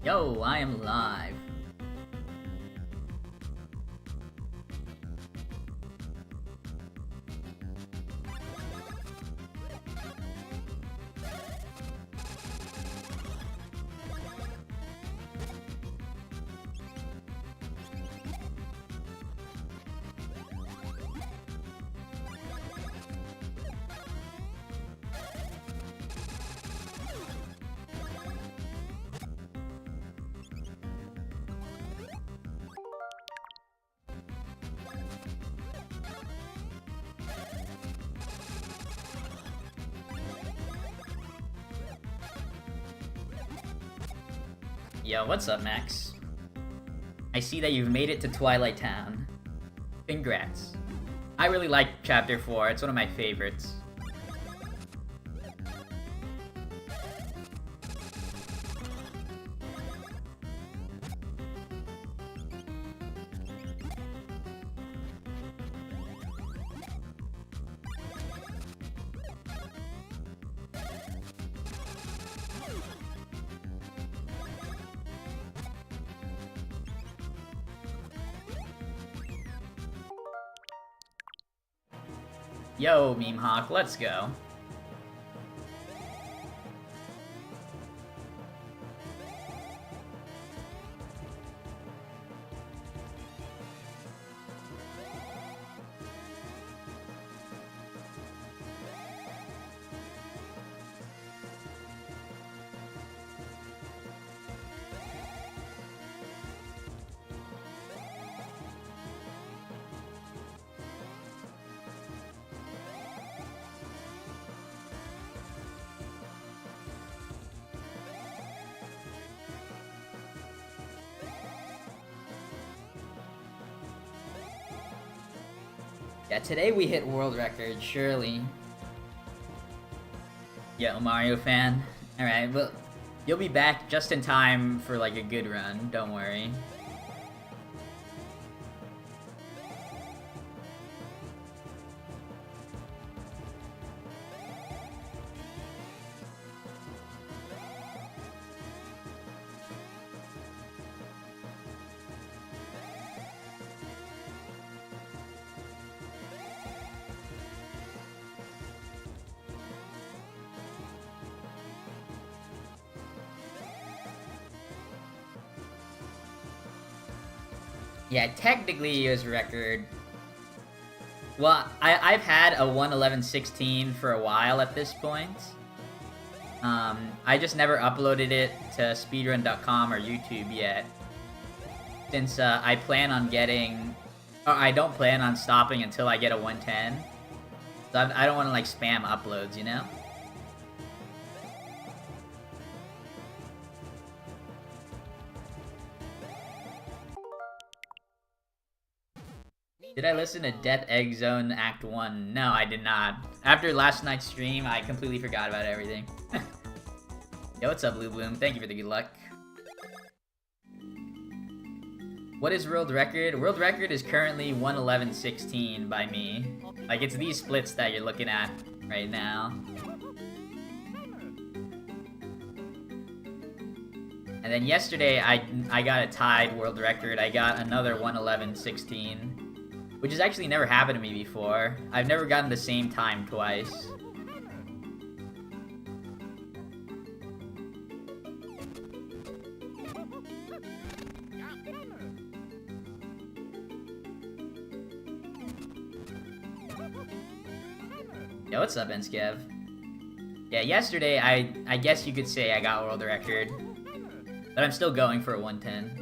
Yo, I am live. Yo, what's up, Max? I see that you've made it to Twilight Town. Congrats. I really like Chapter 4, it's one of my favorites. Yo, Meme Hawk, let's go. Yeah, today we hit world record, surely. Yeah, Mario fan. Alright, well, you'll be back just in time for like a good run, don't worry. Yeah, technically it was record. Well, I've had a 1:11:16 for a while at this point. I just never uploaded it to speedrun.com or YouTube yet. Since I plan on getting... Or I don't plan on stopping until I get a 110. So I don't want to like spam uploads, you know? Did I listen to Death Egg Zone Act 1? No, I did not. After last night's stream, I completely forgot about everything. Yo, what's up, Blue Bloom? Thank you for the good luck. What is world record? World record is currently 1:11:16 by me. Like, it's these splits that you're looking at right now. And then yesterday, I got a tied world record. I got another 1:11:16. Which has actually never happened to me before. I've never gotten the same time twice. Yo, what's up, Enskev? Yeah, yesterday, I guess you could say I got world record. But I'm still going for a 110.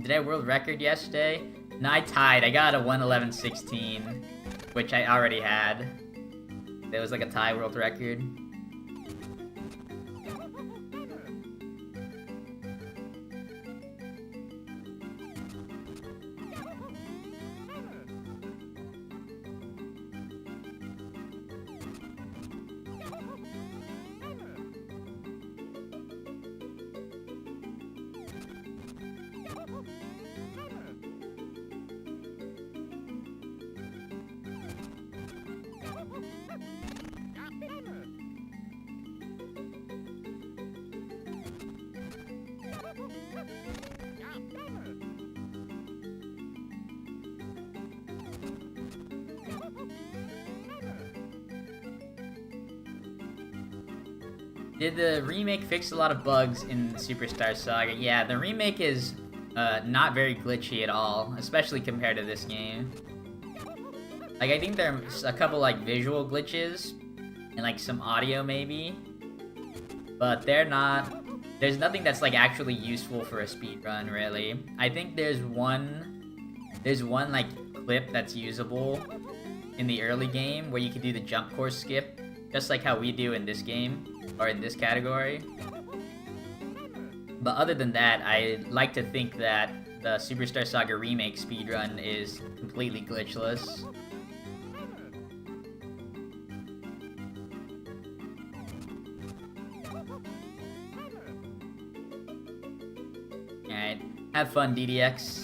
Did I world record yesterday? No, I tied. I got a 1:11:16, which I already had. That was like a tie world record. Did the remake fix a lot of bugs in Superstar Saga? Yeah, the remake is not very glitchy at all, especially compared to this game. Like, I think there's a couple, like, visual glitches, and, like, some audio, maybe. But they're not... There's nothing that's, like, actually useful for a speedrun, really. I think there's one, like, clip that's usable in the early game, where you can do the jump course skip, just like how we do in this game. Or in this category. But other than that, I like to think that the Superstar Saga Remake speedrun is completely glitchless. Alright, have fun, DDX.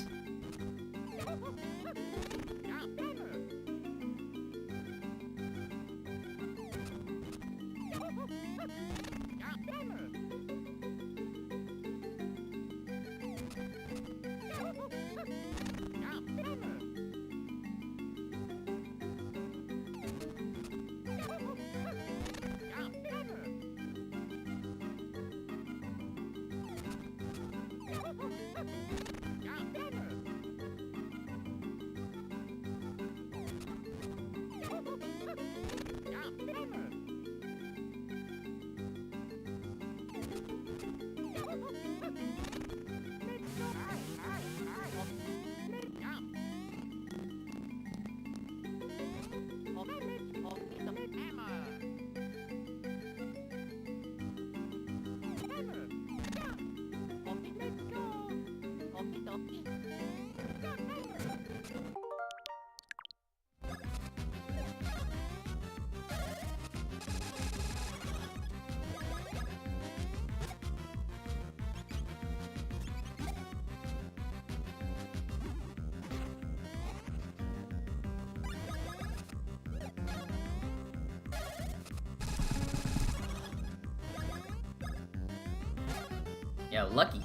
Yo, lucky.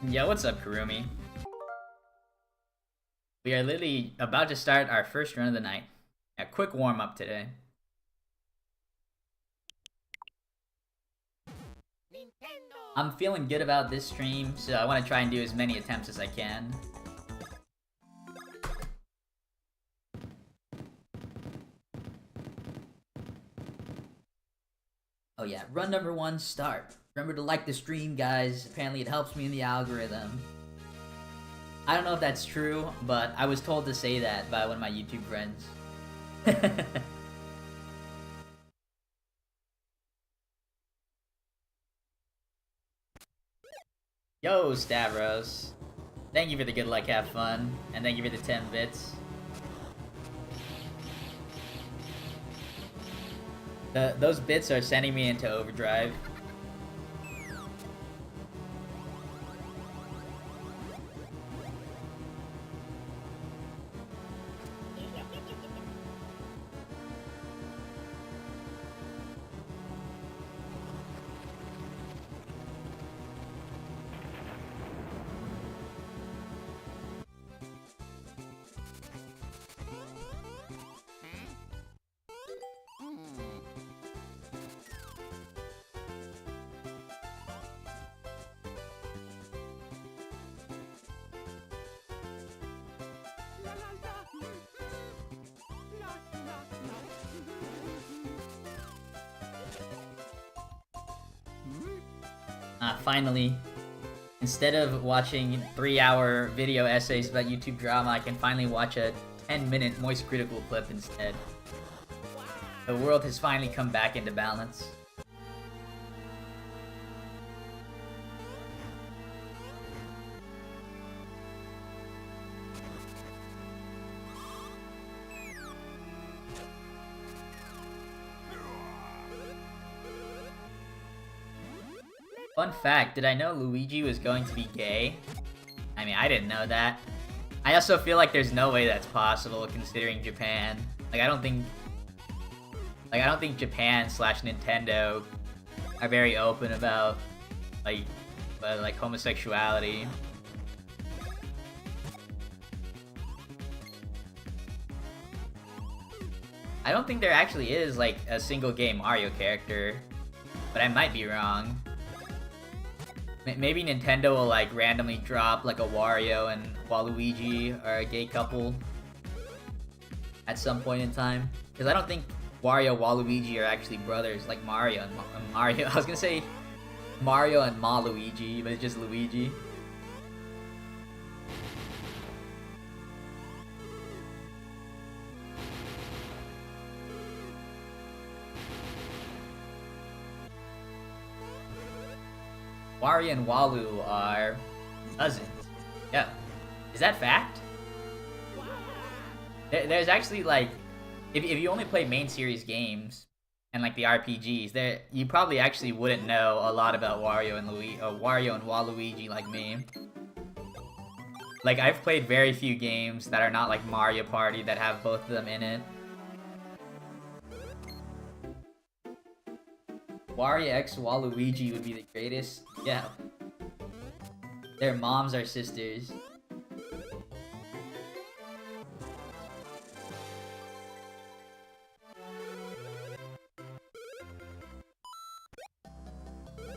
Yo, what's up, Kurumi? We are literally about to start our first run of the night. A quick warm-up today. I'm feeling good about this stream, so I want to try and do as many attempts as I can. Oh yeah, run number 1, start. Remember to like the stream, guys. Apparently it helps me in the algorithm. I don't know if that's true, but I was told to say that by one of my YouTube friends. Yo, Stavros. Thank you for the good luck, have fun. And thank you for the 10 bits. Those bits are sending me into overdrive. Finally, instead of watching 3-hour video essays about YouTube drama, I can finally watch a 10-minute Moist Critical clip instead. The world has finally come back into balance. Fun fact, did I know Luigi was going to be gay? I mean, I didn't know that. I also feel like there's no way that's possible considering Japan. I don't think Japan / Nintendo are very open about like homosexuality. I don't think there actually is like a single gay Mario character, but I might be wrong. Maybe Nintendo will like randomly drop like a Wario and Waluigi are a gay couple at some point in time. Because I don't think Wario and Waluigi are actually brothers like Mario and Mario. I was gonna say Mario and Maluigi, but it's just Luigi. Wario and Walu are cousins. Yeah. Is that fact? There's actually like, if you only play main series games and like the RPGs, you probably actually wouldn't know a lot about Wario and Waluigi like me. Like I've played very few games that are not like Mario Party that have both of them in it. Wario x Waluigi would be the greatest. Yeah. Their moms are sisters.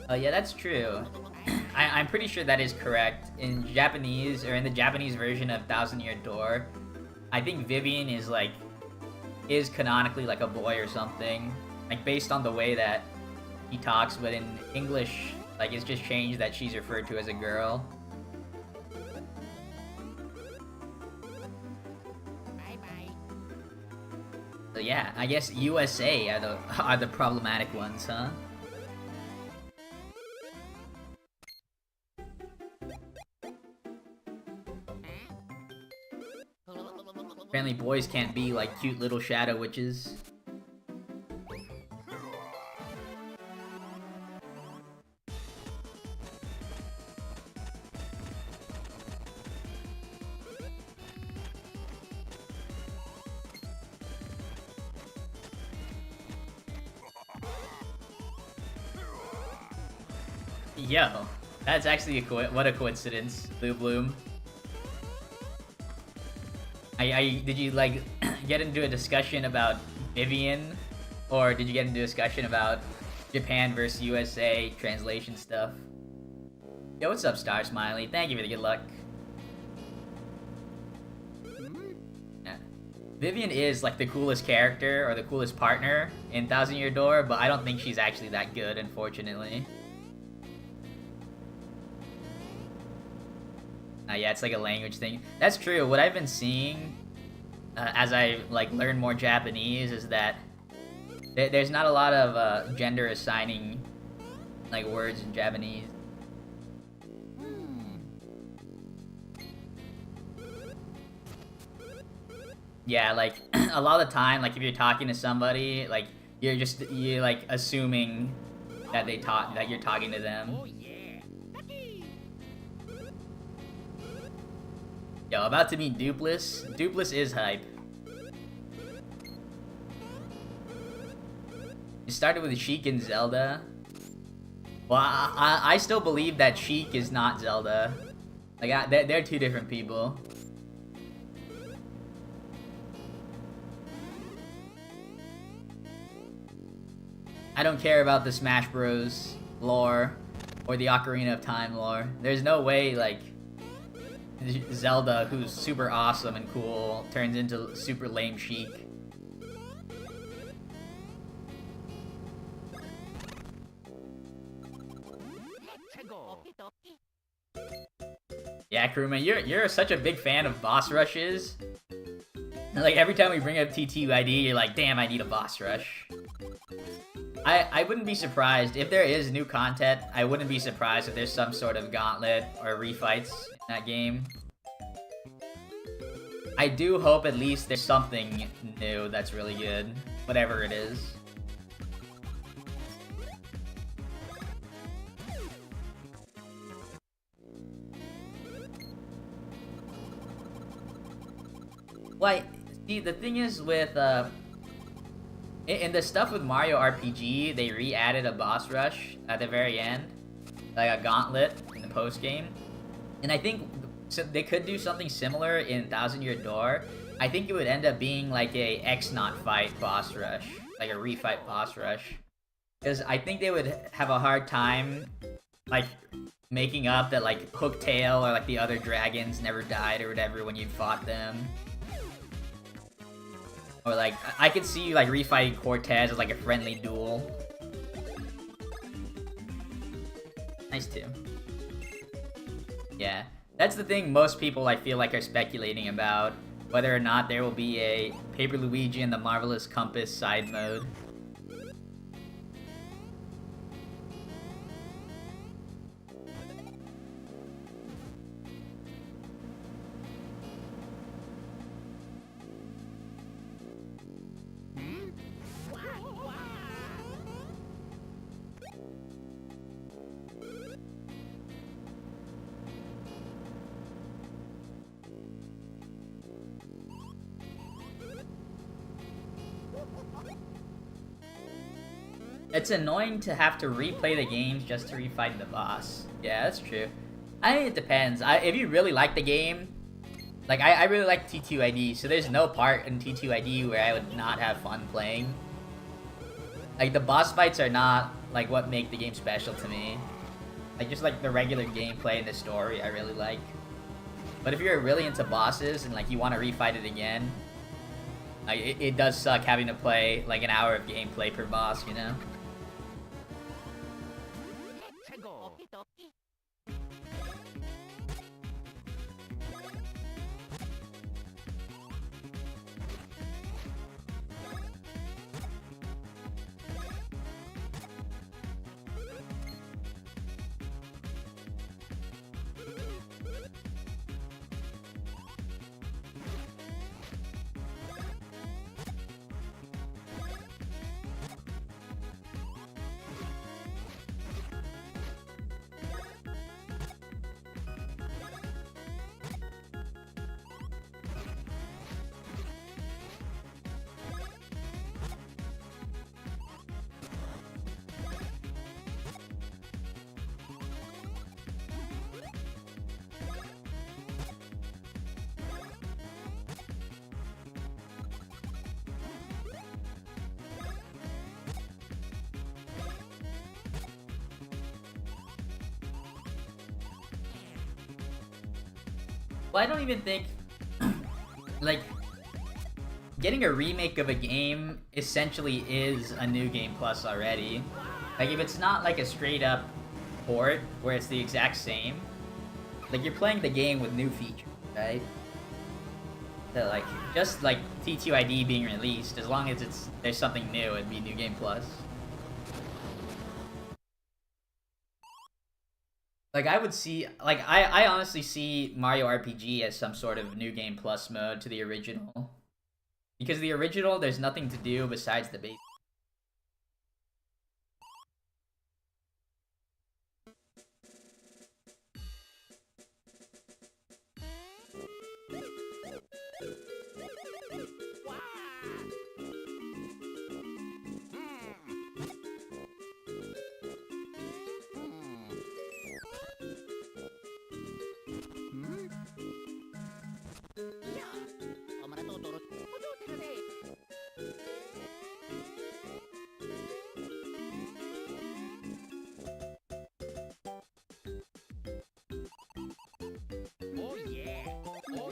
Oh yeah, that's true. I'm pretty sure that is correct. In Japanese, or in the Japanese version of Thousand Year Door, I think Vivian is canonically like a boy or something. Like based on the way that he talks, but in English, like it's just changed that she's referred to as a girl. So yeah, I guess USA are the problematic ones, huh? Apparently boys can't be like cute little shadow witches. Yo, that's actually what a coincidence, Blue Bloom. Did you like get into a discussion about Vivian, or did you get into a discussion about Japan versus USA translation stuff? Yo, what's up, Star Smiley? Thank you for the good luck. Yeah. Vivian is like the coolest character or the coolest partner in Thousand Year Door, but I don't think she's actually that good, unfortunately. Yeah, it's like a language thing. That's true. What I've been seeing as I like learn more Japanese is that there's not a lot of gender assigning like words in Japanese. Yeah, like a lot of the time, like if you're talking to somebody, like you're like assuming that that you're talking to them. Yo, about to meet Dupless. Dupless is hype. It started with Sheik and Zelda. Well, I still believe that Sheik is not Zelda. Like, they're two different people. I don't care about the Smash Bros. Lore or the Ocarina of Time lore. There's no way, like, Zelda, who's super awesome and cool, turns into super lame Sheik. Yeah, Kuruma, you're such a big fan of boss rushes. Like every time we bring up TTUID, you're like, damn, I need a boss rush. I wouldn't be surprised if there is new content. I wouldn't be surprised if there's some sort of gauntlet or refights in that game. I do hope at least there's something new that's really good, whatever it is. Like, see, the thing is with In the stuff with Mario RPG, they re-added a boss rush at the very end, like a gauntlet in the post game, and I think so they could do something similar in Thousand Year Door. I think it would end up being like a X-Not fight boss rush, like a refight boss rush, because I think they would have a hard time, like, making up that like Hooktail or like the other dragons never died or whatever when you fought them. Or like, I could see you like refighting Cortez as like a friendly duel. Nice too. Yeah, that's the thing most people I feel like are speculating about, whether or not there will be a Paper Luigi and the Marvelous Compass side mode. It's annoying to have to replay the games just to refight the boss. Yeah, that's true. I think it depends. If you really like the game, like I really like T2ID, so there's no part in T2ID where I would not have fun playing. Like the boss fights are not like what make the game special to me. Like just like the regular gameplay and the story I really like. But if you're really into bosses and like you want to refight it again, like it does suck having to play like an hour of gameplay per boss, you know? Well, I don't even think, like, getting a remake of a game essentially is a New Game Plus already. Like, if it's not like a straight up port where it's the exact same, like, you're playing the game with new features, right? So, like, just like T2ID being released, as long as there's something new, it'd be New Game Plus. Like, I would see, like, I honestly see Mario RPG as some sort of New Game Plus mode to the original. Because the original, there's nothing to do besides the base.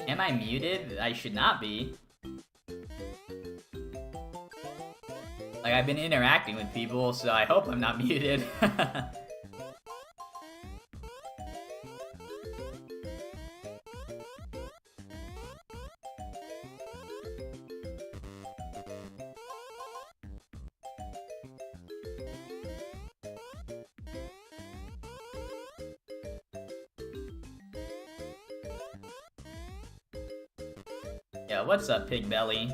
Am I muted? I should not be. Like, I've been interacting with people, so I hope I'm not muted. Yeah, what's up, Pig Belly?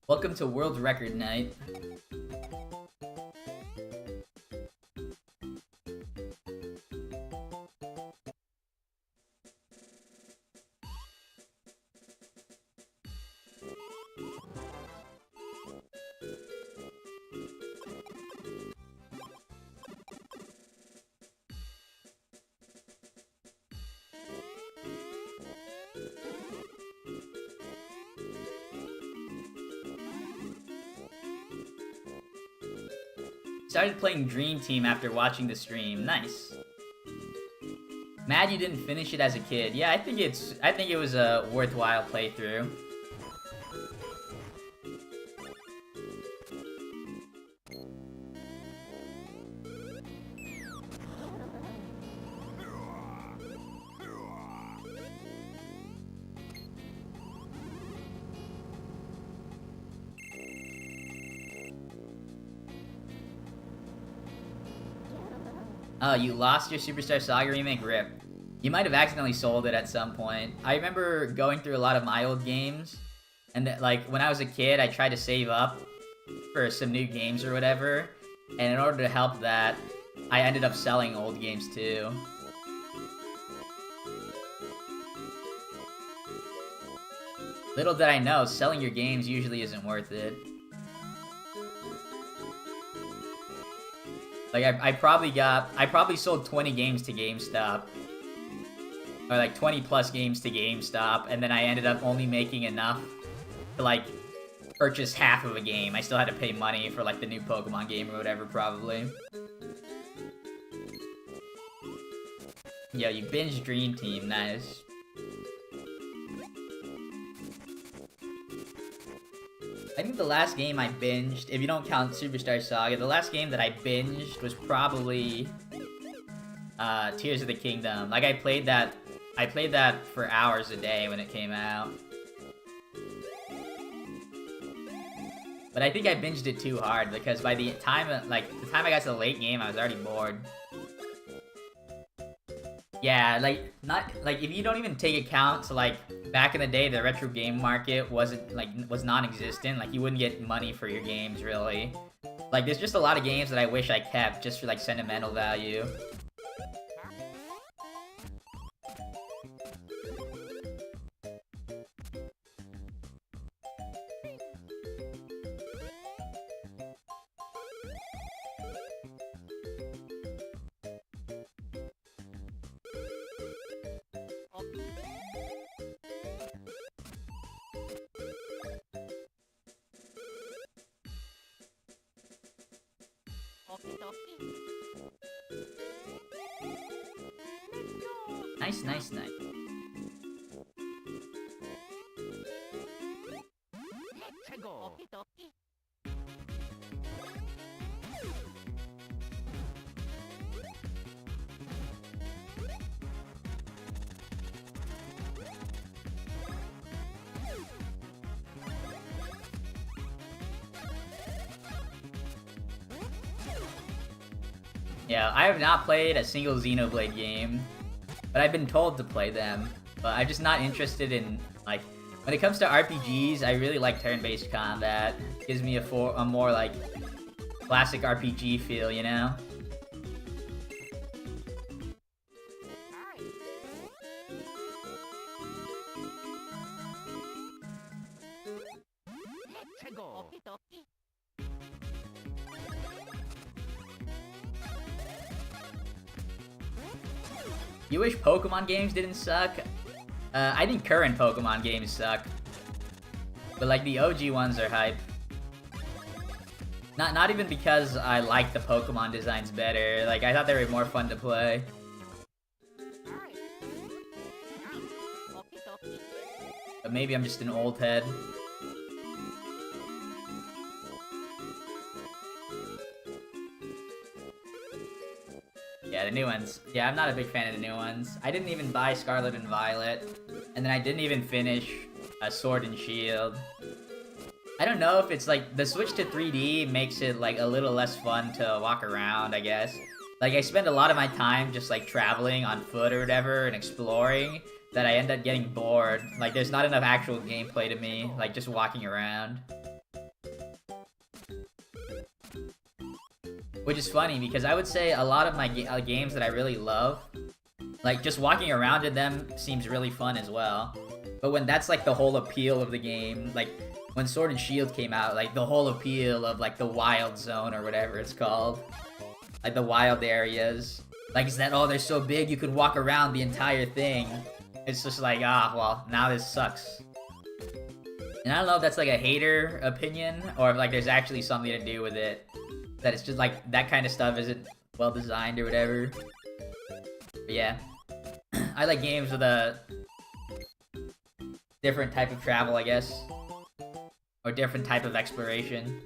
Welcome to World Record Night. Started playing Dream Team after watching the stream. Nice. Mad you didn't finish it as a kid. Yeah, I think it was a worthwhile playthrough. Oh, you lost your Superstar Saga remake? RIP. You might have accidentally sold it at some point. I remember going through a lot of my old games, and like when I was a kid, I tried to save up for some new games or whatever, and in order to help that, I ended up selling old games too. Little did I know, selling your games usually isn't worth it. Like, I probably sold 20 games to GameStop. Or like 20 plus games to GameStop, and then I ended up only making enough to like purchase half of a game. I still had to pay money for like the new Pokemon game or whatever, probably. Yo, you binged Dream Team, nice. I think the last game I binged, if you don't count Superstar Saga, the last game that I binged was probably Tears of the Kingdom. Like I played that for hours a day when it came out. But I think I binged it too hard because by the time I got to the late game, I was already bored. Yeah, if you don't even take account to like back in the day, the retro game market was non-existent. Like you wouldn't get money for your games really. Like there's just a lot of games that I wish I kept just for like sentimental value. Nice. Yeah, I have not played a single Xenoblade game, but I've been told to play them. But I'm just not interested in, like, when it comes to RPGs, I really like turn-based combat. It gives me a more, like, classic RPG feel, you know? You wish Pokemon games didn't suck? I think current Pokemon games suck. But like the OG ones are hype. Not even because I like the Pokemon designs better. Like I thought they were more fun to play. But maybe I'm just an old head. Yeah, the new ones. Yeah, I'm not a big fan of the new ones. I didn't even buy Scarlet and Violet. And then I didn't even finish Sword and Shield. I don't know if it's like, the switch to 3D makes it like a little less fun to walk around, I guess. Like I spend a lot of my time just like traveling on foot or whatever and exploring that I end up getting bored. Like there's not enough actual gameplay to me, like just walking around. Which is funny, because I would say a lot of my games that I really love, like, just walking around in them seems really fun as well. But when that's, like, the whole appeal of the game, like, when Sword and Shield came out, like, the whole appeal of, like, the wild zone or whatever it's called. Like, the wild areas. Like, is that, oh, they're so big you could walk around the entire thing. It's just like, well, now this sucks. And I don't know if that's, like, a hater opinion, or if, like, there's actually something to do with it. that it's just like that kind of stuff isn't well designed or whatever. But yeah, I like games with a different type of travel, I guess, or different type of exploration.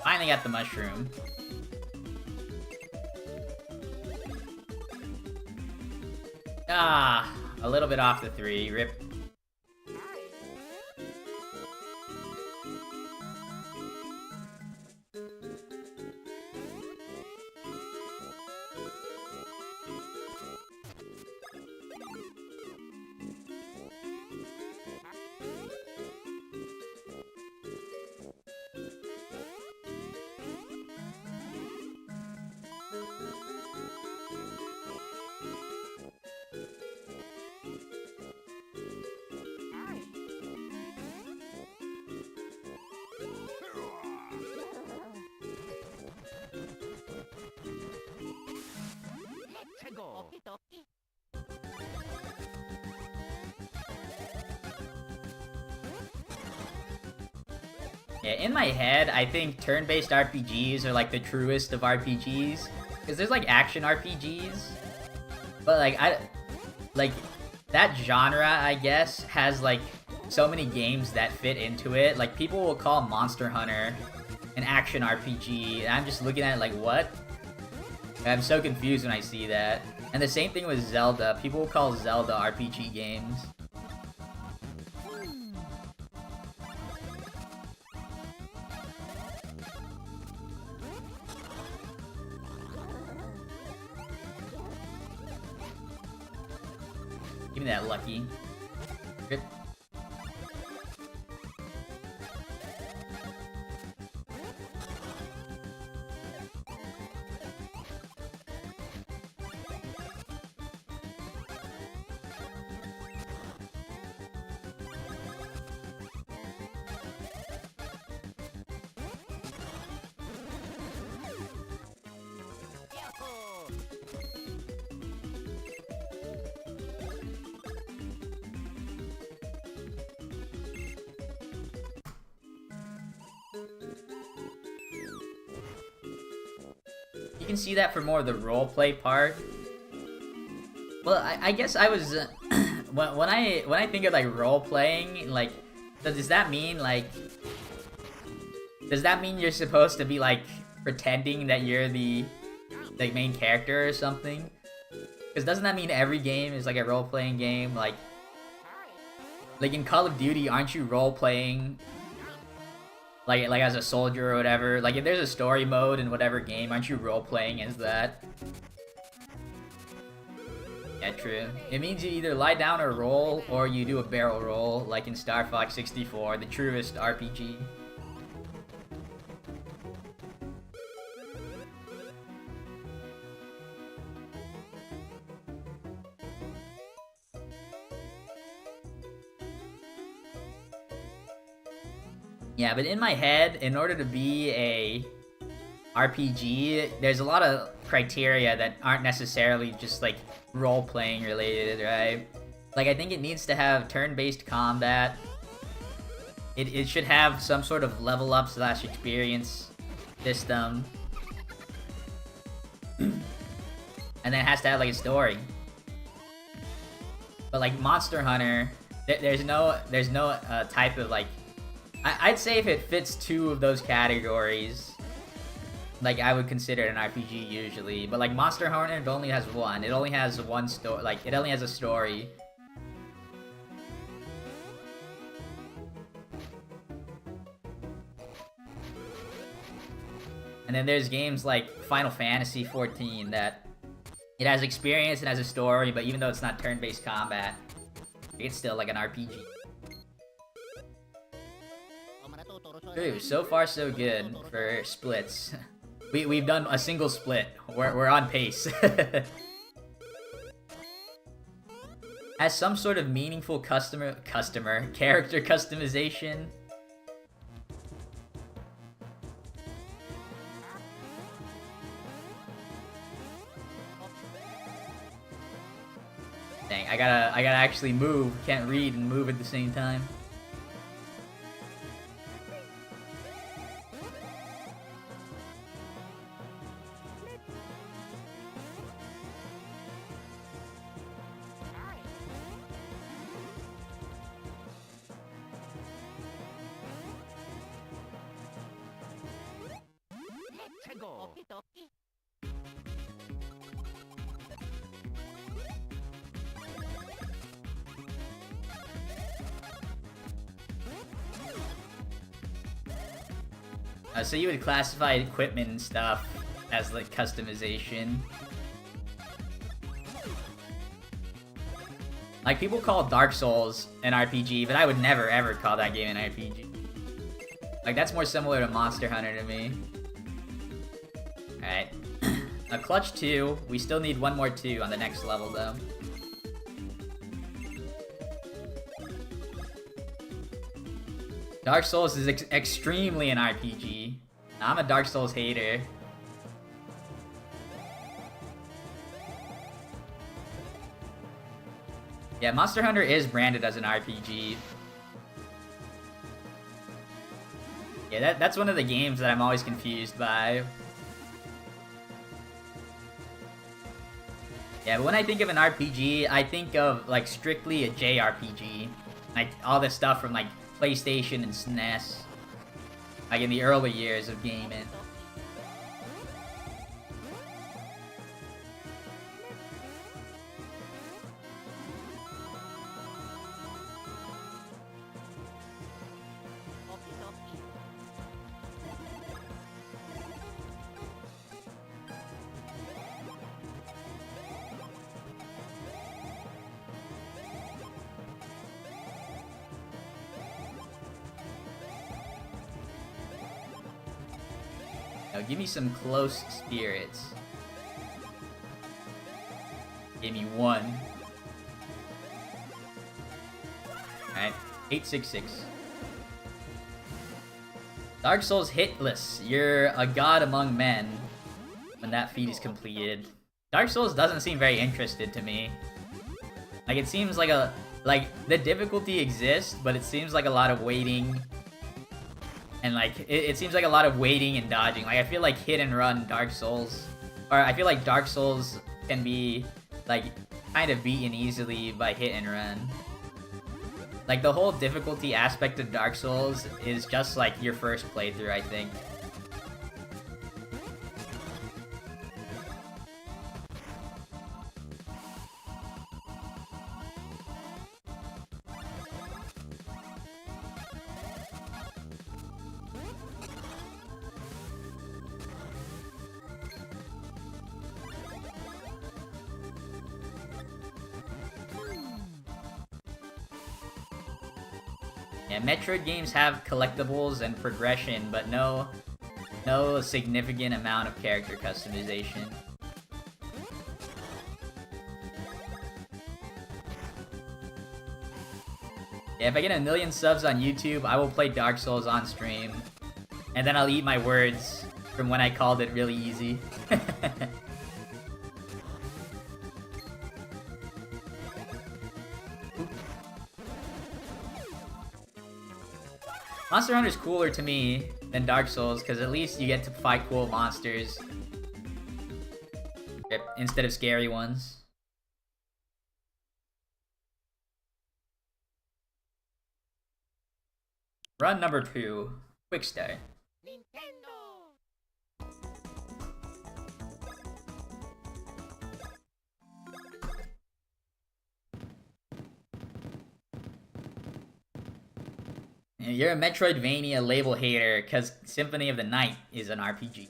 Finally got the mushroom. Ah, a little bit off the 3. Rip. Yeah, in my head, I think turn-based RPGs are like the truest of RPGs, because there's like action RPGs, but like that genre, I guess, has like so many games that fit into it. Like people will call Monster Hunter an action RPG, and I'm just looking at it like, what? I'm so confused when I see that. And the same thing with Zelda. People will call Zelda RPG games. Give me that, Lucky. Good. You can see that for more of the roleplay part. Well, I guess I was when I think of like role playing, like does that mean you're supposed to be like pretending that you're the main character or something? Because doesn't that mean every game is like a role playing game? Like in Call of Duty, aren't you role playing? Like as a soldier or whatever. Like if there's a story mode in whatever game, aren't you role playing as that? Yeah, true. It means you either lie down or roll, or you do a barrel roll, like in Star Fox 64, the truest RPG. Yeah, but in my head, in order to be a RPG, there's a lot of criteria that aren't necessarily just like role-playing related, right? Like I think it needs to have turn-based combat. It should have some sort of level up / experience system. And then it has to have like a story. But like Monster Hunter, there's no type of like I'd say if it fits 2 of those categories, like I would consider it an RPG usually. But like Monster Hunter, it only has 1. It only has one story. Like it only has a story. And then there's games like Final Fantasy 14 that It has experience, it has a story, but even though it's not turn-based combat, it's still like an RPG. Ooh, so far so good for splits. We've done a single split. We're on pace. Has some sort of meaningful character customization. Dang, I gotta actually move. Can't read and move at the same time. So you would classify equipment and stuff as like customization. Like people call Dark Souls an RPG, but I would never ever call that game an RPG. Like that's more similar to Monster Hunter to me. Alright. A clutch 2. We still need one more 2 on the next level though. Dark Souls is extremely an RPG. I'm a Dark Souls hater. Yeah, Monster Hunter is branded as an RPG. Yeah, that's one of the games that I'm always confused by. Yeah, but when I think of an RPG, I think of like strictly a JRPG. Like all the stuff from like PlayStation and SNES. Like in the early years of gaming. Now give me some close spirits. Give me 1. Alright, 866. Dark Souls hitless. You're a god among men when that feat is completed. Dark Souls doesn't seem very interested to me. Like it seems like the difficulty exists, but it seems like a lot of waiting. And like, it seems like a lot of waiting and dodging. Like, I feel like hit and run Dark Souls, or I feel like Dark Souls can be, like, kind of beaten easily by hit and run. Like, the whole difficulty aspect of Dark Souls is just like your first playthrough, I think. Yeah, Metroid games have collectibles and progression, but no significant amount of character customization. Yeah, if I get 1 million subs on YouTube, I will play Dark Souls on stream. And then I'll eat my words from when I called it really easy. Monster Hunter's cooler to me than Dark Souls, because at least you get to fight cool monsters instead of scary ones. Run number 2. Quick start. You're a Metroidvania label hater because Symphony of the Night is an RPG.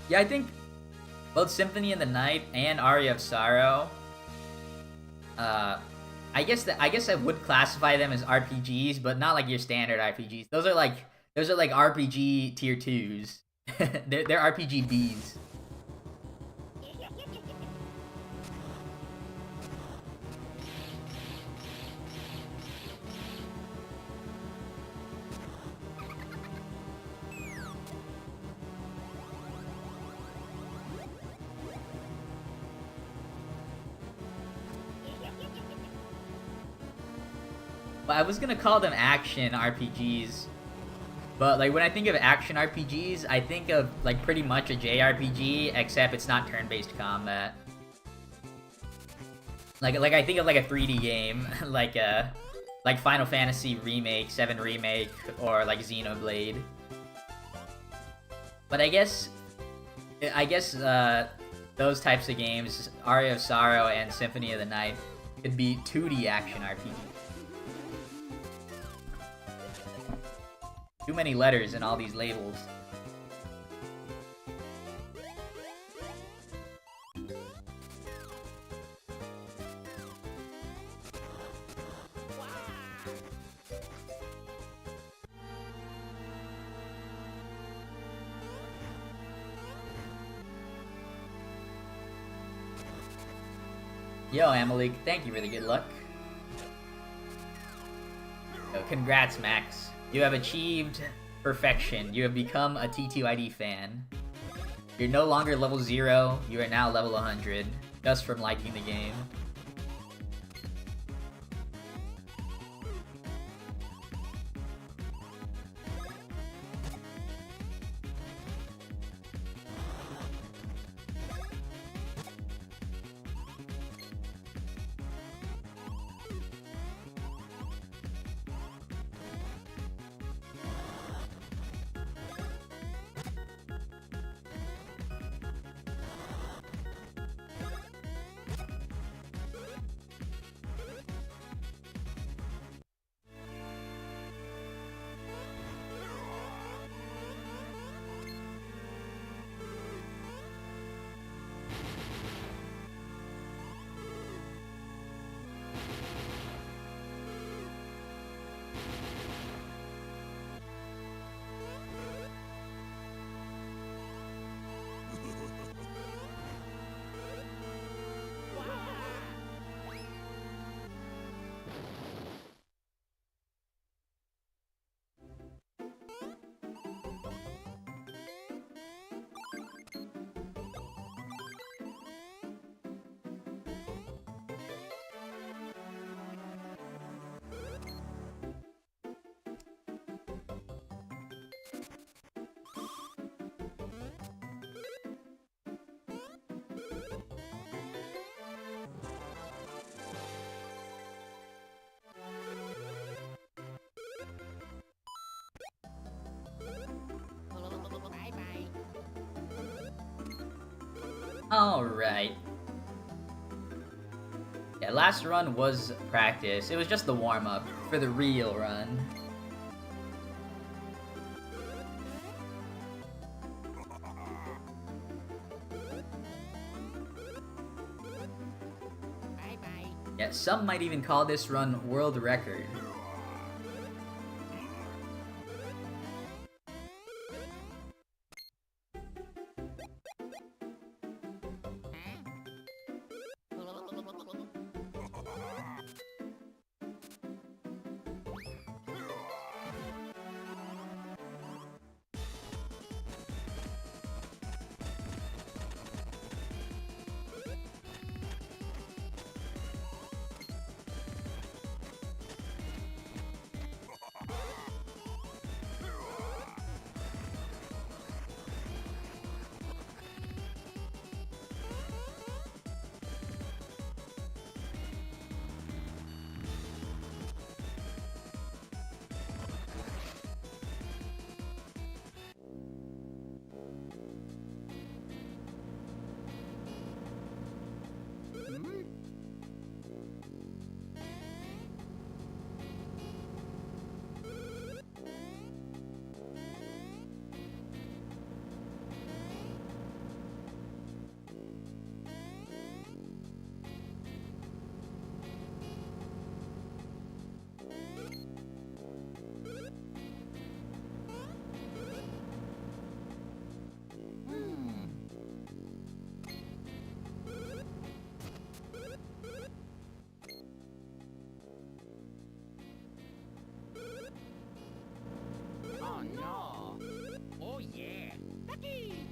Yeah, I think both Symphony of the Night and Aria of Sorrow. I guess I would classify them as RPGs, but not like your standard RPGs. Those are like RPG tier 2s. they're RPG Bs. But I was gonna call them action RPGs. But like when I think of action RPGs, I think of like pretty much a JRPG, except it's not turn-based combat. Like I think of like a 3D game, like Final Fantasy Remake, 7 Remake, or like Xenoblade. But I guess those types of games, Aria of Sorrow and Symphony of the Night, could be 2D action RPGs. Too many letters in all these labels. Yo, Amalik, thank you for the good luck. Yo, congrats, Max. You have achieved perfection. You have become a T2ID fan. You're no longer level 0, you are now level 100, just from liking the game. Alright. Yeah, last run was practice. It was just the warm-up for the real run. Yeah, some might even call this run world record.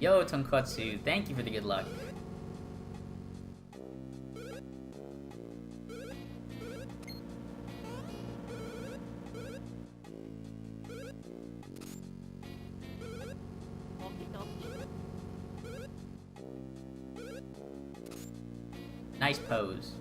Yo, Tonkotsu, thank you for the good luck. Nice pose.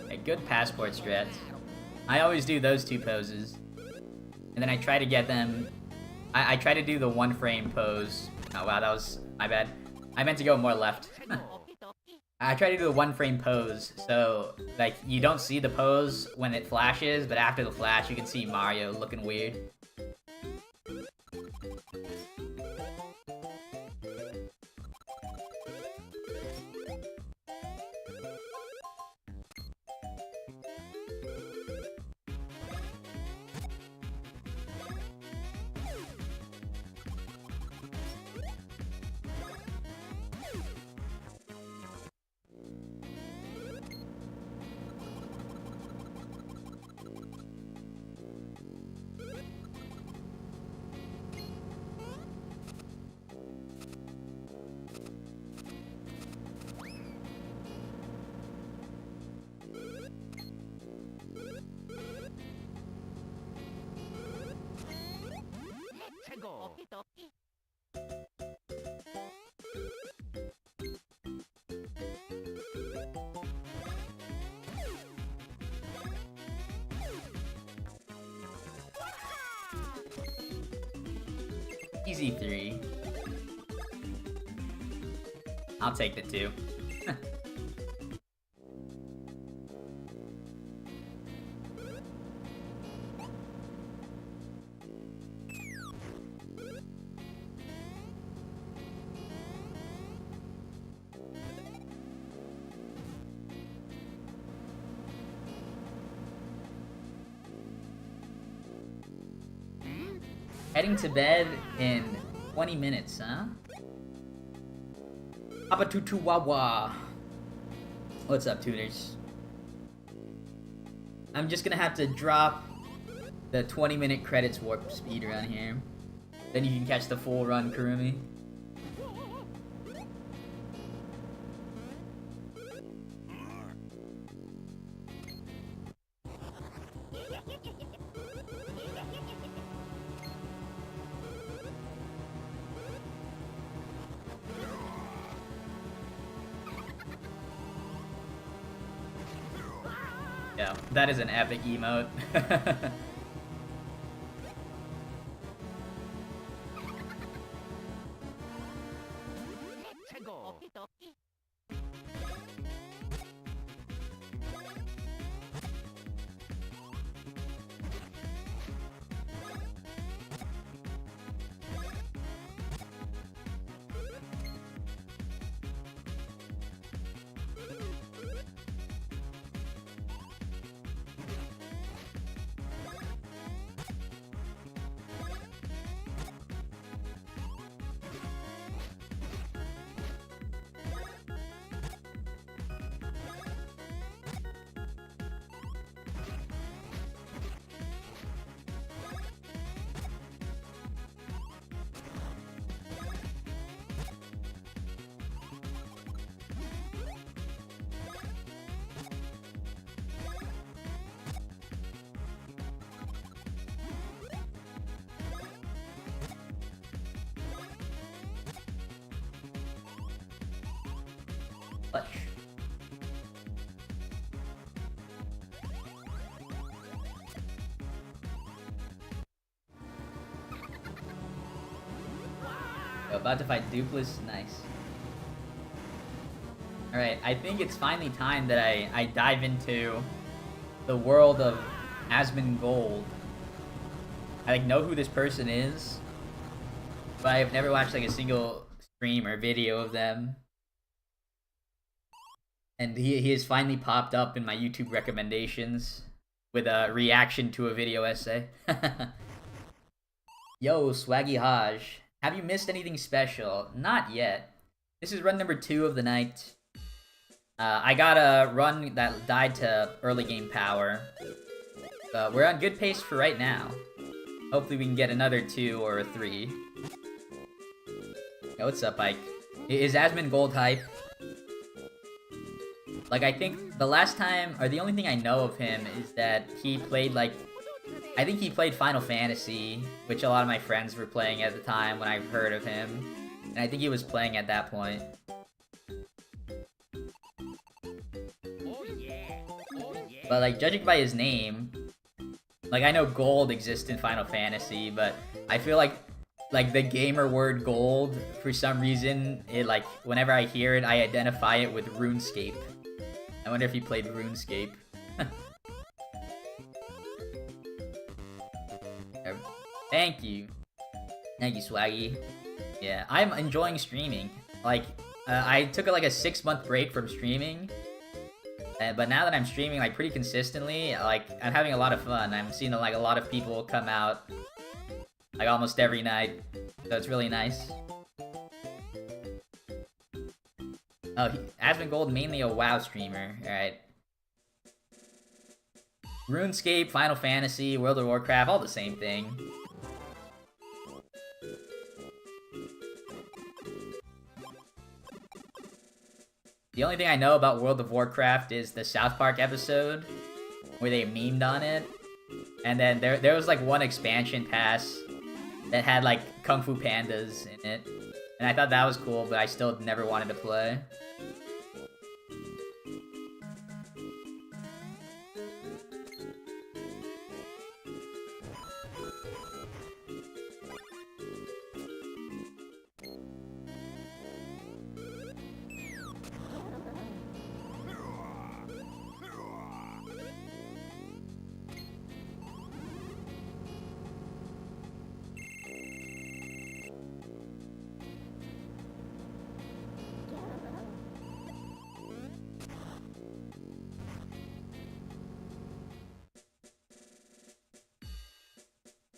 A good passport stretch. I always do those two poses. And then I try to get them... I try to do the one frame pose. Oh wow, that was my bad. I meant to go more left. I try to do the one frame pose, so like you don't see the pose when it flashes, but after the flash you can see Mario looking weird. Easy 3. I'll take the 2. Heading to bed in 20 minutes, huh? Abatutuwawa. What's up, tuners? I'm just gonna have to drop the 20-minute credits warp speed around here. Then you can catch the full run, Kurumi. Yeah, that is an epic emote. Clutch. About to fight Dupless, nice. Alright, I think it's finally time that I dive into the world of Asmongold. I like know who this person is, but I've never watched like a single stream or video of them. And he has finally popped up in my YouTube recommendations with a reaction to a video essay. Yo, Swaggy Haj. Have you missed anything special? Not yet. This is run number 2 of the night. I got a run that died to early game power. But we're on good pace for right now. Hopefully we can get another 2 or 3. Yo, what's up, Ike? Is Asmon Gold hype? Like, I think the last time, or the only thing I know of him is that he played, like, I think he played Final Fantasy, which a lot of my friends were playing at the time when I heard of him. And I think he was playing at that point. But, like, judging by his name, like, I know gold exists in Final Fantasy, but I feel like the gamer word gold, for some reason, it, like, whenever I hear it, I identify it with RuneScape. I wonder if he played RuneScape. Thank you. Thank you, Swaggy. Yeah, I'm enjoying streaming. Like, I took like a 6-month break from streaming. But now that I'm streaming like pretty consistently, like, I'm having a lot of fun. I'm seeing like a lot of people come out like almost every night. So it's really nice. Oh, Asmon Gold, mainly a WoW streamer. Alright. RuneScape, Final Fantasy, World of Warcraft, all the same thing. The only thing I know about World of Warcraft is the South Park episode where they memed on it. And then there was like one expansion pass that had like Kung Fu Pandas in it. And I thought that was cool, but I still never wanted to play.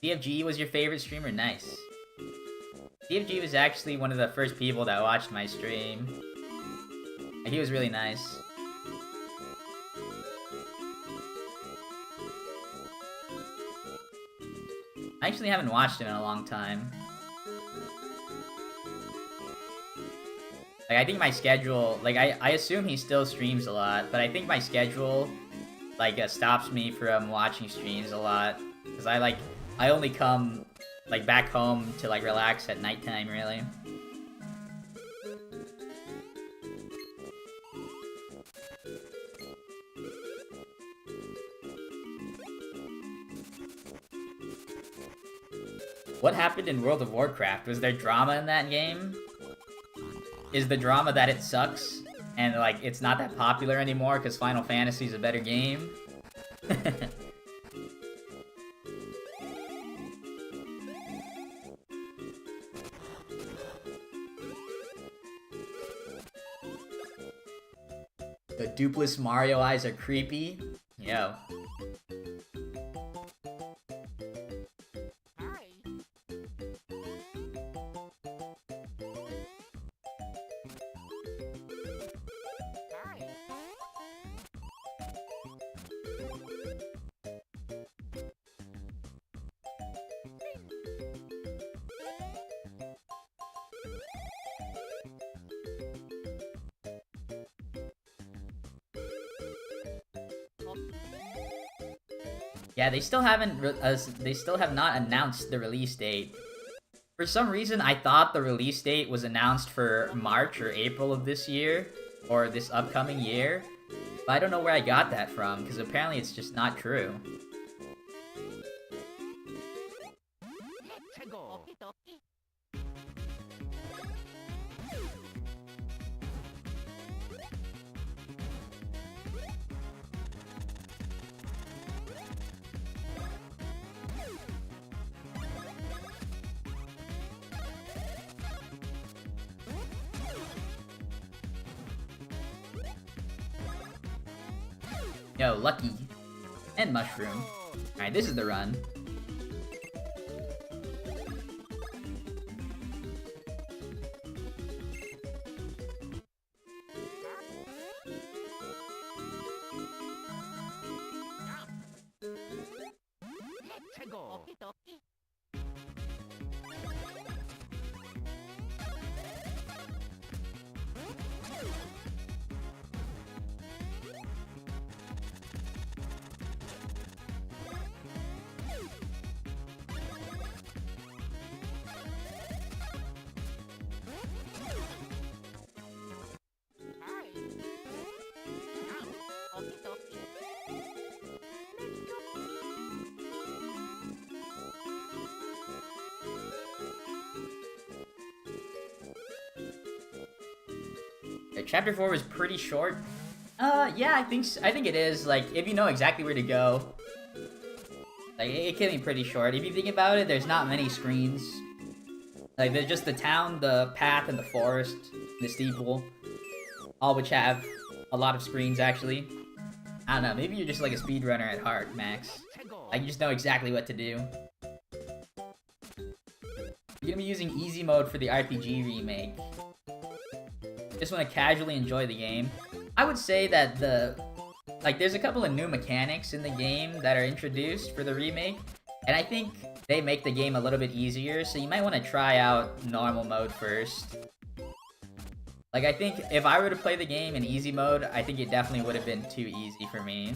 CFG was your favorite streamer? Nice. CFG was actually one of the first people that watched my stream. He was really nice. I actually haven't watched him in a long time. Like, I think my schedule... Like, I assume he still streams a lot, but I think my schedule, like, stops me from watching streams a lot. Because I only come, like, back home to, like, relax at nighttime, really. What happened in World of Warcraft? Was there drama in that game? Is the drama that it sucks? And, like, it's not that popular anymore because Final Fantasy is a better game? The dupless Mario eyes are creepy. Yo. Yeah, they still have not announced the release date. For some reason, I thought the release date was announced for March or April of this year, or this upcoming year. But I don't know where I got that from, because apparently it's just not true. Yo, Lucky. And Mushroom. Alright, this is the run. Chapter 4 was pretty short. Yeah, I think it is. Like, if you know exactly where to go, like, it can be pretty short. If you think about it, there's not many screens. Like, there's just the town, the path, and the forest, the steeple, all which have a lot of screens, actually. I don't know, maybe you're just like a speedrunner at heart, Max. Like, you just know exactly what to do. You're gonna be using easy mode for the RPG remake. Just want to casually enjoy the game. I would say that there's a couple of new mechanics in the game that are introduced for the remake, and I think they make the game a little bit easier, so you might want to try out normal mode first. Like, I think if I were to play the game in easy mode, I think it definitely would have been too easy for me.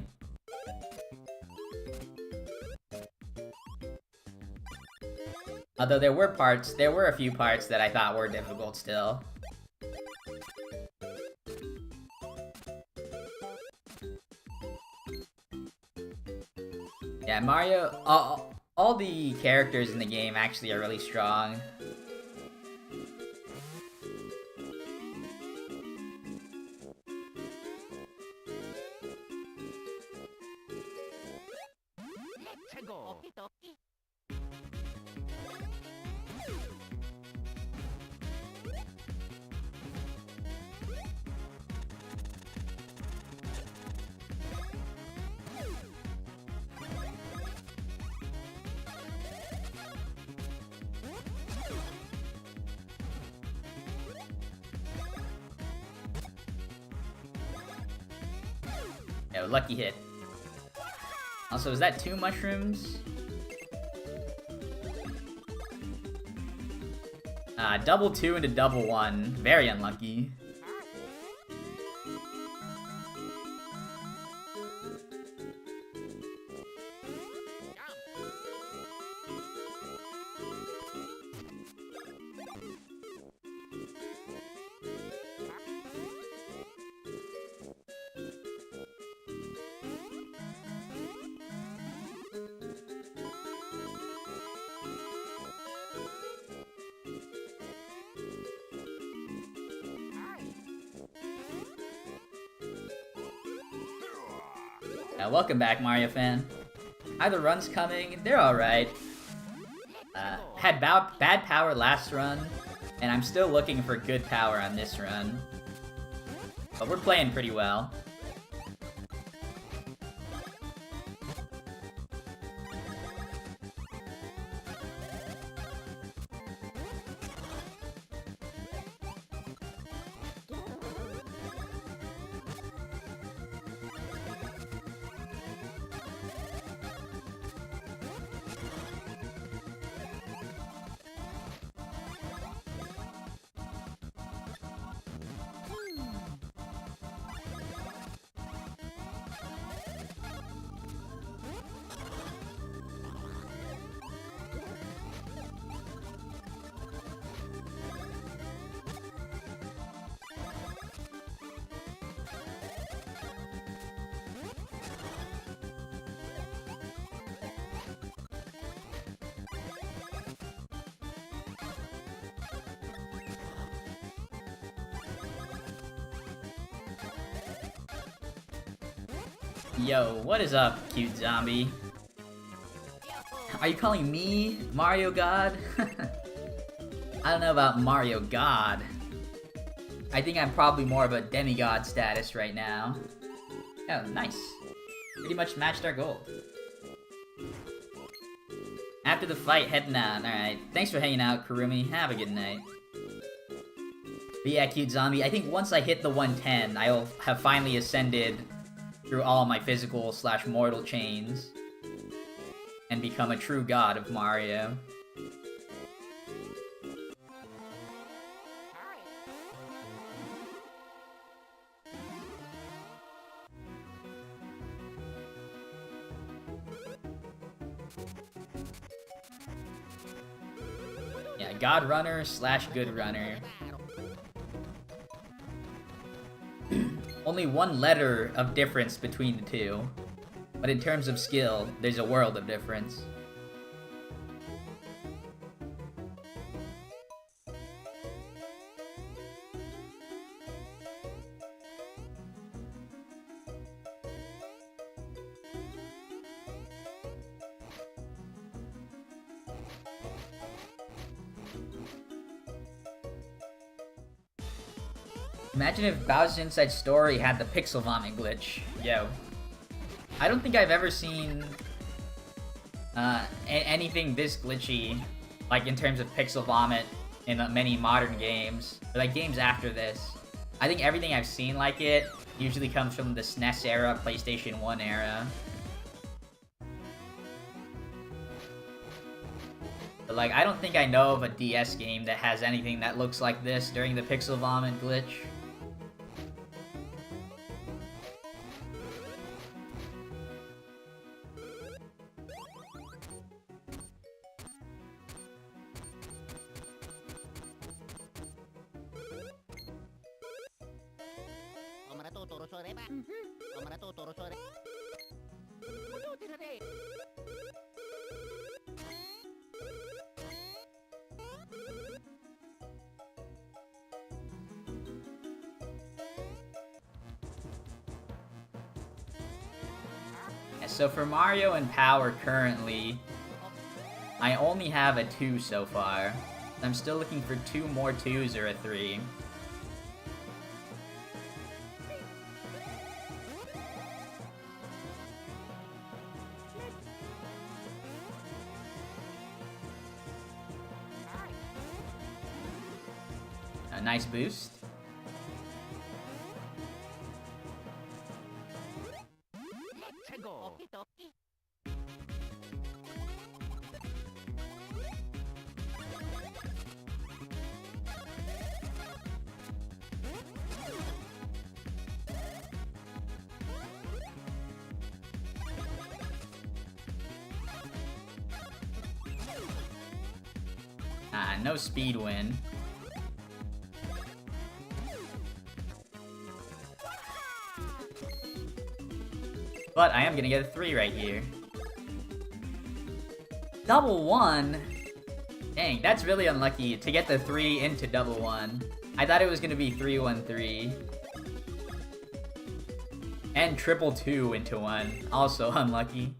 Although there were a few parts that I thought were difficult still. Yeah, Mario, all the characters in the game actually are really strong. Yo, lucky hit. Also, is that 2 mushrooms? Double 2 into double 1. Very unlucky. Welcome back, Mario fan. How the runs coming? They're alright. Had bad power last run, and I'm still looking for good power on this run. But we're playing pretty well. Yo, what is up, cute zombie? Are you calling me Mario God? I don't know about Mario God. I think I'm probably more of a demigod status right now. Oh, nice. Pretty much matched our goal. After the fight, heading out. Alright, thanks for hanging out, Kurumi. Have a good night. But yeah, cute zombie, I think once I hit the 110, I'll have finally ascended through all my physical/mortal chains. and become a true god of Mario. Yeah, God Runner / Good Runner. Only one letter of difference between the two. But in terms of skill, there's a world of difference. Imagine if Bowser's Inside Story had the pixel vomit glitch. Yo. I don't think I've ever seen anything this glitchy, like in terms of pixel vomit in many modern games, or like games after this. I think everything I've seen like it usually comes from the SNES era, PlayStation 1 era. But like, I don't think I know of a DS game that has anything that looks like this during the pixel vomit glitch. So for Mario and Power currently, I only have a 2 so far. I'm still looking for 2 more 2s or a 3. A nice boost. No speed win. But I am gonna get a 3 right here. Double 1? Dang, that's really unlucky to get the 3 into double 1. I thought it was gonna be 3-1-3. And triple 2 into 1. Also unlucky.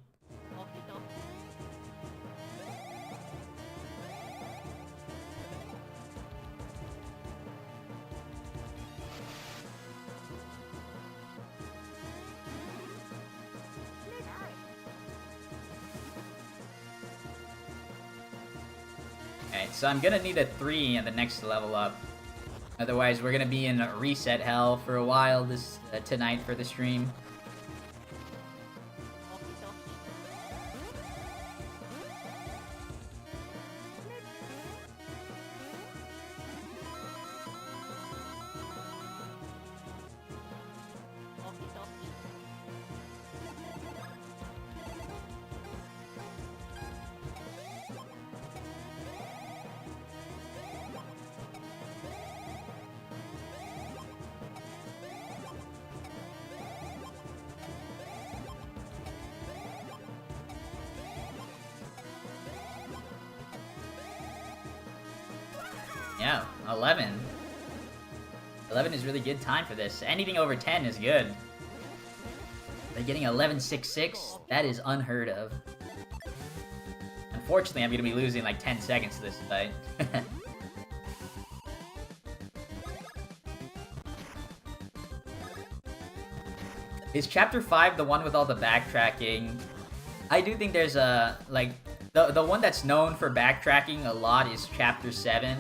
So I'm gonna need a 3 in the next level up. Otherwise, we're gonna be in reset hell for a while tonight for the stream. Yeah, 11. 11 is really good time for this. Anything over 10 is good. But getting 11.66, that is unheard of. Unfortunately, I'm going to be losing like 10 seconds to this fight. Is Chapter 5 the one with all the backtracking? I do think there's a, like, the one that's known for backtracking a lot is Chapter 7.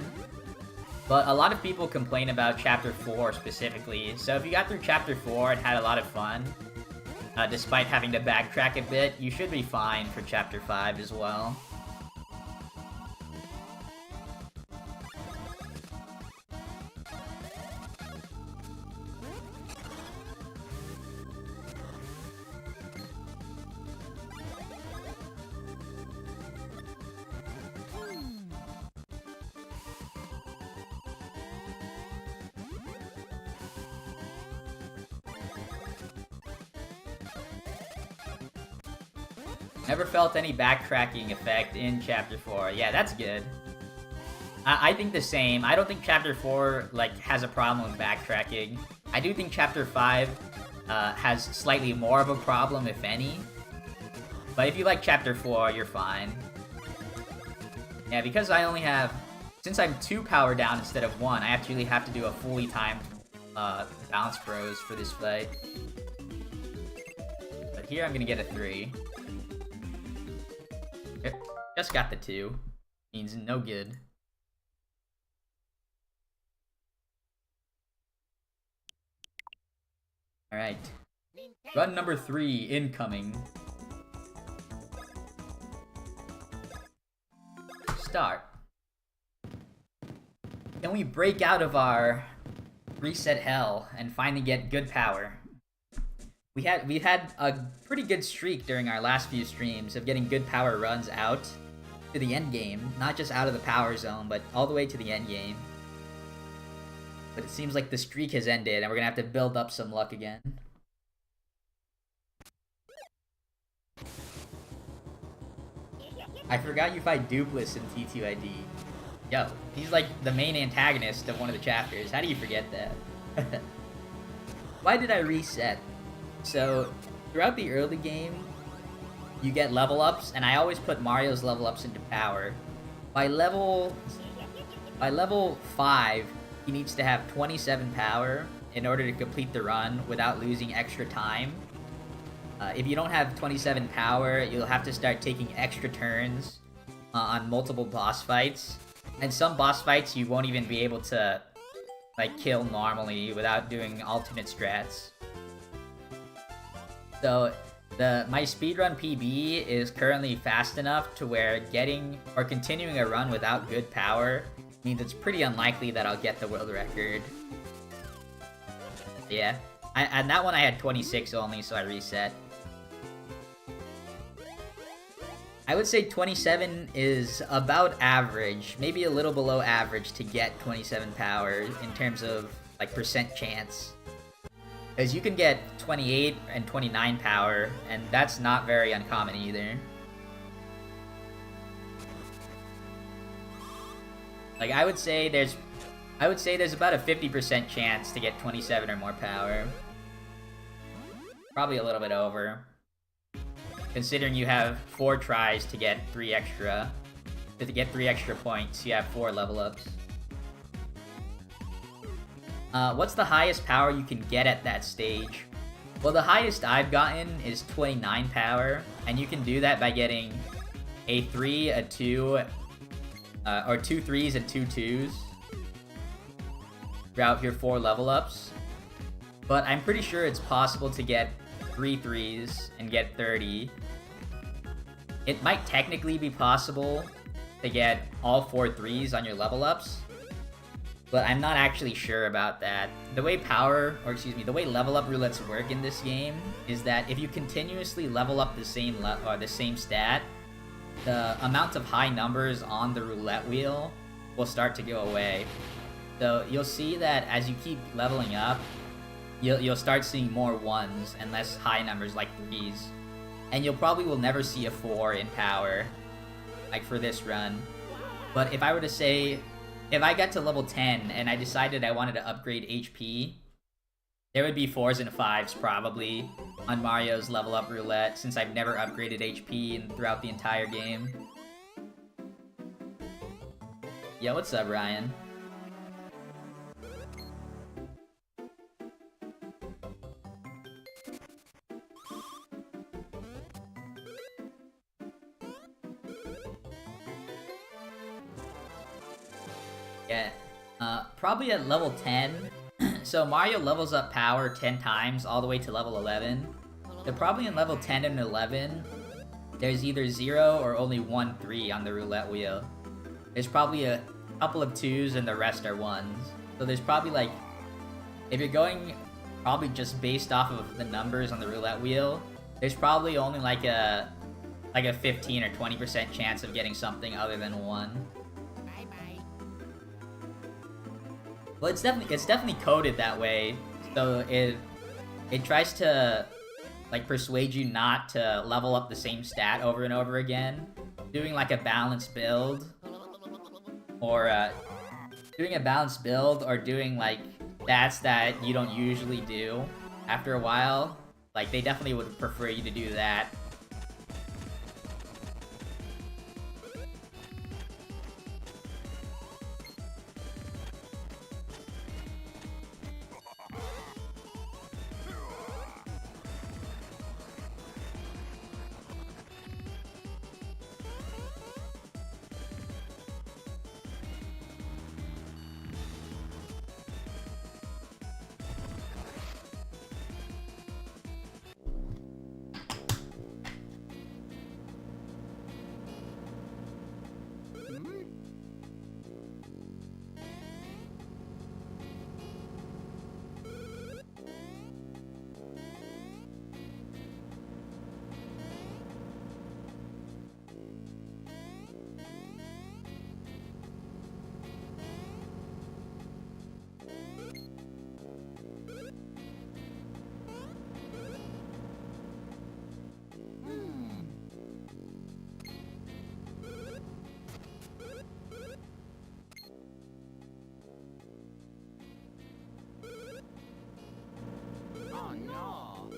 But a lot of people complain about Chapter 4 specifically, so if you got through Chapter 4 and had a lot of fun, despite having to backtrack a bit, you should be fine for Chapter 5 as well. Never felt any backtracking effect in Chapter 4. Yeah, that's good. I think the same. I don't think Chapter 4, like, has a problem with backtracking. I do think Chapter 5 has slightly more of a problem, if any. But if you like Chapter 4, you're fine. Yeah, because I only have... Since I'm 2 power down instead of 1, I actually have to do a fully timed bounce bros for this fight. But here I'm gonna get a 3. Just got the 2. Means no good. Alright. Run number 3 incoming. Start. Can we break out of our reset hell and finally get good power? We've had a pretty good streak during our last few streams of getting good power runs out to the end game, not just out of the power zone, but all the way to the end game. But it seems like the streak has ended, and we're gonna have to build up some luck again. I forgot you fight Dupless in T2ID. Yo, he's like the main antagonist of one of the chapters. How do you forget that? Why did I reset? So, throughout the early game, you get level ups, and I always put Mario's level ups into power. By level 5, he needs to have 27 power in order to complete the run without losing extra time. If you don't have 27 power, you'll have to start taking extra turns on multiple boss fights. And some boss fights you won't even be able to like kill normally without doing alternate strats. So my speedrun PB is currently fast enough to where getting or continuing a run without good power means it's pretty unlikely that I'll get the world record. Yeah, and that one I had 26 only, so I reset. I would say 27 is about average, maybe a little below average to get 27 power in terms of like percent chance. Because you can get 28 and 29 power, and that's not very uncommon either. Like I would say there's about a 50% chance to get 27 or more power. Probably a little bit over. Considering you have 4 tries to get 3 extra. To get 3 extra points, you have 4 level ups. What's the highest power you can get at that stage? Well, the highest I've gotten is 29 power, and you can do that by getting a 3, a 2, or 2 3s and 2 2s throughout your 4 level ups. But I'm pretty sure it's possible to get 3 3s and get 30. It might technically be possible to get all 4 3s on your level ups, but I'm not actually sure about that. The way the way level up roulettes work in this game is that if you continuously level up the same stat, the amount of high numbers on the roulette wheel will start to go away. So you'll see that as you keep leveling up, you'll start seeing more 1s and less high numbers like 3s. And you'll probably will never see a 4 in power, like for this run. But if I were to say, if I got to level 10 and I decided I wanted to upgrade HP, there would be 4s and 5s probably on Mario's level up roulette, since I've never upgraded HP throughout the entire game. Yo, what's up, Ryan? Yeah, probably at level 10. So Mario levels up power 10 times all the way to level 11. So probably in level 10 and 11, there's either 0 or only 1 3 on the roulette wheel. There's probably a couple of 2s and the rest are 1s. So there's probably like, if you're going probably just based off of the numbers on the roulette wheel, there's probably only like a 15 or 20% chance of getting something other than 1. Well, it's definitely coded that way, so it tries to like persuade you not to level up the same stat over and over again. Doing like a balanced build, or doing like stats that you don't usually do. After a while, like they definitely would prefer you to do that.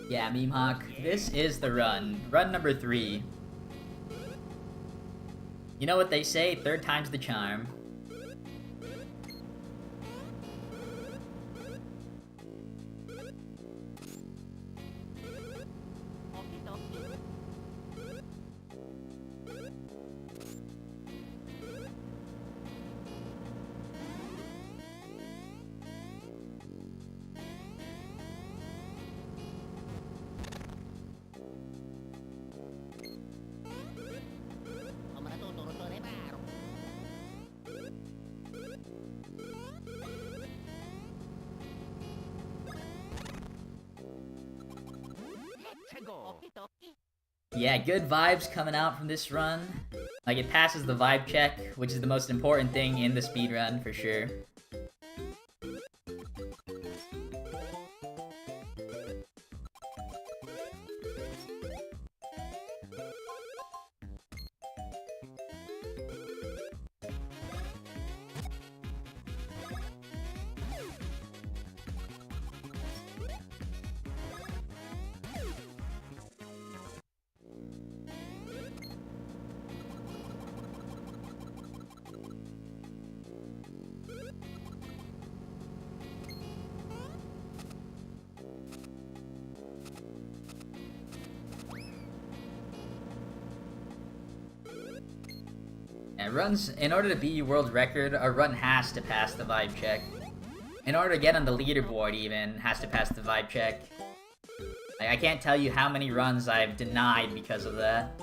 Yeah, Meme Hawk, this is the run. Run number 3. You know what they say, third time's the charm. Yeah, good vibes coming out from this run. Like, it passes the vibe check, which is the most important thing in the speedrun, for sure. And runs, in order to be world record, a run has to pass the vibe check. In order to get on the leaderboard even, has to pass the vibe check. Like, I can't tell you how many runs I've denied because of that.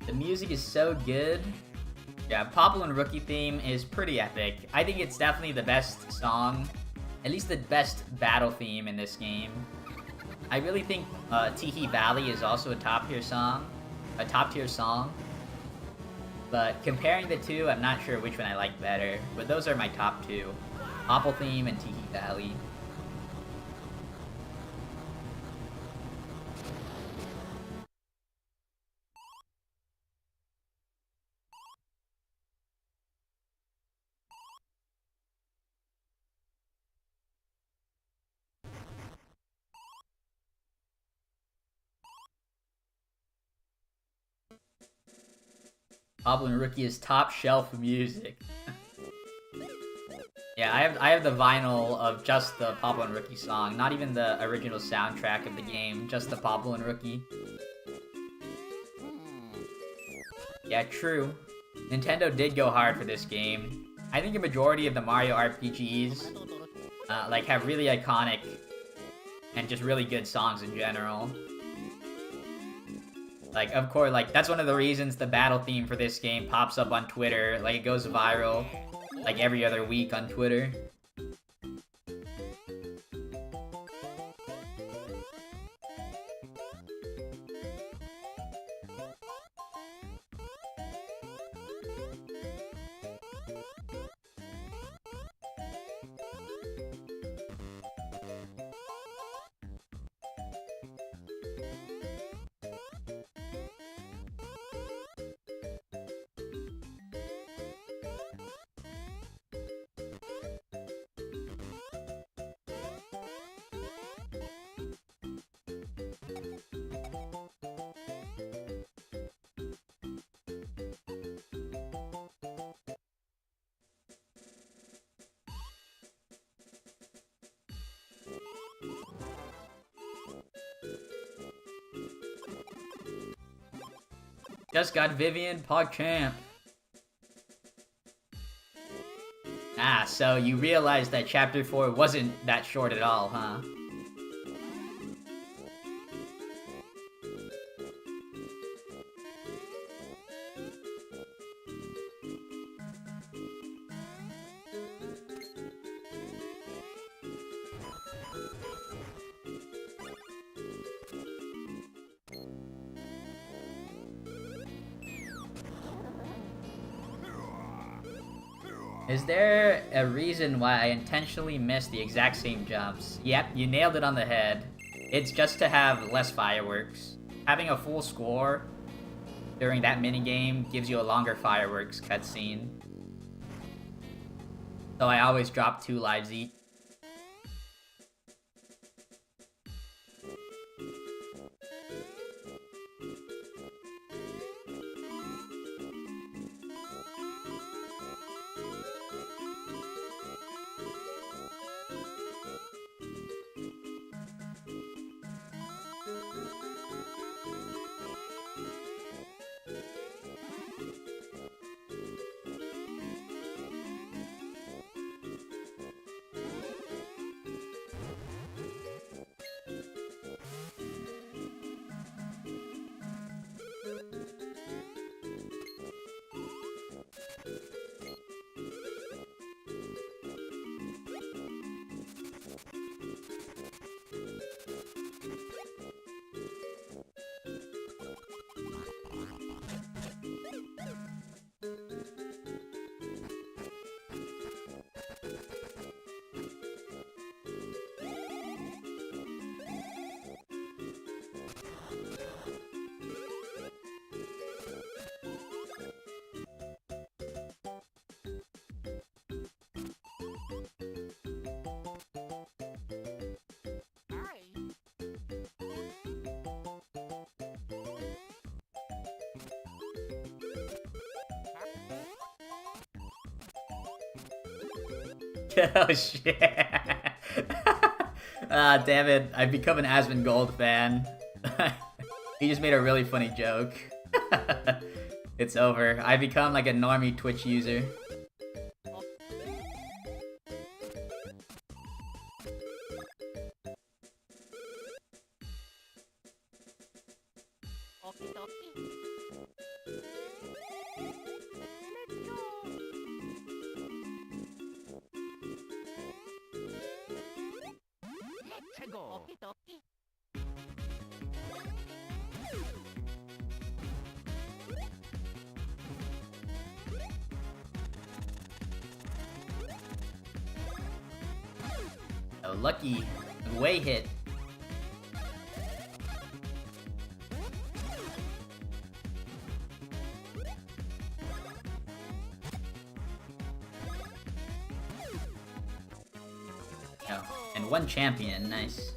The music is so good. Yeah, Popple and Rookie theme is pretty epic. I think it's definitely the best song, at least the best battle theme in this game. I really think Teehee Valley is also a top tier song. But comparing the two, I'm not sure which one I like better. But those are my top two. Popple theme and Teehee Valley. Popple and Rookie is top shelf music. Yeah, I have the vinyl of just the Popple and Rookie song, not even the original soundtrack of the game, just the Popple and Rookie. Yeah, true. Nintendo did go hard for this game. I think a majority of the Mario RPGs like have really iconic and just really good songs in general. Like, of course, like, that's one of the reasons the battle theme for this game pops up on Twitter. Like, it goes viral, like, every other week on Twitter. Just got Vivian PogChamp. Ah, so you realized that Chapter 4 wasn't that short at all, huh? Is there a reason why I intentionally missed the exact same jumps? Yep, you nailed it on the head. It's just to have less fireworks. Having a full score during that minigame gives you a longer fireworks cutscene. So I always drop 2 lives each. Oh shit. Ah, damn it. I've become an Asmongold fan. He just made a really funny joke. It's over. I become like a normie Twitch user. A lucky way hit. Oh, and one champion, nice.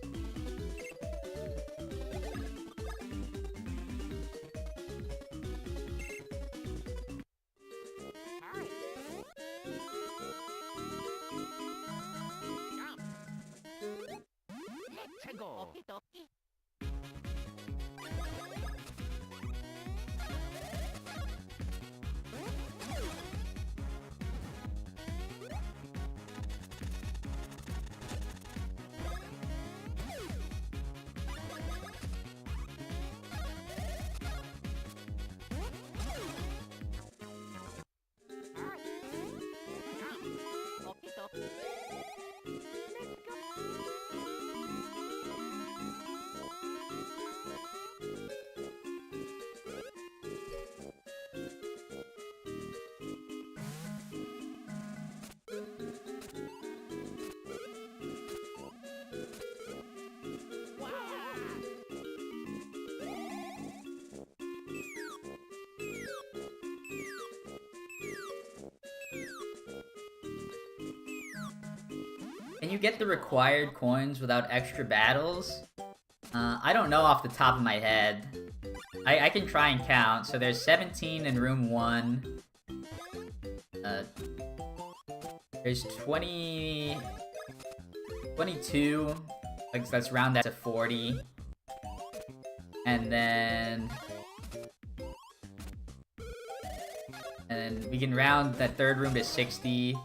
Can you get the required coins without extra battles? I don't know off the top of my head. I can try and count. So there's 17 in room 1. There's 20... 22. Like, let's round that to 40. And then we can round that third room to 60.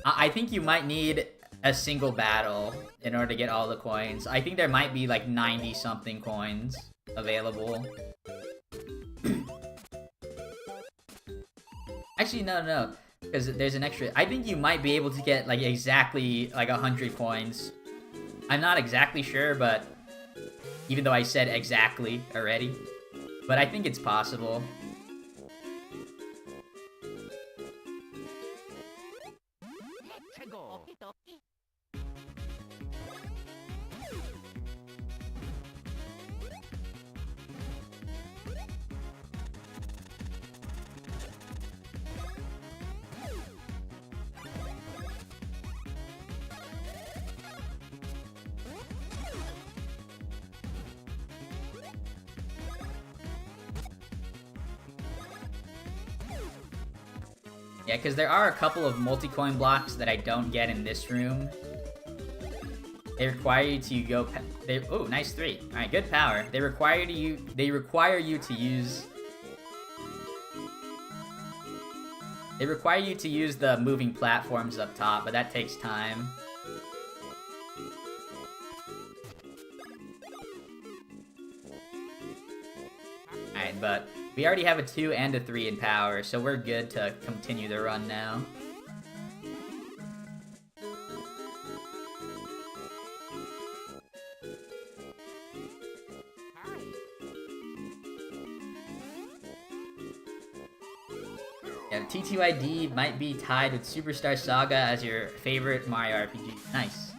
I think you might need a single battle in order to get all the coins. I think there might be like 90-something coins available. Actually, no. Because there's an extra... I think you might be able to get like exactly like 100 coins. I'm not exactly sure, but... Even though I said exactly already. But I think it's possible. Yeah, because there are a couple of multi-coin blocks that I don't get in this room. They require you to go... Oh, nice 3. Alright, good power. They require you to use... They require you to use the moving platforms up top, but that takes time. Alright, but we already have a 2 and a 3 in power, so we're good to continue the run now. Yeah, TTYD might be tied with Superstar Saga as your favorite Mario RPG. Nice.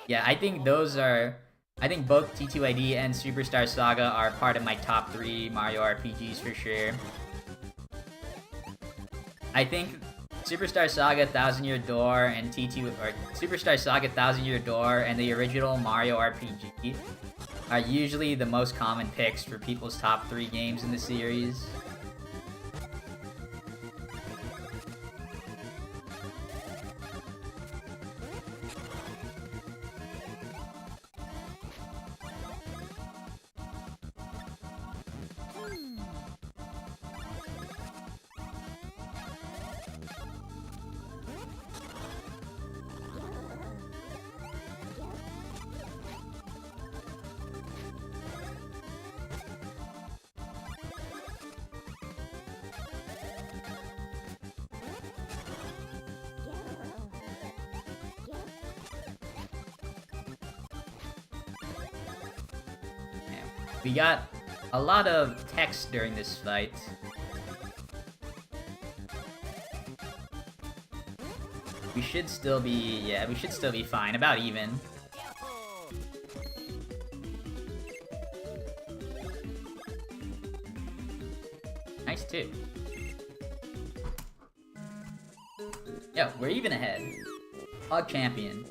Yeah, I think those are... I think both T2ID and Superstar Saga are part of my top 3 Mario RPGs for sure. I think Superstar Saga Thousand Year Door and Superstar Saga Thousand Year Door and the original Mario RPG are usually the most common picks for people's top 3 games in the series. We got a lot of text during this fight. We should still be, yeah, we should still be fine. About even. Nice, too. Yo, we're even ahead. Hog champion.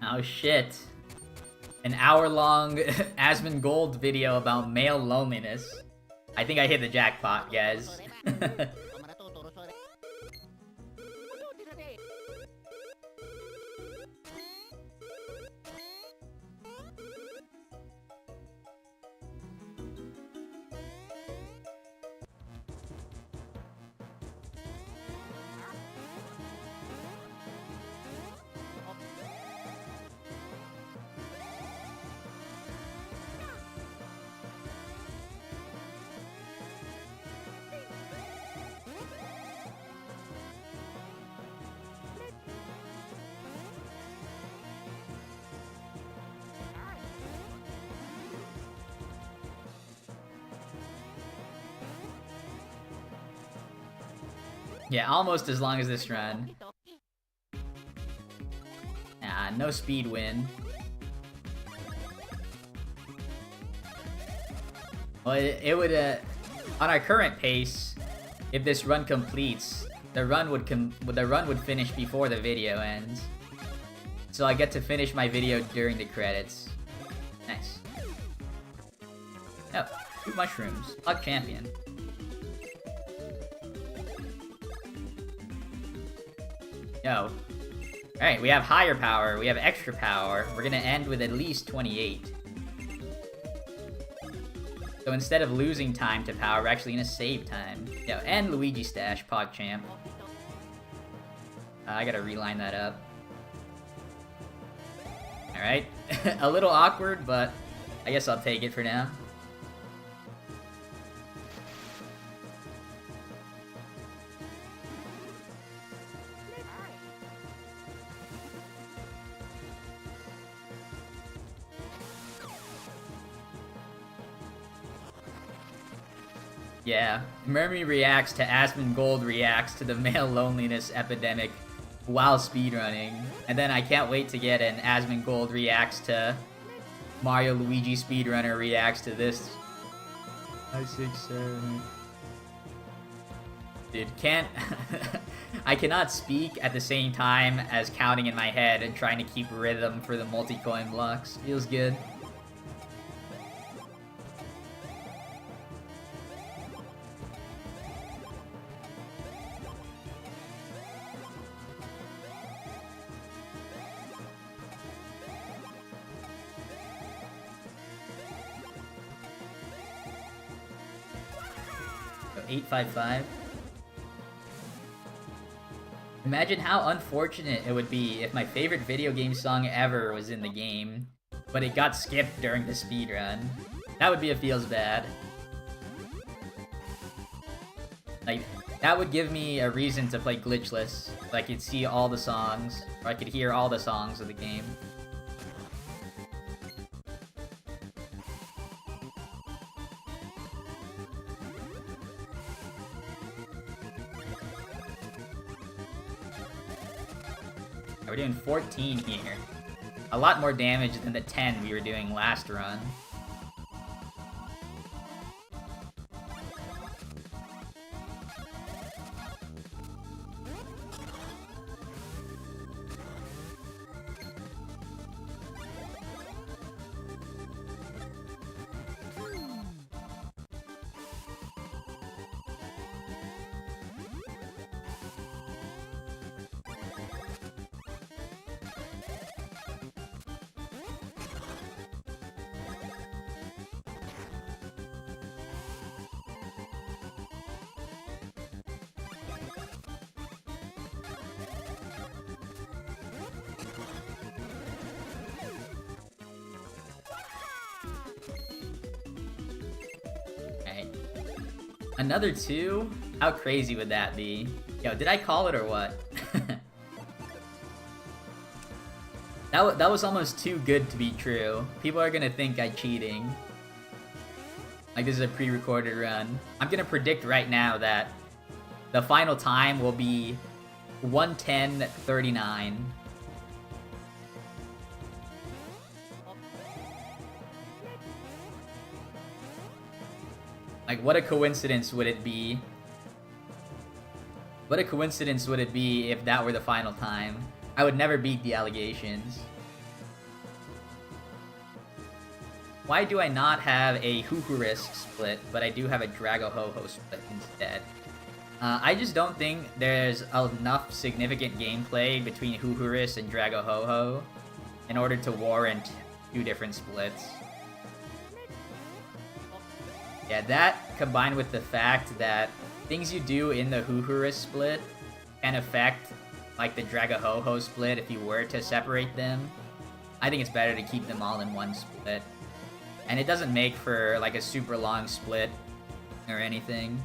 Oh shit. An hour-long Asmongold video about male loneliness. I think I hit the jackpot, guys. Yeah, almost as long as this run. Ah, no speed win. Well, it would, on our current pace, if this run completes, the run would finish before the video ends. So I get to finish my video during the credits. Nice. Oh, 2 mushrooms. Hog champion. Yo. Alright, we have higher power, we have extra power. We're gonna end with at least 28. So instead of losing time to power, we're actually gonna save time. Yo, and Luigi stash, PogChamp. I gotta reline that up. Alright. A little awkward, but I guess I'll take it for now. Yeah, Mermy reacts to Asmongold reacts to the male loneliness epidemic while speedrunning. And then I can't wait to get an Asmongold reacts to Mario Luigi speedrunner reacts to this. 5, 6, 7. Dude, can't... I cannot speak at the same time as counting in my head and trying to keep rhythm for the multi-coin blocks. Feels good. 855. Imagine how unfortunate it would be if my favorite video game song ever was in the game, but it got skipped during the speedrun. That would be a feels bad. Like, that would give me a reason to play glitchless. So I could see all the songs, or I could hear all the songs of the game. We're doing 14 here. A lot more damage than the 10 we were doing last run. Another 2? How crazy would that be? Yo, did I call it or what? That was almost too good to be true. People are gonna think I'm cheating. Like this is a pre-recorded run. I'm gonna predict right now that the final time will be 1:10:39. Like, what a coincidence would it be? What a coincidence would it be if that were the final time? I would never beat the allegations. Why do I not have a Hoo-Hoo-Risk split, but I do have a Drago-Ho-Ho split instead? I just don't think there's enough significant gameplay between Hoo-Hoo-Risk and Drago-Ho-Ho in order to warrant 2 different splits. Yeah, that combined with the fact that things you do in the Hoo-Hoo-Risk split can affect like the Drago-Ho-Ho split if you were to separate them. I think it's better to keep them all in one split. And it doesn't make for like a super long split or anything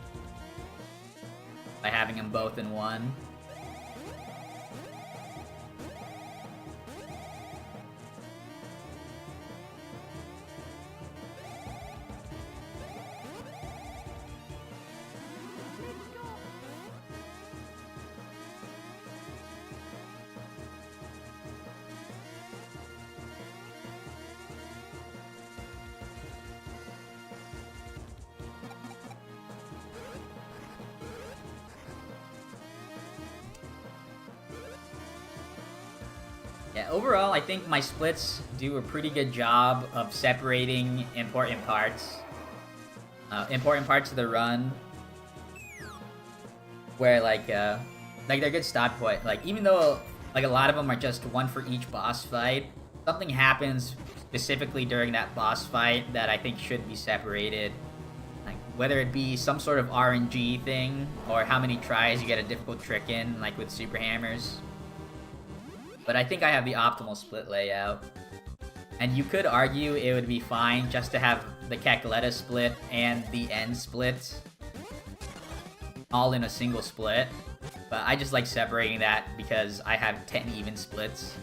by having them both in one. Yeah, overall, I think my splits do a pretty good job of separating important parts. Important parts of the run. Where, like they're good stop point. Like, even though, like, a lot of them are just one for each boss fight, something happens specifically during that boss fight that I think should be separated. Like, whether it be some sort of RNG thing, or how many tries you get a difficult trick in, like with Super Hammers. But I think I have the optimal split layout. And you could argue it would be fine just to have the Kakaleta split and the End split all in a single split. But I just like separating that because I have 10 even splits.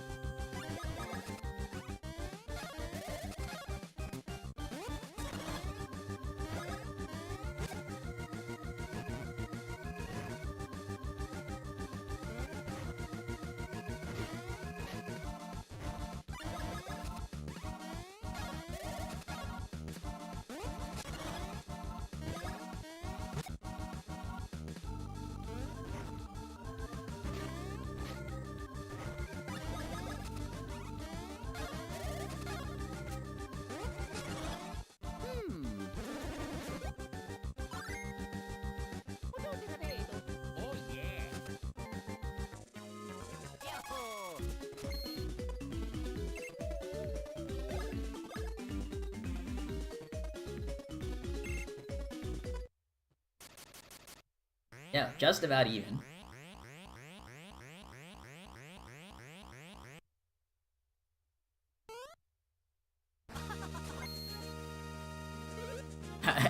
Yeah, just about even.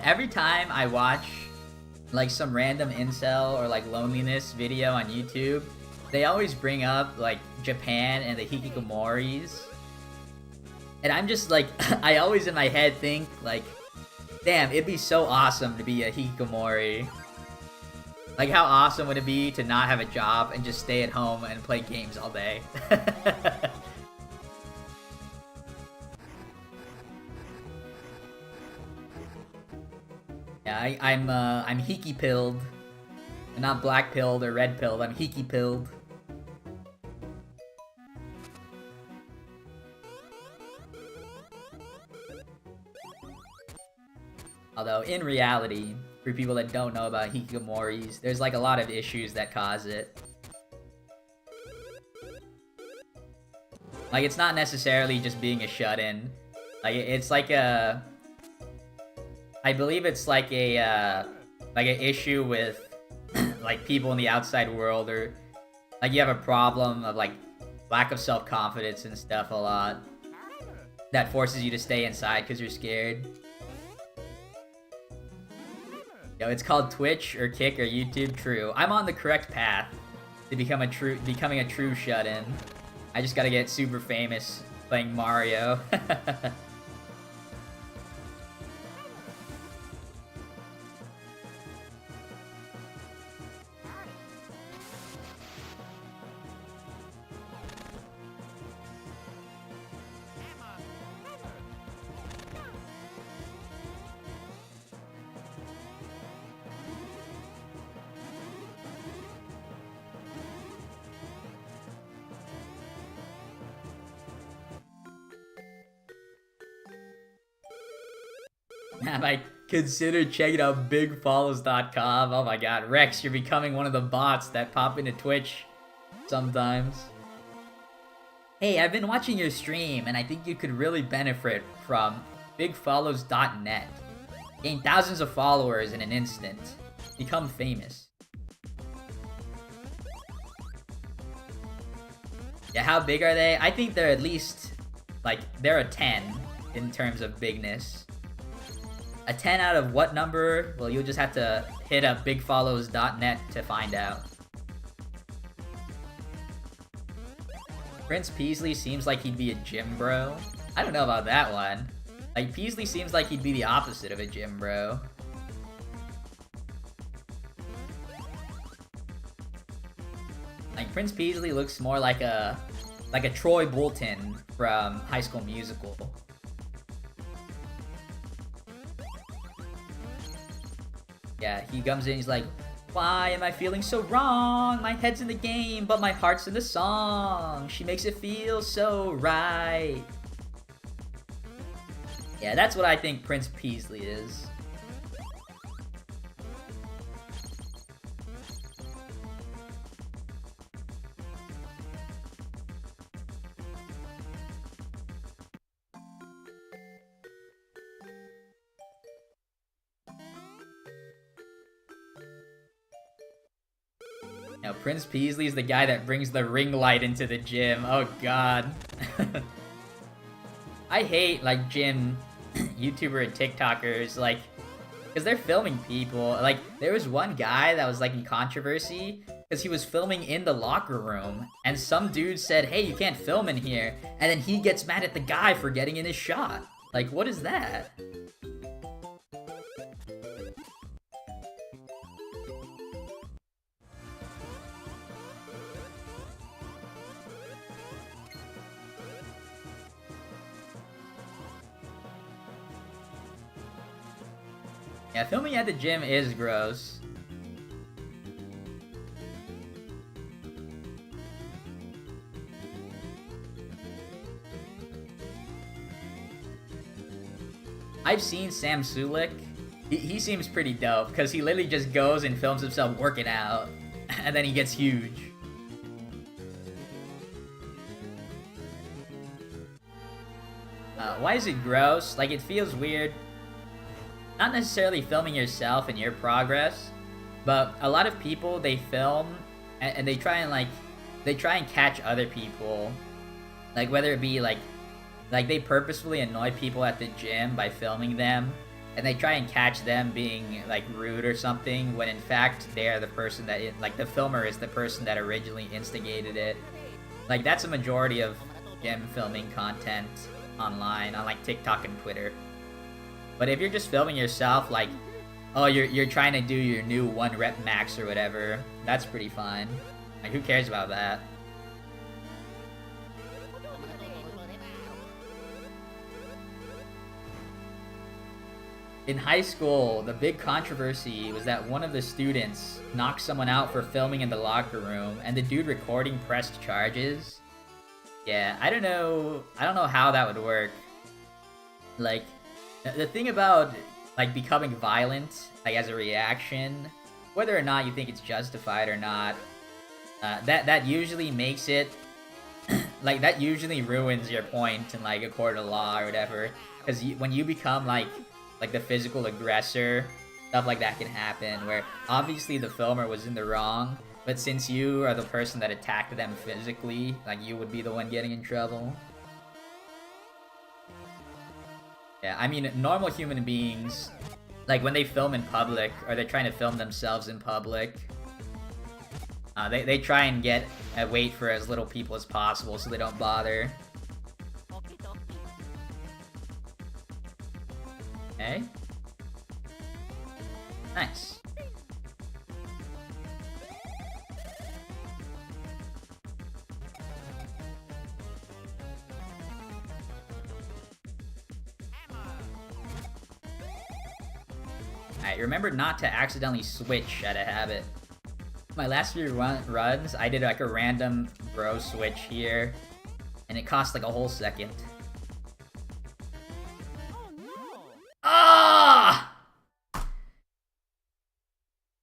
Every time I watch like some random incel or like loneliness video on YouTube, they always bring up like Japan and the hikikomoris. And I'm just like, I always in my head think like, damn, it'd be so awesome to be a hikikomori. Like, how awesome would it be to not have a job and just stay at home and play games all day? Yeah, I'm hiki-pilled. Not black-pilled or red-pilled, I'm hiki-pilled. Although, in reality, for people that don't know about hikikomoris, there's like a lot of issues that cause it. Like, it's not necessarily just being a shut-in. Like, it's like a... I believe it's like a, like an issue with, like, people in the outside world, or, like, you have a problem of, like, lack of self-confidence and stuff a lot. That forces you to stay inside because you're scared. Yo, it's called Twitch, or Kick, or YouTube. True. I'm on the correct path to becoming a true shut-in. I just gotta get super famous playing Mario. Have I considered checking out bigfollows.com? Oh my god, Rex, you're becoming one of the bots that pop into Twitch sometimes. Hey, I've been watching your stream, and I think you could really benefit from bigfollows.net. Gain thousands of followers in an instant. Become famous. Yeah, how big are they? I think they're at least, like, they're a 10 in terms of bigness. A 10 out of what number? Well, you'll just have to hit up bigfollows.net to find out. Prince Peasley seems like he'd be a gym bro. I don't know about that one. Like, Peasley seems like he'd be the opposite of a gym bro. Like, Prince Peasley looks more like a Troy Bolton from High School Musical. Yeah, he comes in, he's like, why am I feeling so wrong? My head's in the game, but my heart's in the song. She makes it feel so right. Yeah, that's what I think Prince Peasley is. Now, Prince Peasley's the guy that brings the ring light into the gym. Oh, God. I hate, like, gym YouTuber and TikTokers, like, because they're filming people. Like, there was one guy that was, like, in controversy because he was filming in the locker room, and some dude said, hey, you can't film in here, and then he gets mad at the guy for getting in his shot. Like, what is that? Yeah, filming at the gym is gross. I've seen Sam Sulik. He seems pretty dope, because he literally just goes and films himself working out, and then he gets huge. Why is it gross? Like, it feels weird. Not necessarily filming yourself and your progress, But a lot of people, they film and they try and catch other people, like whether it be like they purposefully annoy people at the gym by filming them, and they try and catch them being like rude or something, when in fact they are the person that the filmer is the person that originally instigated it. Like, that's a majority of gym filming content online on like TikTok and Twitter. But if you're just filming yourself, like, oh, you're trying to do your new 1 rep max or whatever, that's pretty fine. Like, who cares about that? In high school, the big controversy was that one of the students knocked someone out for filming in the locker room, and the dude recording pressed charges. Yeah, I don't know how that would work. Like, the thing about like becoming violent, like as a reaction, whether or not you think it's justified or not, that usually makes it like, that usually ruins your point in like a court of law or whatever. Because when you become like the physical aggressor, stuff like that can happen, where obviously the filmer was in the wrong, but since you are the person that attacked them physically, like, you would be the one getting in trouble. Yeah, I mean, normal human beings, like when they film in public, or they're trying to film themselves in public, they try and wait for as little people as possible so they don't bother. Okay. Nice. Alright, remember not to accidentally switch out of habit. My last few runs, I did like a random bro switch here, and it cost like a whole second. Ah!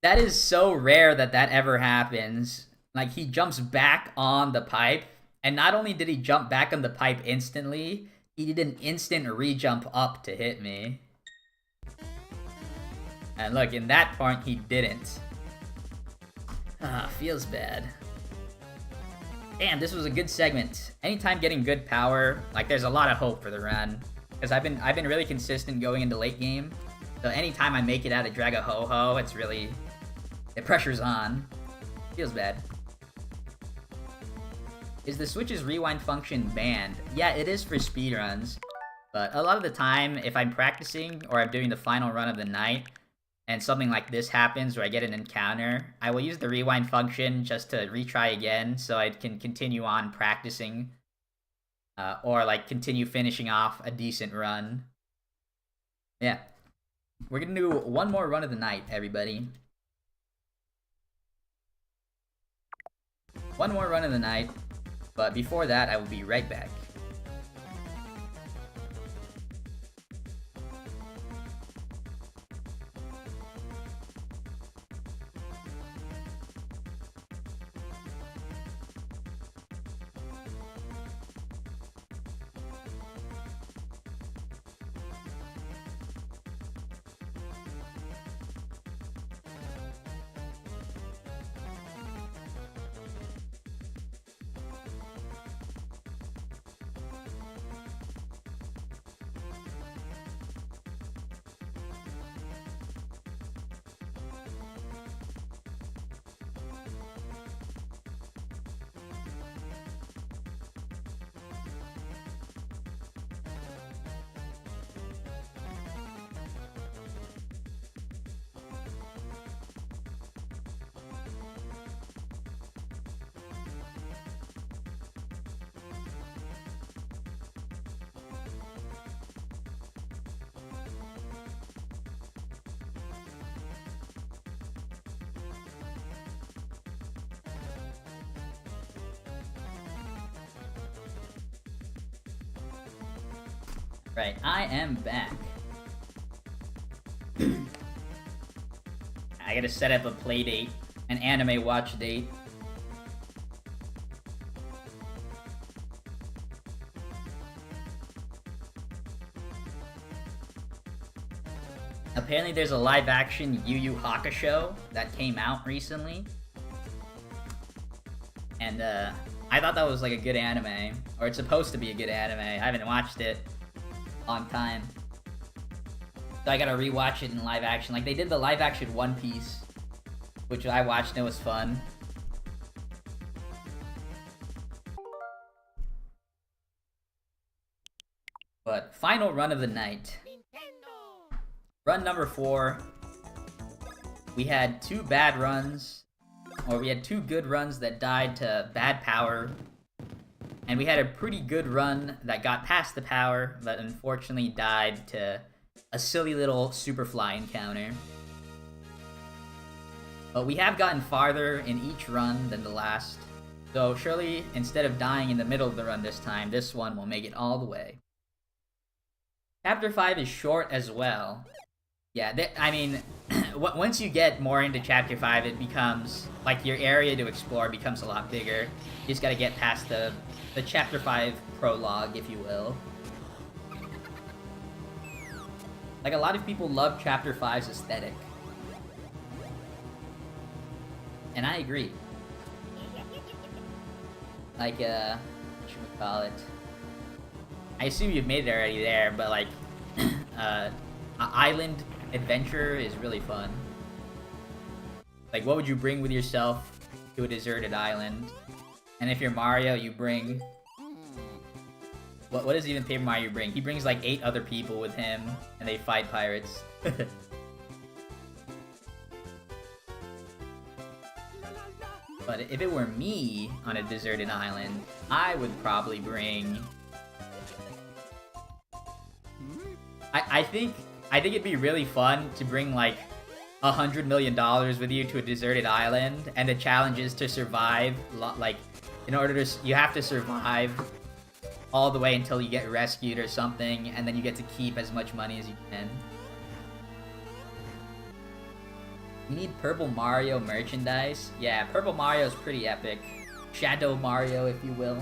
That is so rare that ever happens. Like, he jumps back on the pipe, and not only did he jump back on the pipe instantly, he did an instant re-jump up to hit me. And look, in that point, he didn't. Ah, feels bad. Damn, this was a good segment. Anytime getting good power, like, there's a lot of hope for the run. Because I've been really consistent going into late game. So anytime I make it out of Drag a Ho-Ho, it's really... the pressure's on. Feels bad. Is the Switch's rewind function banned? Yeah, it is for speedruns. But a lot of the time, if I'm practicing, or I'm doing the final run of the night, and something like this happens where I get an encounter, I will use the rewind function just to retry again so I can continue on practicing. Or like continue finishing off a decent run. Yeah. We're gonna do one more run of the night, everybody. One more run of the night, but before that, I will be right back. Right, I am back. I gotta set up a play date, an anime watch date. apparently there's a live-action Yu Yu Hakusho that came out recently. And, I thought that was, like, a good anime. Or it's supposed to be a good anime. I haven't watched it a long time. So I gotta rewatch it in live action. Like, they did the live-action One Piece, which I watched and it was fun. But, final run of the night. Run number 4. We had 2 bad runs. Or we had 2 good runs that died to bad power. And we had a pretty good run that got past the power, but unfortunately died to a silly little Superfly encounter. But we have gotten farther in each run than the last. So surely, instead of dying in the middle of the run this time, this one will make it all the way. Chapter 5 is short as well. Yeah, I mean, once you get more into Chapter 5, it becomes, like, your area to explore becomes a lot bigger. You just gotta get past the Chapter 5 prologue, if you will. Like, a lot of people love Chapter 5's aesthetic. And I agree. Like, whatchamacallit. I assume you've made it already there, but, like, island adventure is really fun. Like, what would you bring with yourself to a deserted island? And if you're Mario, you bring... What does even Paper Mario bring? He brings, like, 8 other people with him, and they fight pirates. But if it were me on a deserted island, I would probably bring... I think it'd be really fun to bring, like, $100 million with you to a deserted island, and the challenge is to survive, like, in order to... You have to survive all the way until you get rescued or something, and then you get to keep as much money as you can. We need Purple Mario merchandise. Yeah, Purple Mario is pretty epic. Shadow Mario, if you will.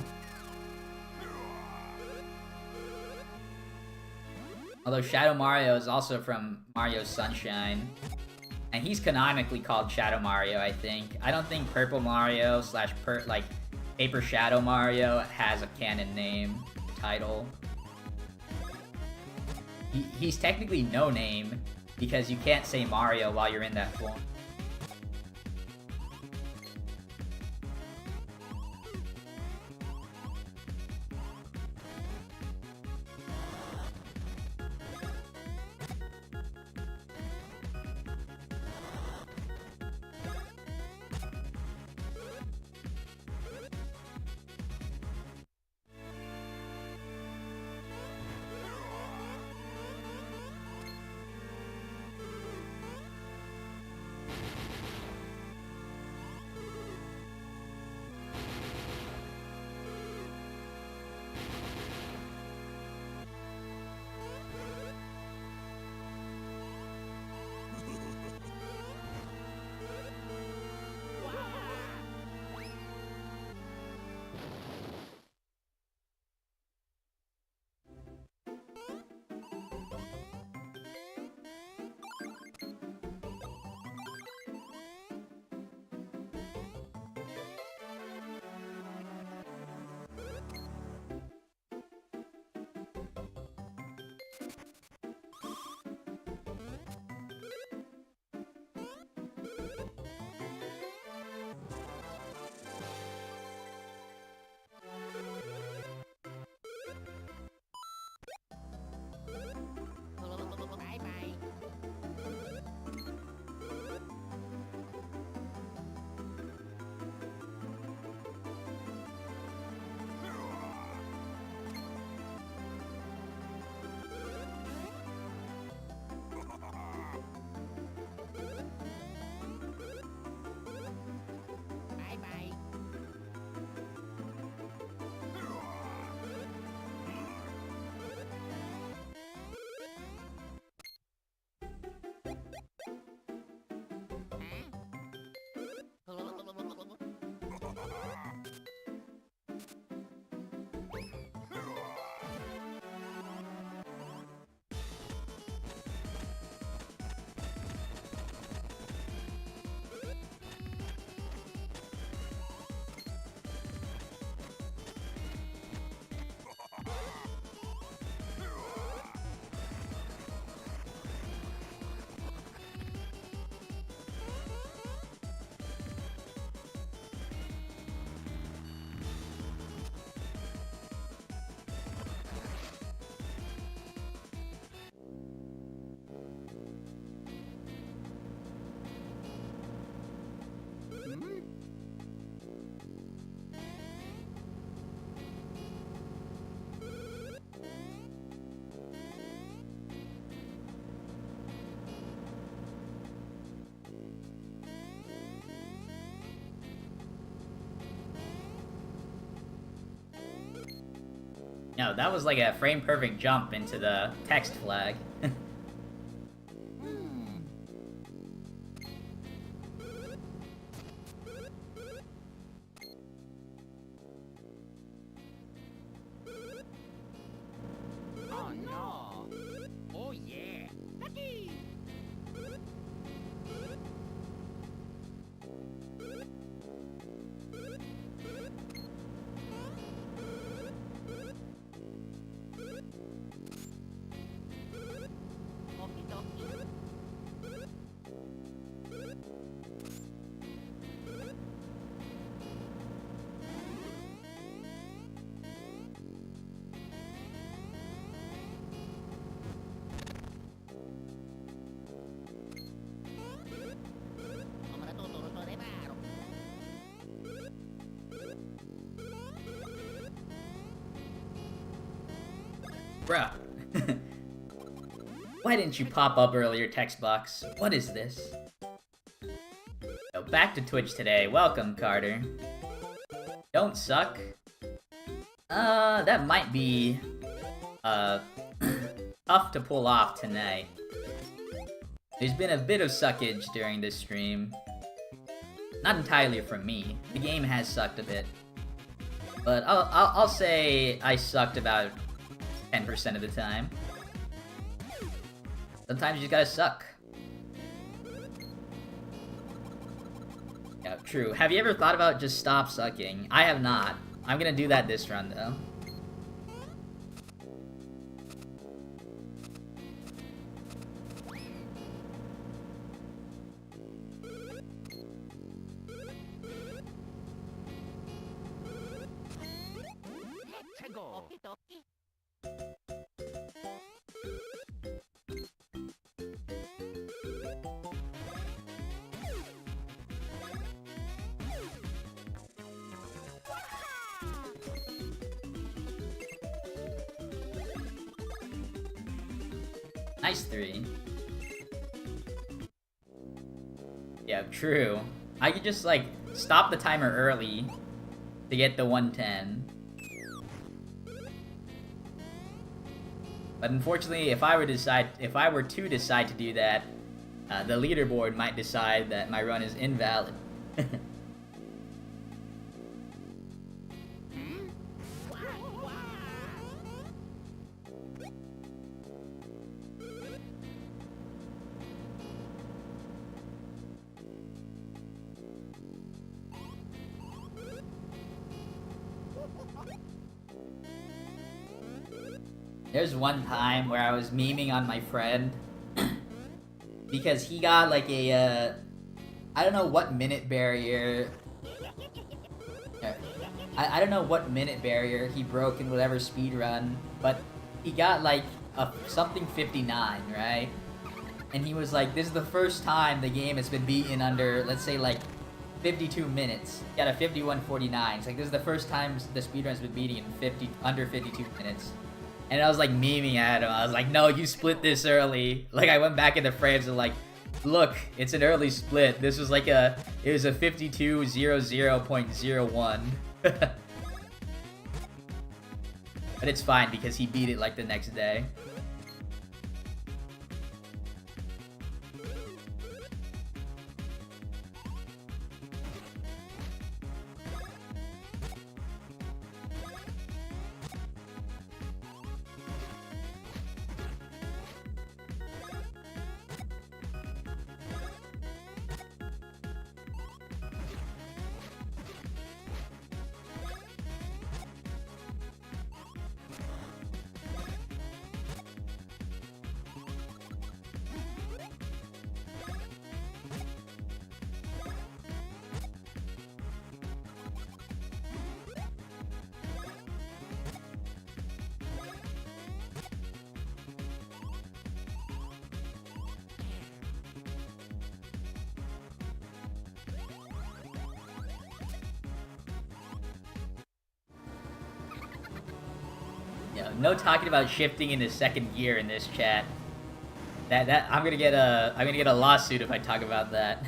Although Shadow Mario is also from Mario Sunshine. And he's canonically called Shadow Mario, I think. I don't think Purple Mario / like, Paper Shadow Mario has a canon name, title. He's technically no name, because you can't say Mario while you're in that form. No, that was like a frame-perfect jump into the text flag. Oh no! Oh yeah! Okie dokie. Om natuturo to rin baro. Bruh. Why didn't you pop up earlier, text box? What is this? So back to Twitch today. Welcome, Carter. Don't suck. That might be, tough to pull off tonight. There's been a bit of suckage during this stream. Not entirely from me. The game has sucked a bit. But I'll say I sucked about 10% of the time. Sometimes you just gotta suck. Yeah, true. Have you ever thought about just stop sucking? I have not. I'm gonna do that this run, though. Let's go. Okie dokie. Nice 3. Yeah, true. I could just, like, stop the timer early to get the 110. But unfortunately, if I were to decide to do that, the leaderboard might decide that my run is invalid. There's one time where I was memeing on my friend because he got like a, I don't know what minute barrier. I don't know what minute barrier he broke in whatever speed run, but he got like a something 59, right? And he was like, this is the first time the game has been beaten under, let's say, like 52 minutes. He got a 51:49. It's like, this is the first time the speedrun's been beaten in under 52 minutes. And I was like memeing at him. I was like, no, you split this early. Like, I went back in the frames and like, look, it's an early split. This was like it was a 52:00.01. But it's fine because he beat it like the next day. No talking about shifting into second gear in this chat. That I'm gonna get a lawsuit if I talk about that.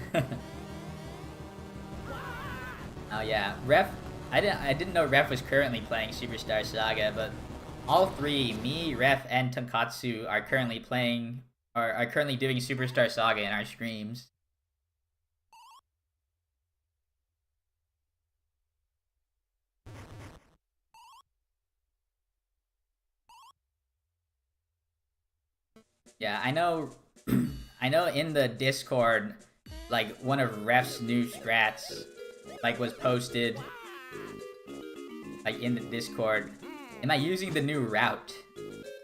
Oh yeah, Ref. I didn't know Ref was currently playing Superstar Saga, but all three, me, Ref, and Tonkatsu, are currently playing, are currently doing Superstar Saga in our streams. Yeah, I know. I know in the Discord, like one of Ref's new strats, like was posted, like in the Discord. Am I using the new route?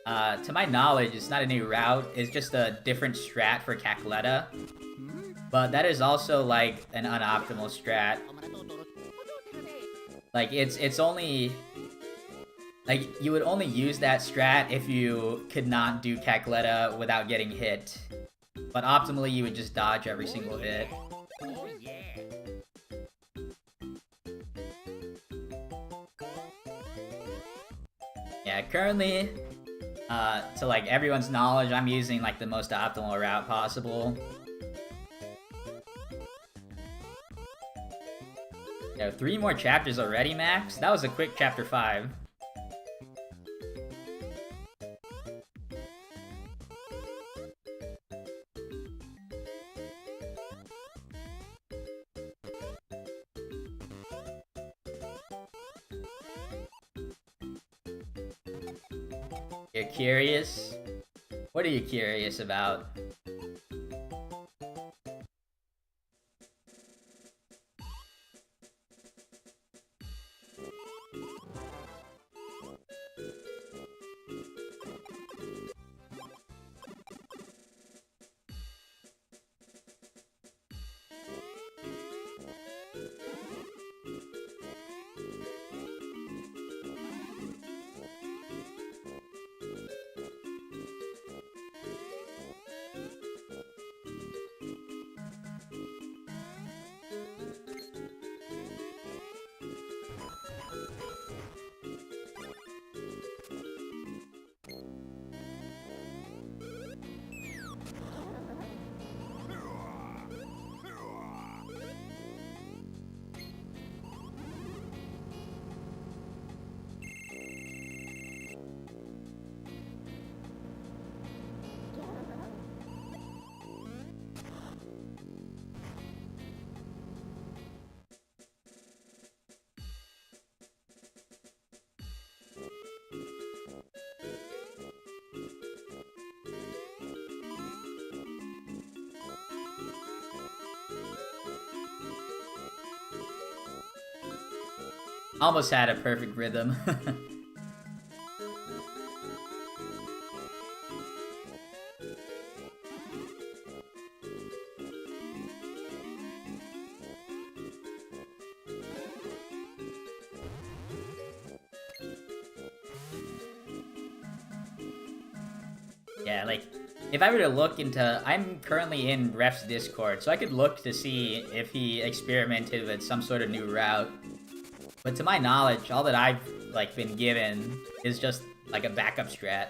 To my knowledge, it's not a new route. It's just a different strat for Cacletta. But that is also like an unoptimal strat. Like it's only. Like, you would only use that strat if you could not do Cacletta without getting hit. But optimally, you would just dodge every single hit. Oh yeah. Yeah, currently, to like everyone's knowledge, I'm using like the most optimal route possible. Yeah, 3 more chapters already, Max? That was a quick chapter 5. You're curious? What are you curious about? Almost had a perfect rhythm. Yeah, like, if I were to look into... I'm currently in Ref's Discord, so I could look to see if he experimented with some sort of new route. But to my knowledge, all that I've, like, been given is just, like, a backup strat.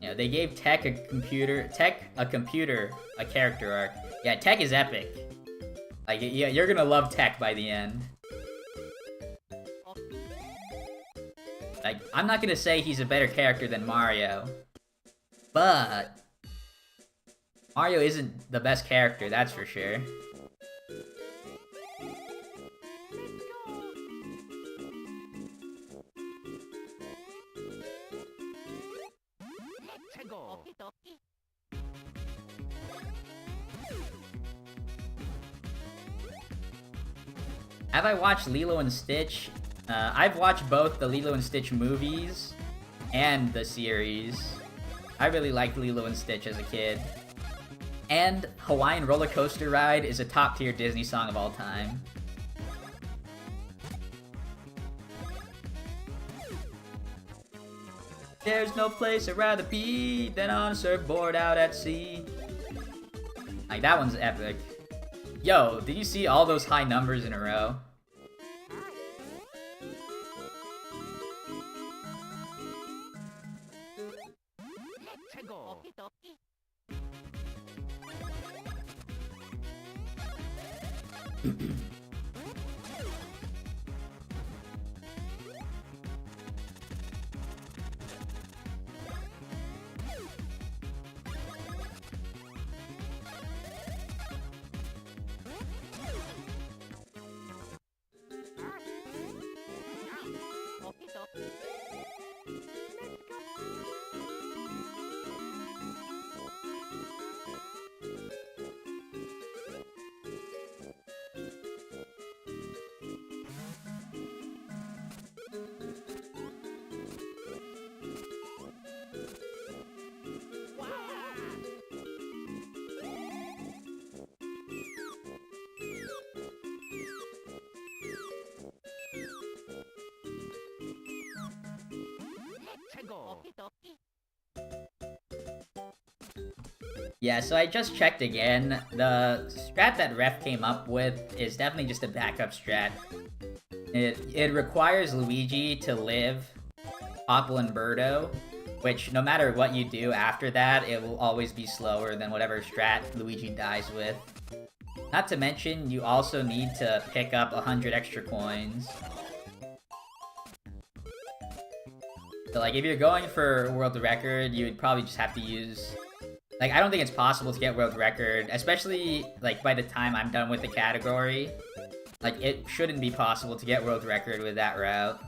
Yeah, they gave Tech a character arc. Yeah, Tech is epic. Like, yeah, you're gonna love Tech by the end. Like, I'm not gonna say he's a better character than Mario, but Mario isn't the best character, that's for sure. Let's go. Have I watched Lilo and Stitch? I've watched both the Lilo and Stitch movies and the series. I really liked Lilo and Stitch as a kid. And Hawaiian Roller Coaster Ride is a top tier Disney song of all time. There's no place I'd rather be than on a surfboard out at sea. Like, that one's epic. Yo, did you see all those high numbers in a row? Let's go. Okie dokie. Okie dokie. Let's go. Okie dokie. Yeah, so I just checked again. The strat that Ref came up with is definitely just a backup strat. It requires Luigi to live Popple and Birdo, which no matter what you do after that, it will always be slower than whatever strat Luigi dies with. Not to mention, you also need to pick up 100 extra coins. So like, if you're going for world record, you would probably just have to use... Like, I don't think it's possible to get world record, especially, like, by the time I'm done with the category. Like, it shouldn't be possible to get world record with that route.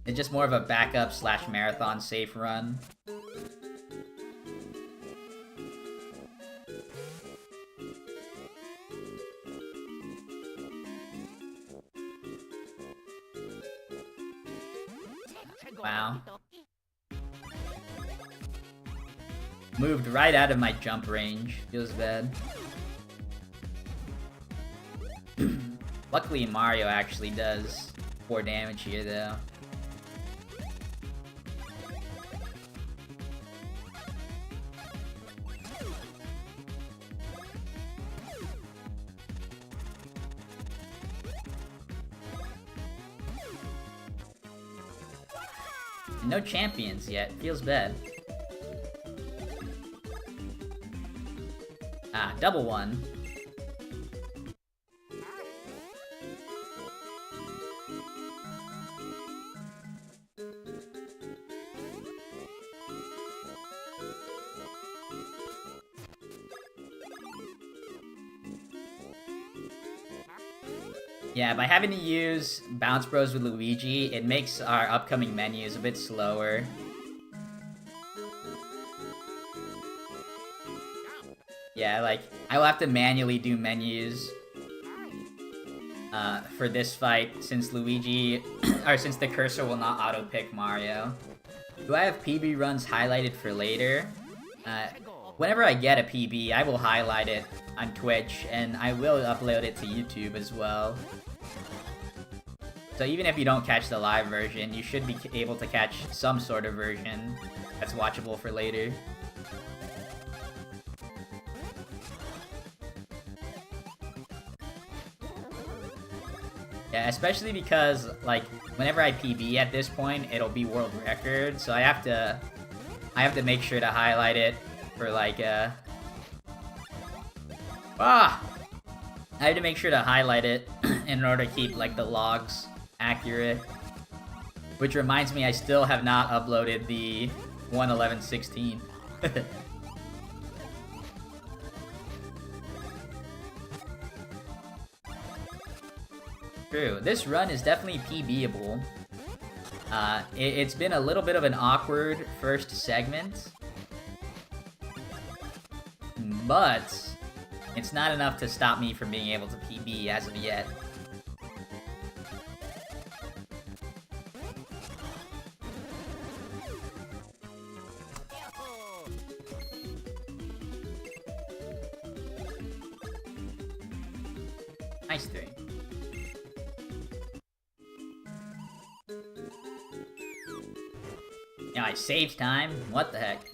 It's just more of a backup / marathon safe run. Wow. Moved right out of my jump range. Feels bad. Luckily, Mario actually does 4 damage here, though. No champions yet. Feels bad. Ah, double one. Yeah, by having to use Bounce Bros with Luigi, it makes our upcoming menus a bit slower. Yeah, like, I will have to manually do menus for this fight since Luigi, or since the cursor will not auto-pick Mario. Do I have PB runs highlighted for later? Whenever I get a PB, I will highlight it on Twitch, and I will upload it to YouTube as well. So even if you don't catch the live version, you should be able to catch some sort of version that's watchable for later. Yeah, especially because, like, whenever I PB at this point, it'll be world record, so I have to make sure to highlight it for, like, I have to make sure to highlight it in order to keep, like, the logs accurate. Which reminds me, I still have not uploaded the 1.11.16. True, this run is definitely PBable. It's been a little bit of an awkward first segment, but it's not enough to stop me from being able to PB as of yet. Nice 3. Yeah, I saved time? What the heck?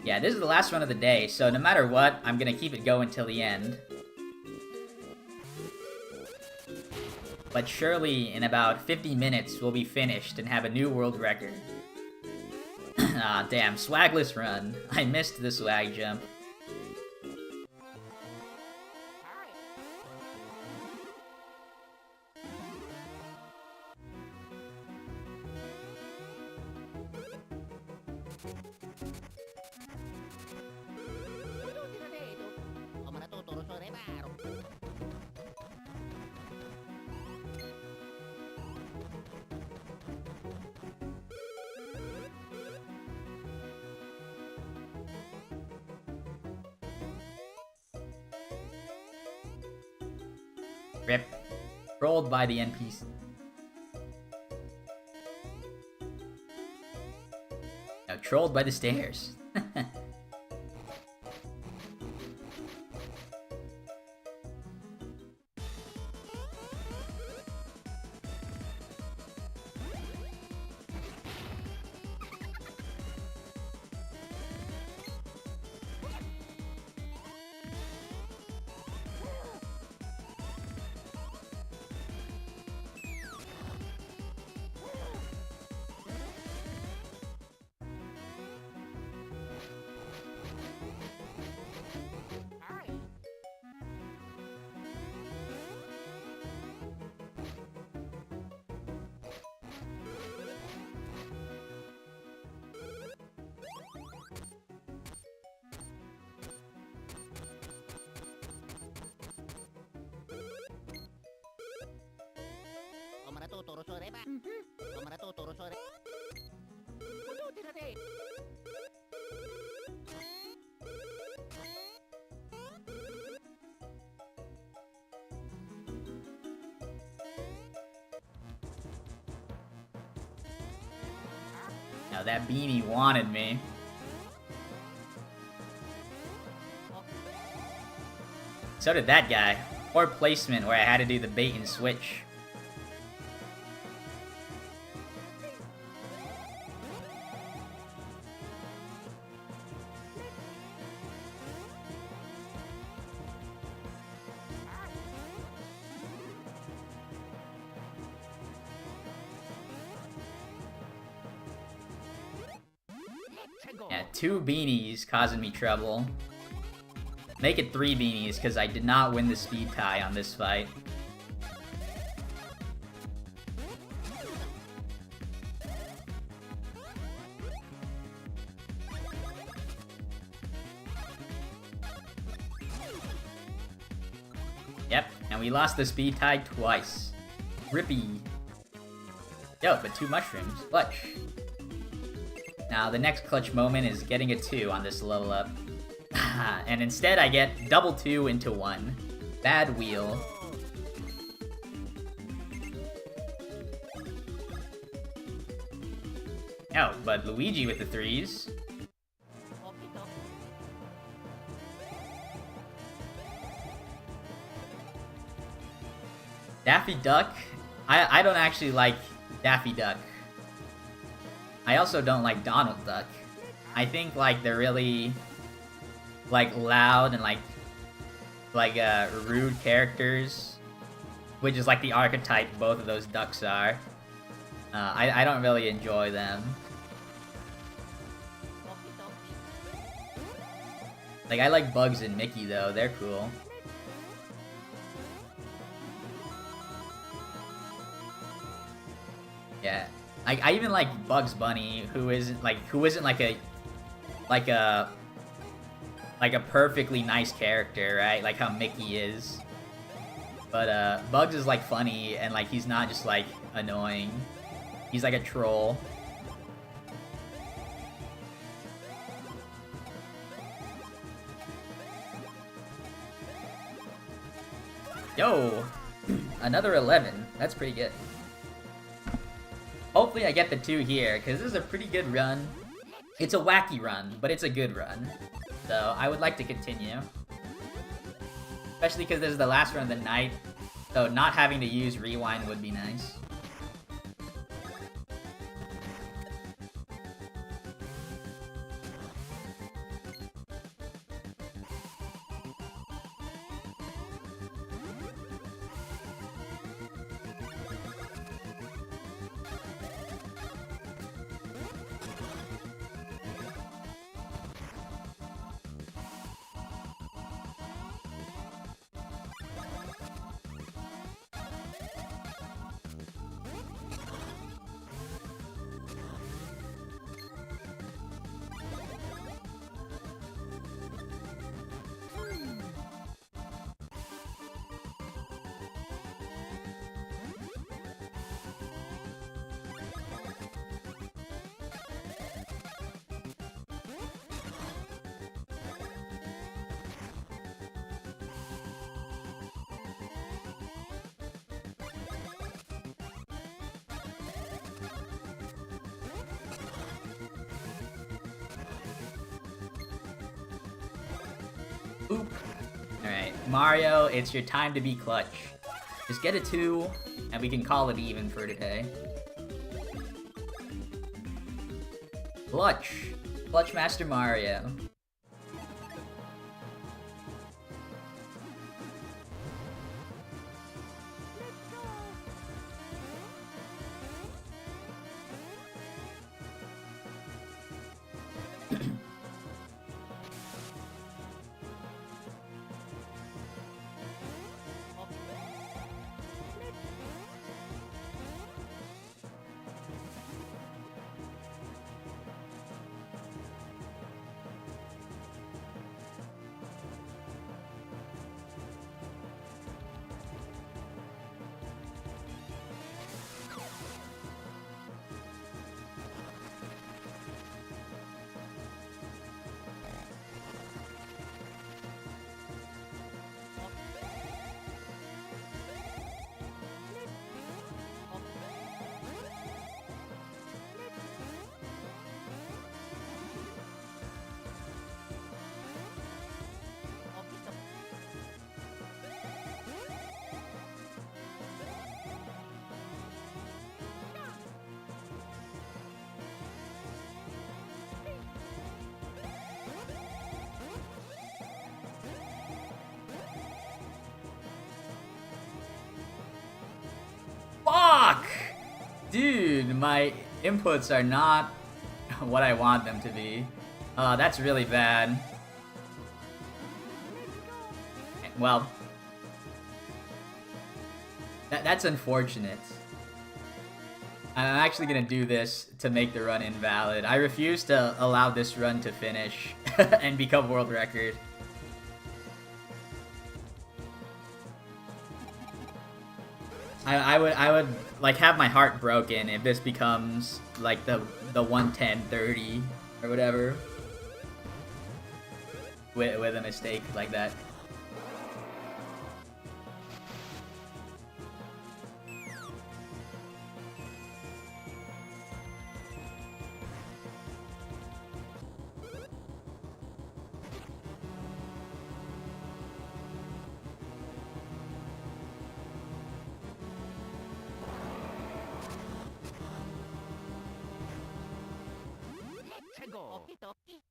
Yeah, this is the last one of the day, so no matter what, I'm gonna keep it going till the end. But surely, in about 50 minutes, we'll be finished and have a new world record. Ah, damn, swagless run. I missed the swag jump. Rip. Trolled by the NPC. No, trolled by the stairs. Now that beanie wanted me. So did that guy. Poor placement where I had to do the bait and switch. Yeah, 2 beanies causing me trouble. Make it 3 beanies, because I did not win the speed tie on this fight. Yep, and we lost the speed tie twice. Rippy. Yo, but 2 mushrooms. Clutch. Now, the next clutch moment is getting a 2 on this level up. And instead I get double 2 into 1. Bad wheel. Oh, but Luigi with the 3s. Daffy Duck? I don't actually like Daffy Duck. I also don't like Donald Duck. I think, like, they're really, like, loud and, like rude characters. Which is, like, the archetype both of those ducks are. I don't really enjoy them. Like, I like Bugs and Mickey, though. They're cool. Yeah. I even like Bugs Bunny, who isn't like a perfectly nice character, right? Like how Mickey is. But Bugs is like funny and like he's not just like annoying. He's like a troll. Yo, another 11. That's pretty good. Hopefully I get the 2 here, because this is a pretty good run. It's a wacky run, but it's a good run. So I would like to continue. Especially because this is the last run of the night, so not having to use rewind would be nice. Oop. Alright, Mario, it's your time to be clutch. Just get a 2, and we can call it even for today. Clutch. Clutch Master Mario. Fuck! Dude, my inputs are not what I want them to be. That's really bad. Well, that's unfortunate. I'm actually gonna do this to make the run invalid. I refuse to allow this run to finish and become world record. I would like have my heart broken if this becomes like the 110:30 or whatever with a mistake like that. Let's go. Okie dokie.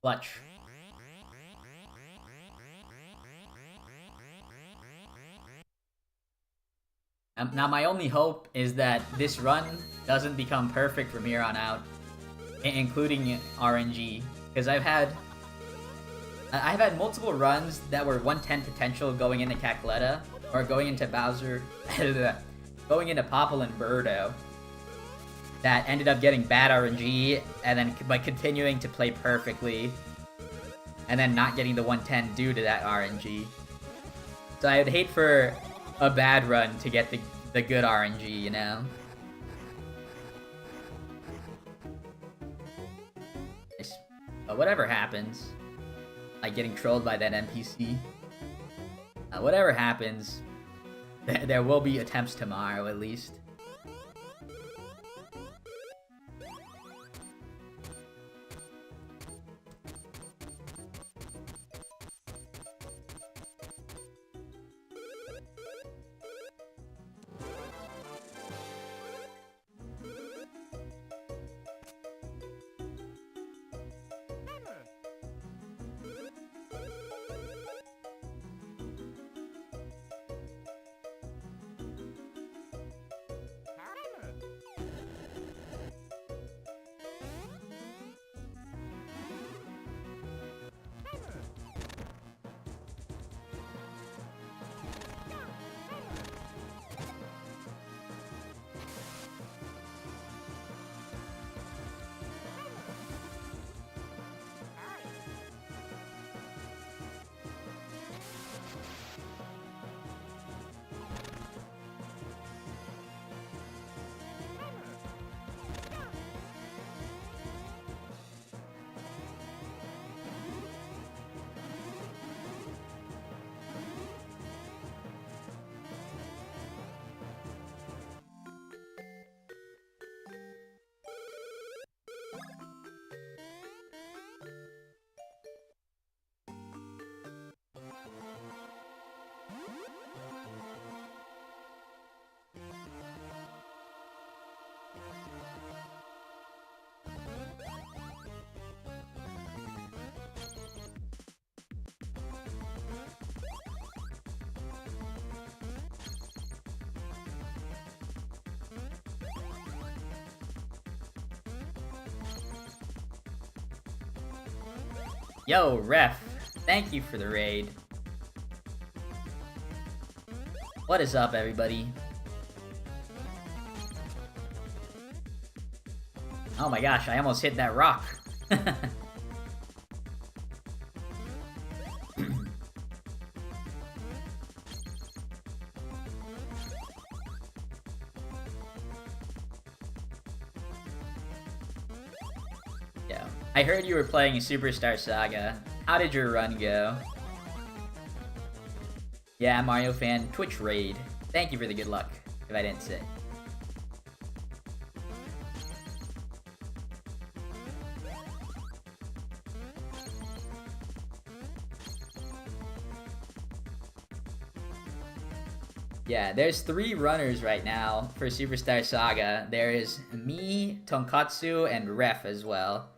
Clutch. Now my only hope is that this run doesn't become perfect from here on out, including RNG, because I've had multiple runs that were 110 potential going into Cackletta, or going into Bowser, going into Popple and Birdo, that ended up getting bad RNG, and then by continuing to play perfectly, and then not getting the 110 due to that RNG. So I would hate for a bad run to get the good RNG, you know? But whatever happens, like getting trolled by that NPC, whatever happens, there will be attempts tomorrow at least. Yo, Ref, thank you for the raid. What is up, everybody? Oh my gosh, I almost hit that rock. Yeah, I heard you were playing Superstar Saga. How did your run go? Yeah, Mario fan, Twitch raid. Thank you for the good luck, if I didn't say. Yeah, there's 3 runners right now for Superstar Saga. There is me, Tonkatsu, and Ref as well.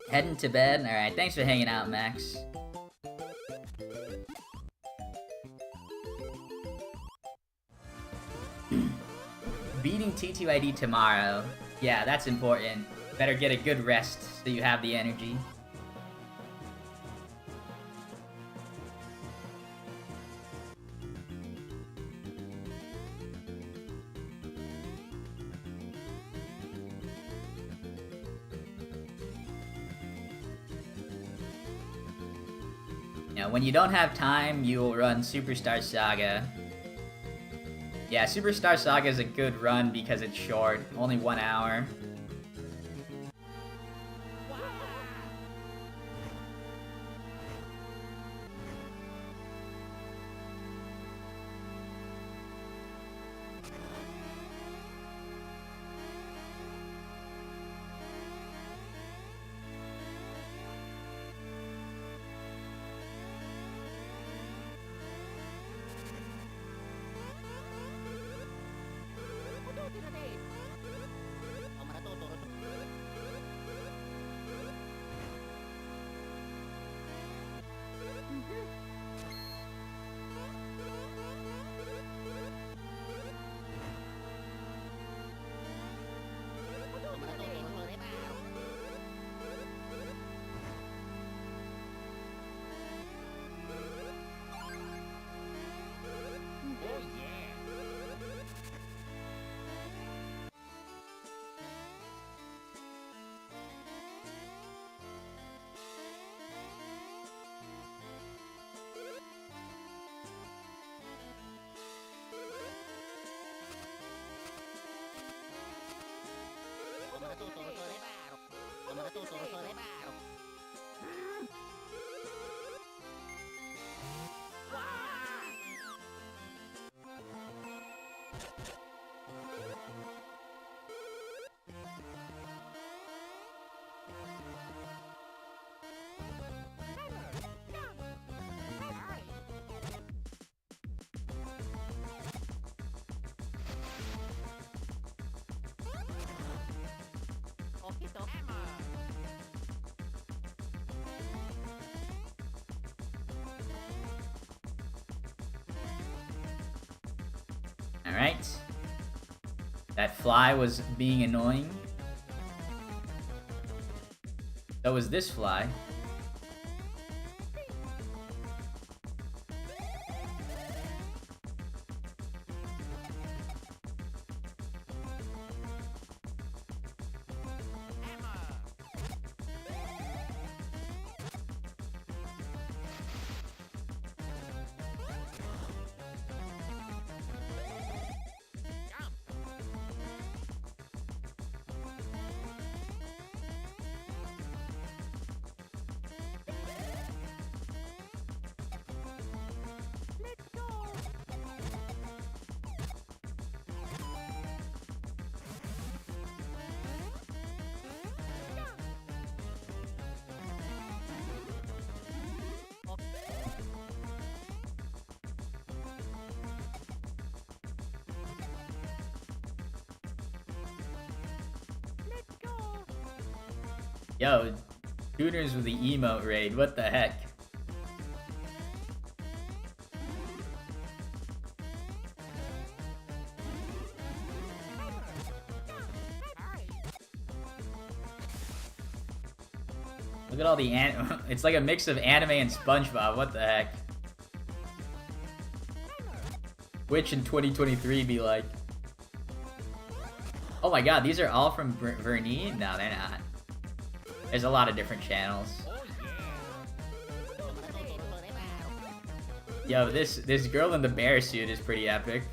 Heading to bed? Alright, thanks for hanging out, Max. Beating T2ID tomorrow. Yeah, that's important. Better get a good rest so you have the energy. When you don't have time, you will run Superstar Saga. Yeah, Superstar Saga is a good run because it's short, only 1 hour. Alright. That fly was being annoying. So was this fly. Yo, tuners with the emote raid, what the heck? Look at all the it's like a mix of anime and SpongeBob, what the heck? Which in 2023 be like? Oh my god, these are all from Vernie? No, they're not. There's a lot of different channels. Yo, this girl in the bear suit is pretty epic.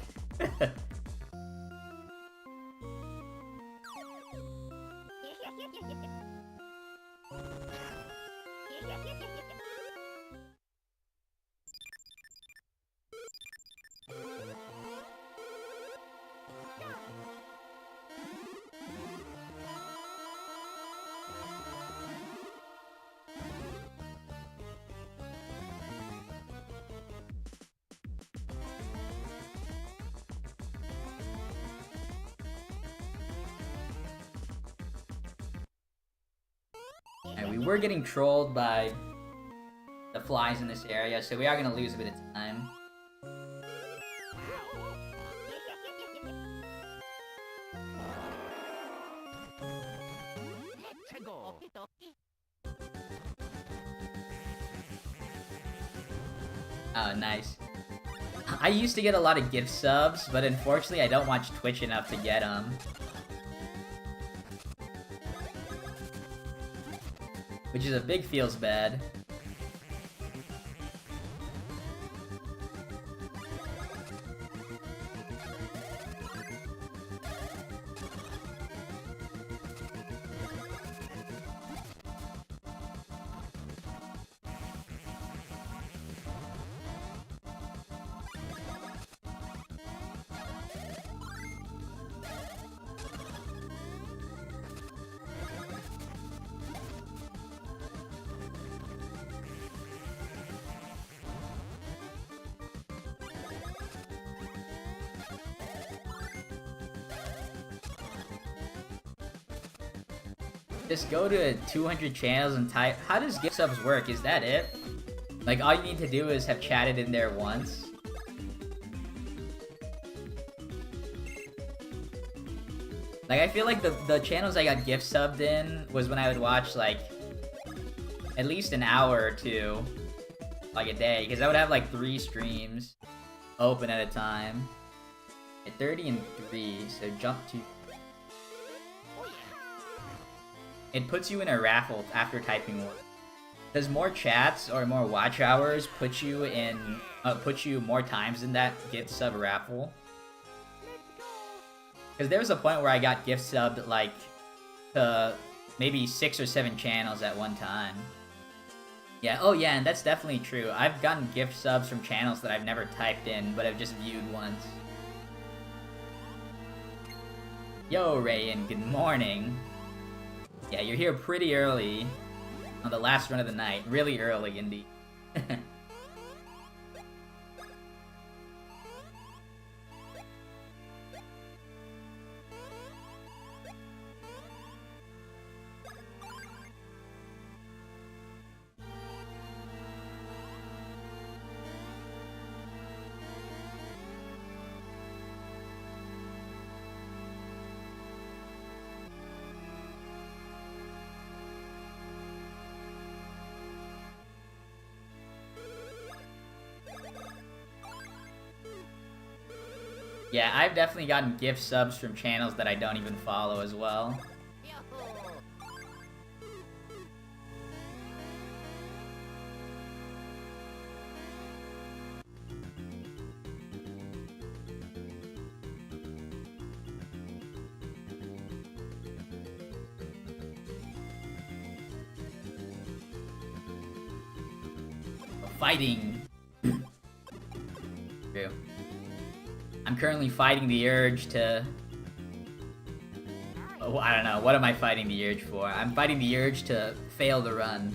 And we were getting trolled by the flies in this area, so we are gonna lose a bit of time. Oh, nice. I used to get a lot of gift subs, but unfortunately I don't watch Twitch enough to get them. Which is a big feels bad. Just go to 200 channels and type. How does gift subs work? Is that it? Like, all you need to do is have chatted in there once. Like, I feel like the channels I got gift subbed in was when I would watch, like, at least an hour or two, like, a day. Because I would have, like, 3 streams open at a time. At 30 and 3, so jump to... It puts you in a raffle after typing one. Does more chats or more watch hours put you more times in that gift sub raffle? Because there was a point where I got gift subbed like to maybe 6 or 7 channels at one time. Yeah, oh yeah, and that's definitely true. I've gotten gift subs from channels that I've never typed in, but I've just viewed once. Yo, Rayan, good morning. Yeah, you're here pretty early on the last run of the night. Really early, indeed. Yeah, I've definitely gotten gift subs from channels that I don't even follow as well. Yahoo! Fighting. True. I'm currently fighting the urge to... Oh, I don't know. What am I fighting the urge for? I'm fighting the urge to fail the run.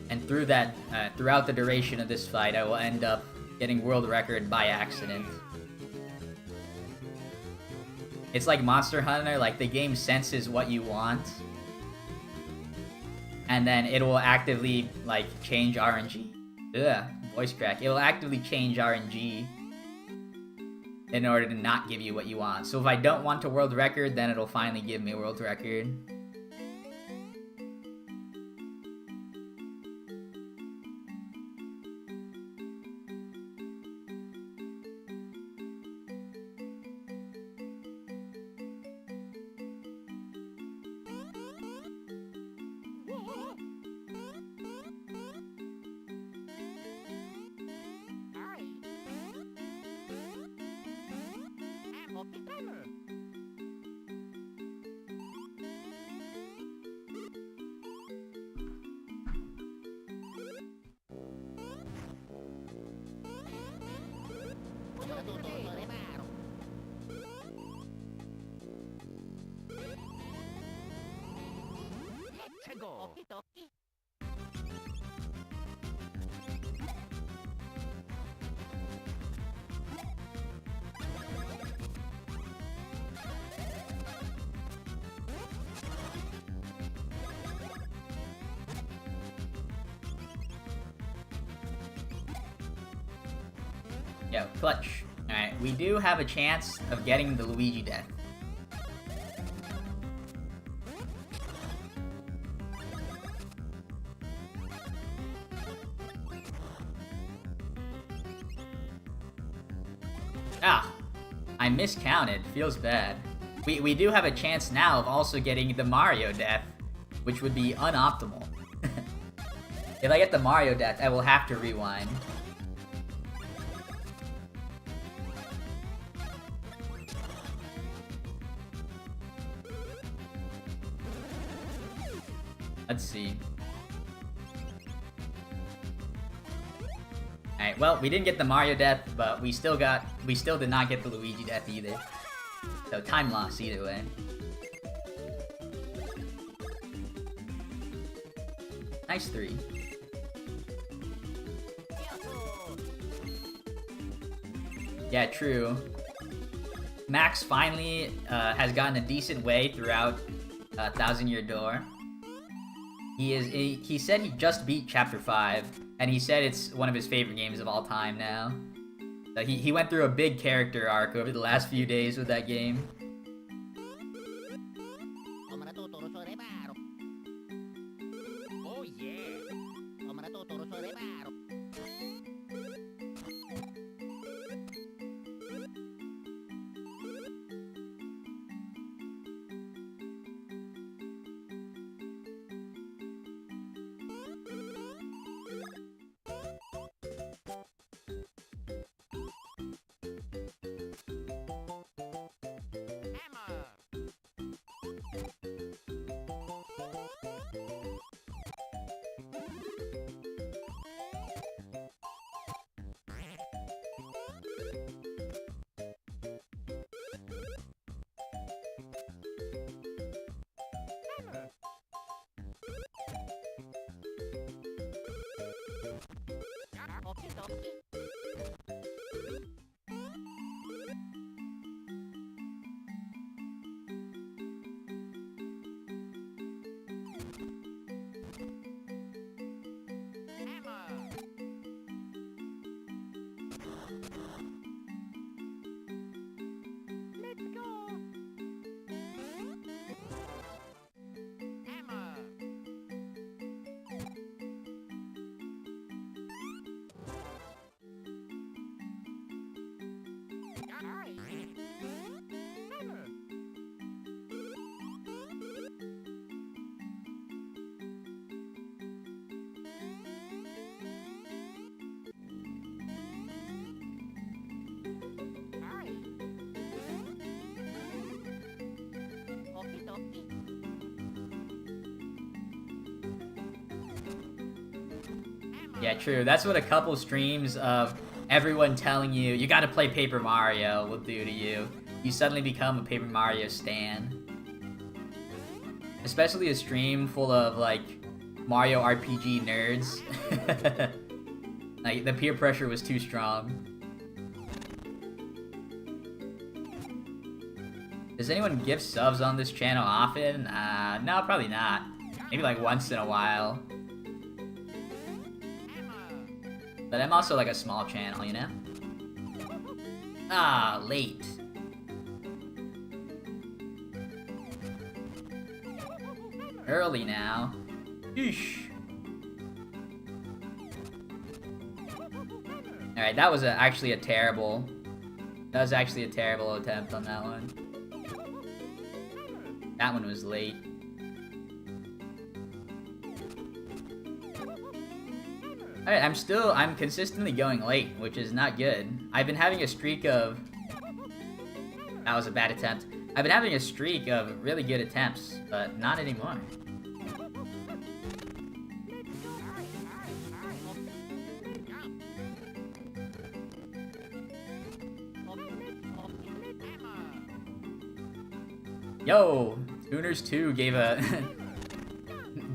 And through that, throughout the duration of this fight, I will end up getting world record by accident. It's like Monster Hunter, like the game senses what you want. And then it will actively, like, change RNG. Ugh, voice crack. It will actively change RNG in order to not give you what you want. So if I don't want a world record, then it'll finally give me a world record. Yo, clutch. Alright, we do have a chance of getting the Luigi death. Ah, I miscounted. Feels bad. We do have a chance now of also getting the Mario death, which would be unoptimal. If I get the Mario death, I will have to rewind. Let's see. Alright, well, we didn't get the Mario death, but we still did not get the Luigi death either. So time loss either way. Nice 3. Yeah, true. Max finally has gotten a decent way throughout Thousand Year Door. He said he just beat Chapter 5, and he said it's one of his favorite games of all time now. So he went through a big character arc over the last few days with that game. Oh yeah! Yeah, true. That's what a couple streams of everyone telling you, you gotta play Paper Mario will do to you. You suddenly become a Paper Mario stan. Especially a stream full of, like, Mario RPG nerds. Like, the peer pressure was too strong. Does anyone gift subs on this channel often? No, probably not. Maybe like once in a while. But I'm also like a small channel, you know? Ah, late. Early now. Yeesh. Alright, that was actually a terrible... That was actually a terrible attempt on that one. That one was late. Alright, I'm consistently going late, which is not good. I've been having a streak of... That was a bad attempt. I've been having a streak of really good attempts, but not anymore. Yo, Tuners 2 gave a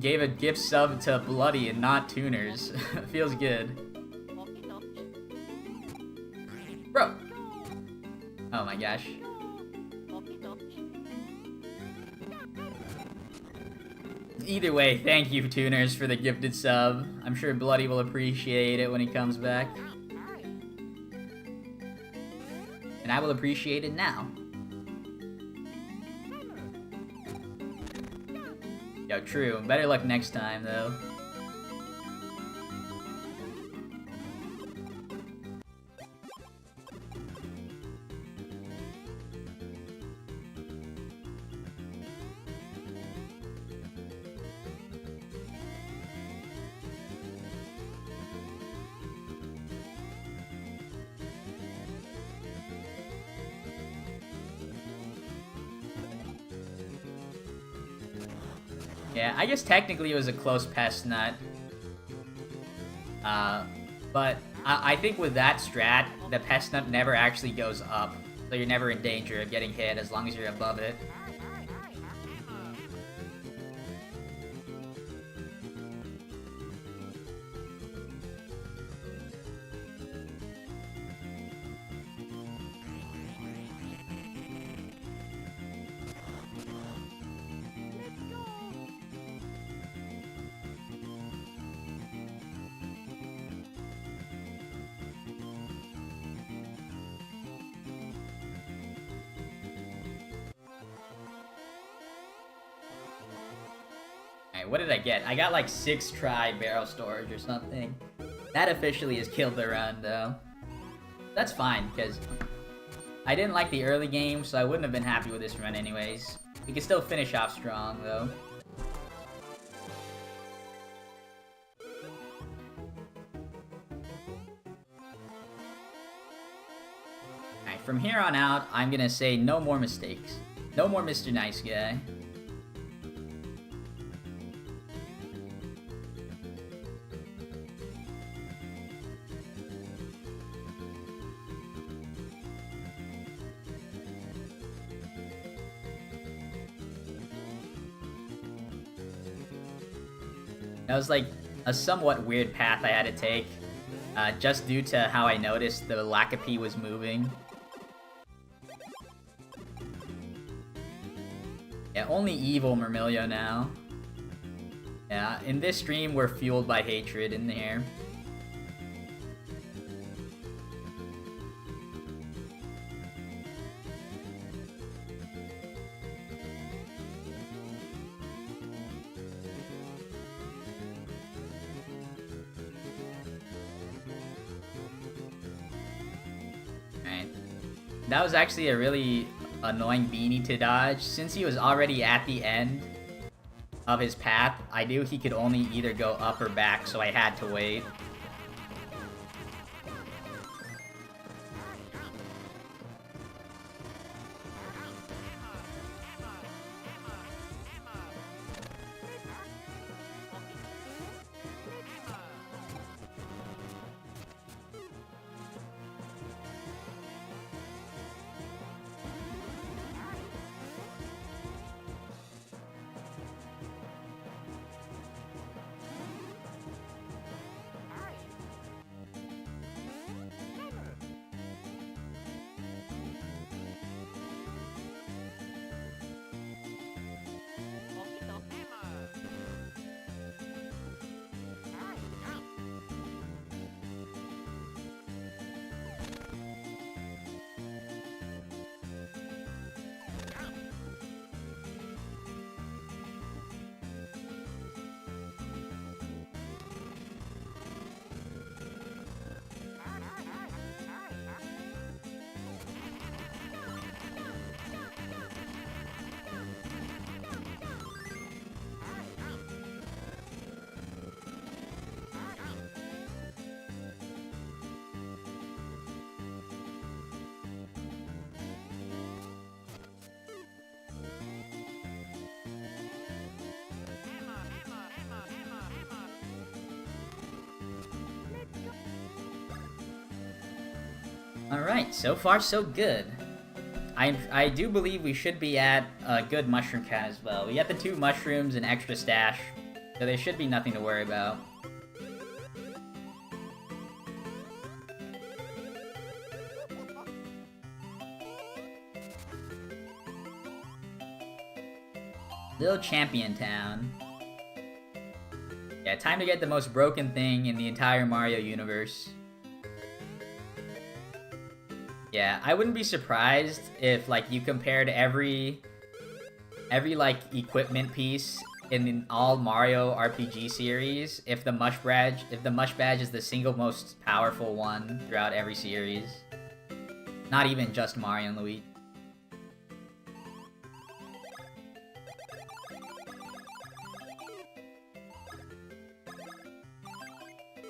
gave a gift sub to Bloody and not Tuners. Feels good. Bro. Oh my gosh. Either way, thank you, Tuners, for the gifted sub. I'm sure Bloody will appreciate it when he comes back. And I will appreciate it now. Yo, true. Better luck next time, though. Yeah, I guess technically it was a close pest nut. But I think with that strat, the pest nut never actually goes up. So you're never in danger of getting hit as long as you're above it. What did I get? I got like 6 try barrel storage or something. That officially has killed the run, though. That's fine, because I didn't like the early game, so I wouldn't have been happy with this run anyways. We can still finish off strong, though. Alright, from here on out, I'm gonna say no more mistakes. No more Mr. Nice Guy. That was like a somewhat weird path I had to take. just due to how I noticed the Lakipi was moving. Yeah, only evil Murmillo now. Yeah, in this stream, we're fueled by hatred in here. Alright. That was actually a really annoying beanie to dodge. Since he was already at the end of his path, I knew he could only either go up or back, so I had to wait. Alright, so far so good. I do believe we should be at a good mushroom count as well. We got the 2 mushrooms and extra stash, so there should be nothing to worry about. Little Champion Town. Yeah, time to get the most broken thing in the entire Mario universe. Yeah, I wouldn't be surprised if, like, you compared every like, equipment piece in all Mario RPG series, if the Mush Badge is the single most powerful one throughout every series. Not even just Mario and Luigi.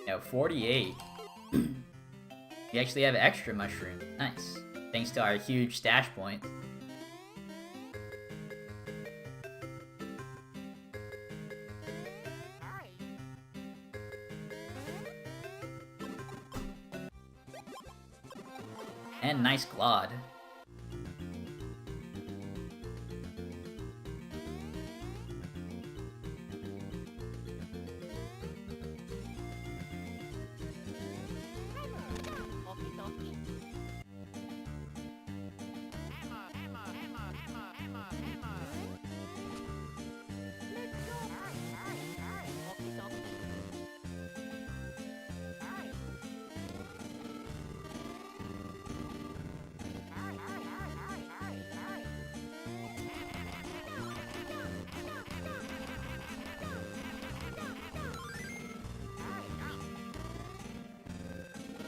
No, 48. We actually have extra mushroom. Nice. Thanks to our huge stash point. And nice Glod.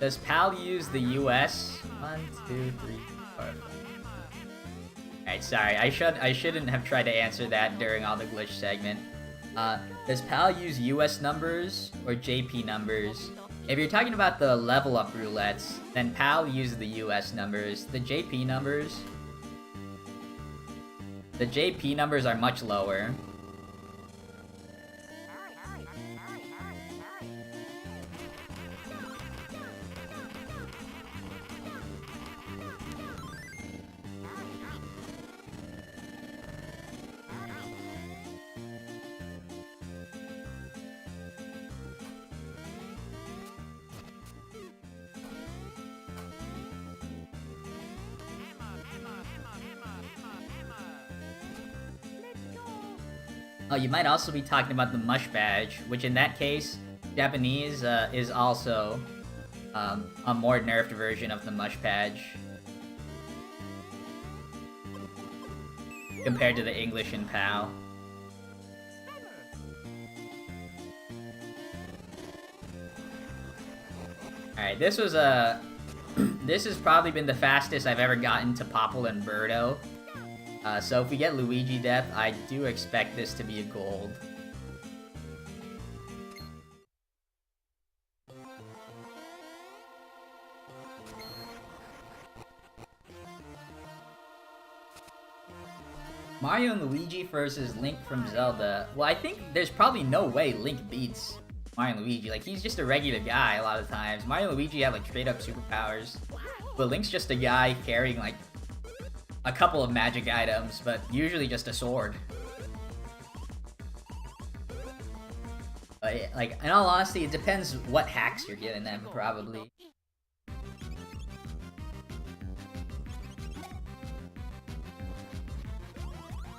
Does PAL use the US? 1, 2, 3, 4, 5. Alright, sorry. I shouldn't have tried to answer that during all the glitch segment. Does PAL use US numbers or JP numbers? If you're talking about the level up roulettes, then PAL uses the US numbers. The JP numbers are much lower. Oh, you might also be talking about the Mush Badge, which in that case, Japanese is also a more nerfed version of the Mush Badge compared to the English and PAL. Alright, this was a... this has probably been the fastest I've ever gotten to Popple and Birdo. So if we get Luigi Death, I do expect this to be a gold. Mario and Luigi versus Link from Zelda. Well, I think there's probably no way Link beats Mario and Luigi. Like, he's just a regular guy a lot of times. Mario and Luigi have, like, straight-up superpowers. But Link's just a guy carrying, like, a couple of magic items, but usually just a sword. But, like, in all honesty, it depends what hacks you're giving them, probably.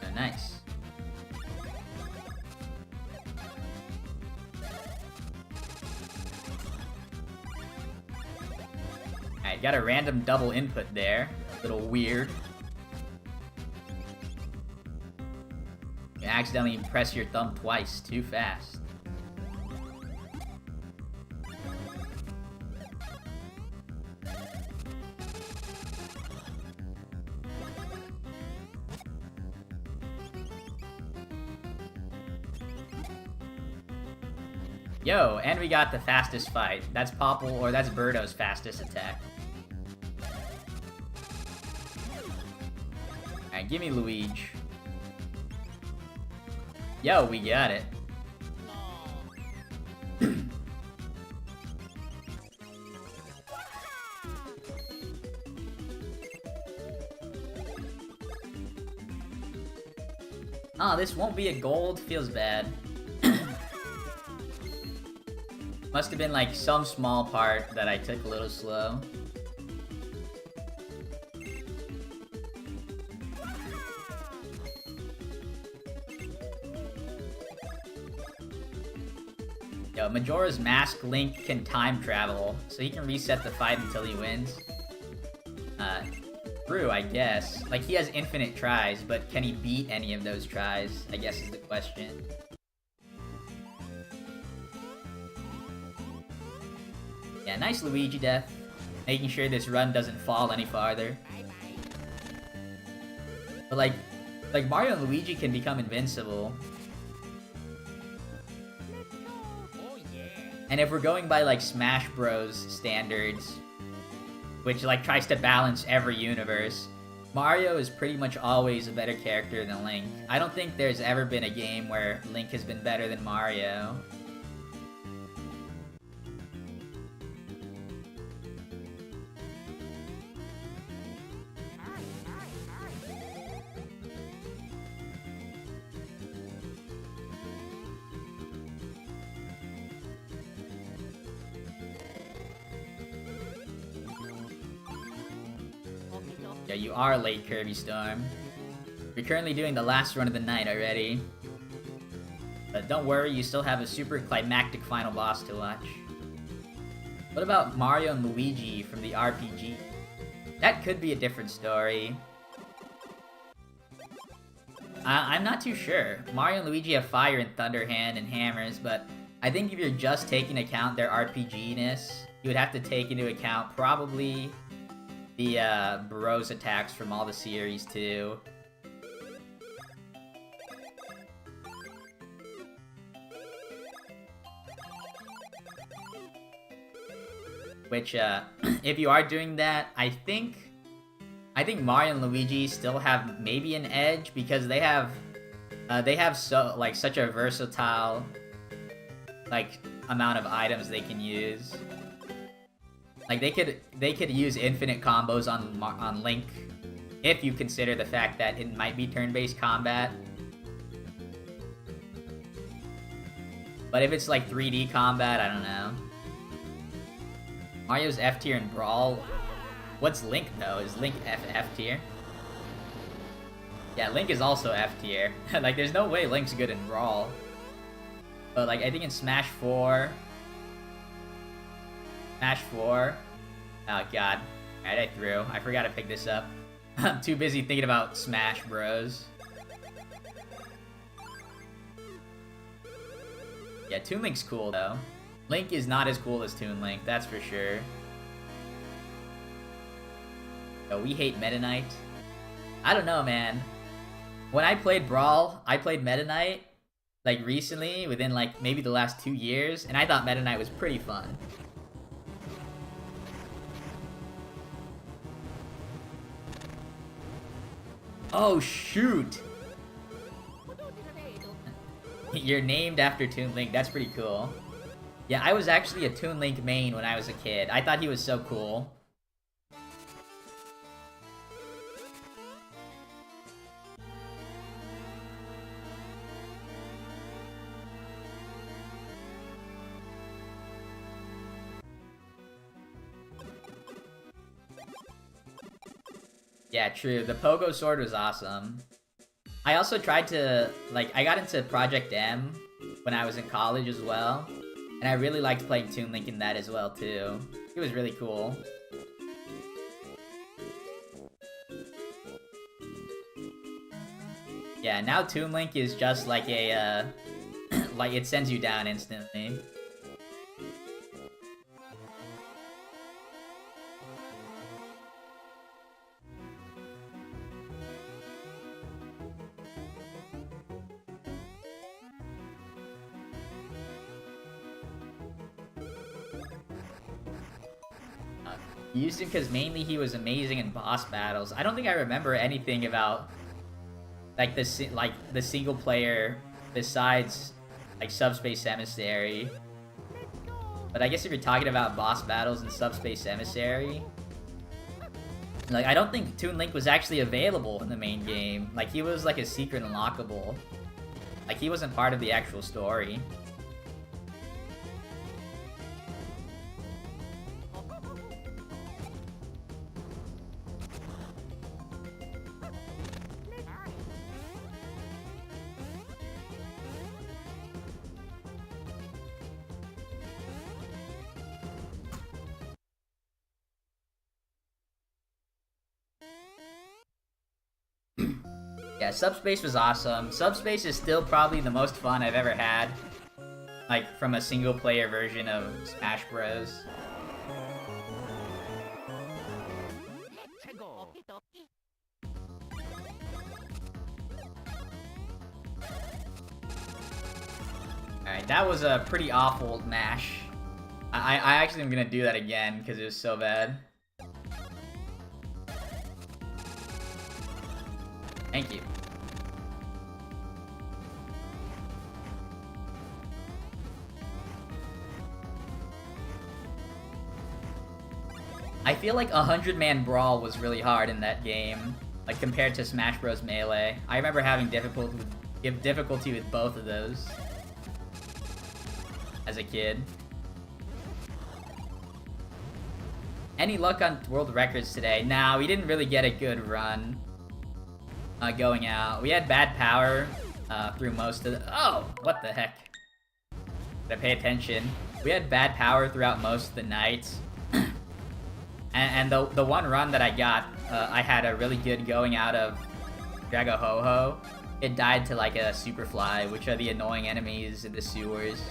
Oh, nice. Alright, got a random double input there. A little weird. You accidentally press your thumb twice too fast. Yo, and we got the fastest fight. That's Popple, or that's Birdo's fastest attack. Alright, give me Luigi. Yo, we got it. Oh, this won't be a gold? Feels bad. Must have been like some small part that I took a little slow. Yo, Majora's Mask Link can time travel, so he can reset the fight until he wins. True, I guess. Like, he has infinite tries, but can he beat any of those tries, I guess is the question. Yeah, nice Luigi death. Making sure this run doesn't fall any farther. But like Mario and Luigi can become invincible. And if we're going by like Smash Bros standards, which like tries to balance every universe, Mario is pretty much always a better character than Link. I don't think there's ever been a game where Link has been better than Mario. Yeah, you are late, Kirby Storm. You're currently doing the last run of the night already. But don't worry, you still have a super climactic final boss to watch. What about Mario and Luigi from the RPG? That could be a different story. I'm not too sure. Mario and Luigi have Fire and Thunder Hand and hammers, but I think if you're just taking account their RPG-ness, you would have to take into account probably the Bros attacks from all the series too. Which, if you are doing that, I think Mario and Luigi still have maybe an edge because they have such a versatile like amount of items they can use. Like they could use infinite combos on Link if you consider the fact that it might be turn-based combat. But if it's like 3D combat, I don't know. Mario's F tier in Brawl. What's Link though? Is Link F tier? Yeah, Link is also F tier. Like, there's no way Link's good in Brawl. But, like, I think in Smash 4... Smash 4... Oh, God. Alright, I threw. I forgot to pick this up. I'm too busy thinking about Smash Bros. Yeah, Toon Link's cool, though. Link is not as cool as Toon Link, that's for sure. Oh, we hate Meta Knight. I don't know, man. When I played Brawl, I played Meta Knight, like, recently, within, like, maybe the last 2 years, and I thought Meta Knight was pretty fun. Oh, shoot! You're named after Toon Link, that's pretty cool. Yeah, I was actually a Toon Link main when I was a kid. I thought he was so cool. Yeah, true. The Pogo Sword was awesome. I also tried to, like, I got into Project M when I was in college as well. And I really liked playing Toon Link in that as well, too. It was really cool. Yeah, now Toon Link is just like a, like, it sends you down instantly. Used him because mainly he was amazing in boss battles. I don't think I remember anything about like the single player besides like Subspace Emissary. But I guess if you're talking about boss battles in Subspace Emissary, like I don't think Toon Link was actually available in the main game. Like he was like a secret unlockable. Like he wasn't part of the actual story. Yeah, Subspace was awesome. Subspace is still probably the most fun I've ever had. Like, from a single-player version of Smash Bros. Alright, that was a pretty awful mash. I actually am gonna do that again, because it was so bad. Thank you. I feel like 100-man Brawl was really hard in that game, like compared to Smash Bros. Melee. I remember having difficulty with both of those as a kid. Any luck on world records today? Nah, we didn't really get a good run. Going out. We had bad power through most of the... Oh! What the heck? Gotta pay attention. We had bad power throughout most of the night. and the one run that I got, I had a really good going out of Drago Ho-Ho. It died to like a Superfly, which are the annoying enemies in the sewers.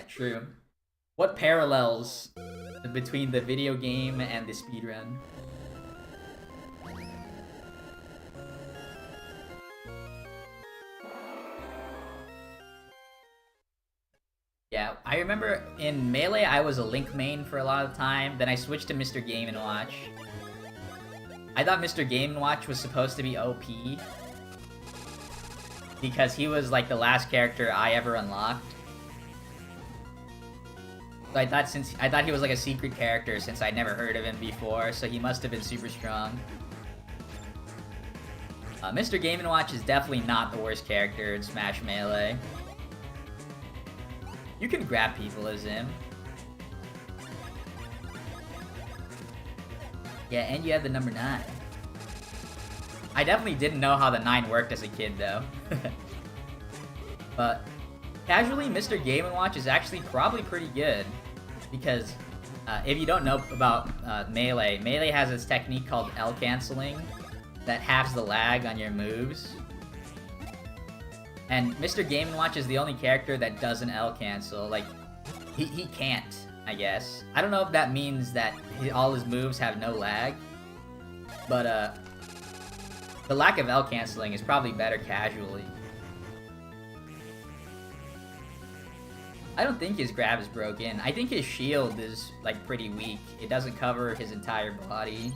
True. What parallels between the video game and the speedrun? Yeah, I remember in Melee I was a Link main for a lot of the time, then I switched to Mr. Game & Watch. I thought Mr. Game & Watch was supposed to be OP, because he was like the last character I ever unlocked. So I thought he was like a secret character since I'd never heard of him before, so he must have been super strong. Mr. Game & Watch is definitely not the worst character in Smash Melee. You can grab people as him. Yeah, and you have the number 9. I definitely didn't know how the 9 worked as a kid, though. But casually, Mr. Game & Watch is actually probably pretty good. Because if you don't know about Melee, Melee has this technique called L canceling that halves the lag on your moves. And Mr. Game & Watch is the only character that doesn't L cancel. Like, he can't, I guess. I don't know if that means that all his moves have no lag. But, the lack of L canceling is probably better casually. I don't think his grab is broken. I think his shield is, like, pretty weak. It doesn't cover his entire body.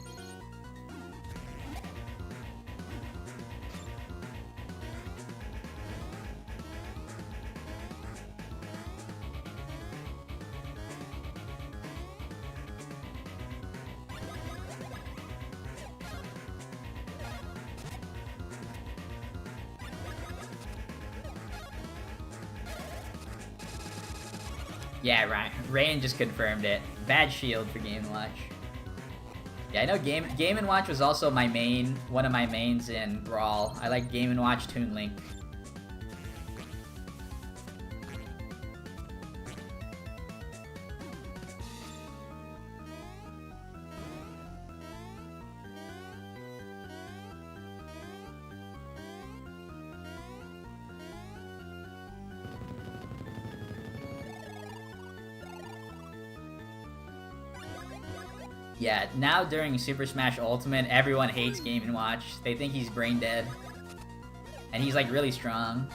Yeah, right. Rain just confirmed it. Bad shield for Game & Watch. Yeah, I know Game & Watch was also my main, one of my mains in Brawl. I like Game & Watch Toon Link. Yeah, now during Super Smash Ultimate, everyone hates Game & Watch. They think he's brain dead. And he's, like, really strong.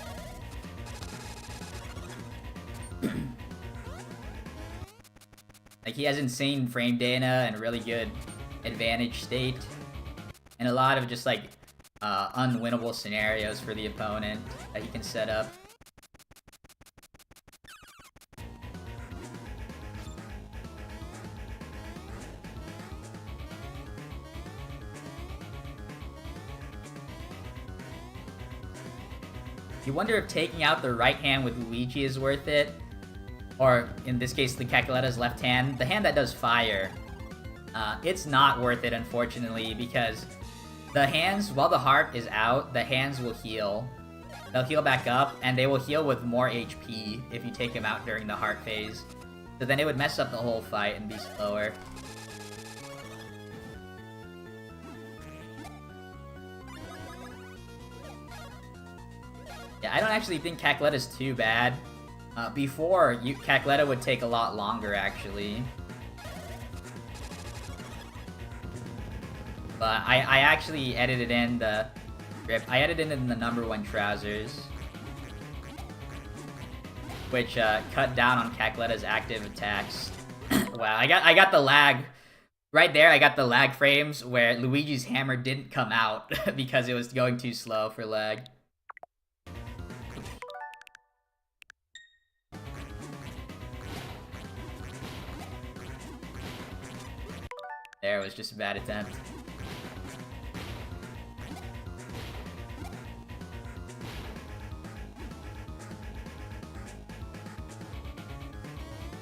Like, he has insane frame data and really good advantage state. And a lot of just, like, unwinnable scenarios for the opponent that he can set up. You wonder if taking out the right hand with Luigi is worth it. Or, in this case, the Cacoletta's left hand. The hand that does fire. It's not worth it, unfortunately, because the hands, while the heart is out, the hands will heal. They'll heal back up, and they will heal with more HP if you take them out during the heart phase. So then it would mess up the whole fight and be slower. Yeah, I don't actually think Cacoletta's too bad. Before, Cacoletta would take a lot longer, actually. But I actually edited in the script. I edited in the number 1 trousers. Which, cut down on Cacoletta's active attacks. Wow, I got the lag. Right there, I got the lag frames where Luigi's hammer didn't come out because it was going too slow for lag. There was just a bad attempt.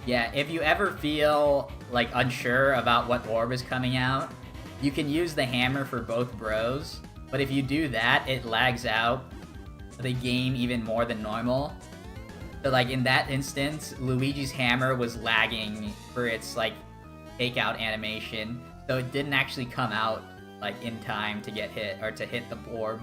Yeah, if you ever feel, like, unsure about what orb is coming out, you can use the hammer for both bros, but if you do that, it lags out the game even more than normal. So, like, in that instance, Luigi's hammer was lagging for its, like, takeout animation, so it didn't actually come out, like, in time to get hit, or to hit the orb.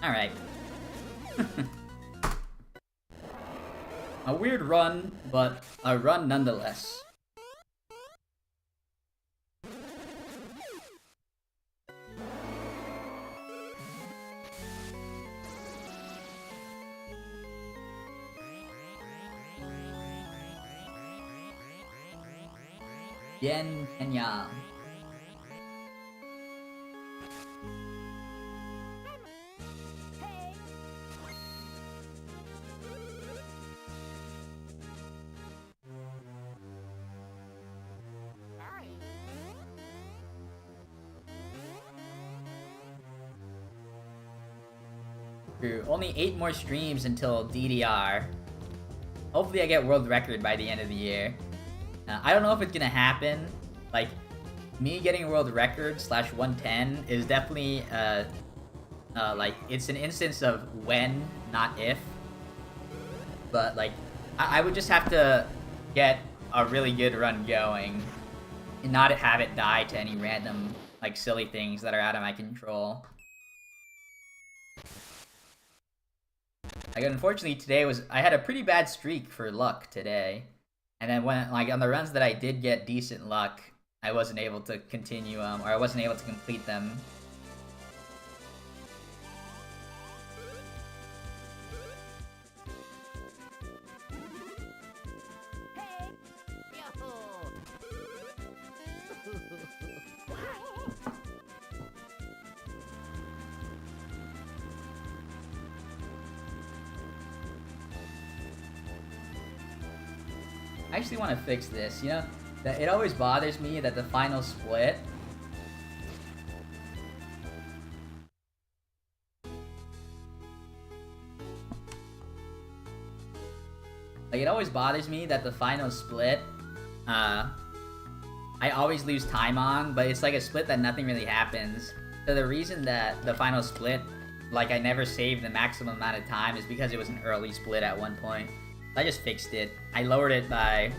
Alright. A weird run, but a run nonetheless. Yen and Yang. Hey, True. Only 8 more streams until DDR. Hopefully I get world record by the end of the year. I don't know if it's gonna happen. Like, me getting world record / 110 is definitely, like, it's an instance of when, not if. But, like, I would just have to get a really good run going and not have it die to any random, like, silly things that are out of my control. Like, unfortunately, today I had a pretty bad streak for luck today. And then when, like, on the runs that I did get decent luck, I wasn't able to continue them, or I wasn't able to complete them. Hey! Yo! I actually want to fix this, you know? That it always bothers me that the final split... Like, it always bothers me that the final split, I always lose time on, but it's like a split that nothing really happens. So the reason that the final split, like, I never saved the maximum amount of time is because it was an early split at one point. I just fixed it. I lowered it by...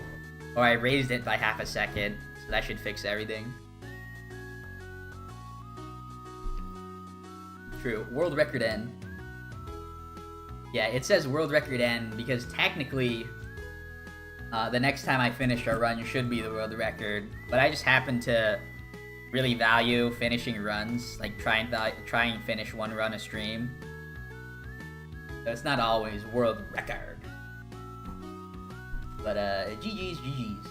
Or I raised it by ½ a second, so that should fix everything. True. World record end. Yeah, it says world record end because technically, the next time I finish a run should be the world record. But I just happen to really value finishing runs, like try and finish one run a stream. So it's not always world record. But, GG's, GG's.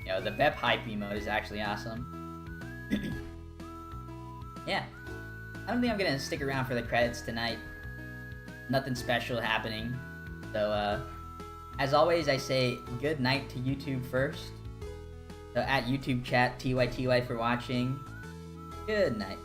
You know, the Bep hype emote is actually awesome. Yeah. I don't think I'm gonna stick around for the credits tonight. Nothing special happening. So, as always, I say good night to YouTube first. So at YouTube chat, TYTY for watching. Good night.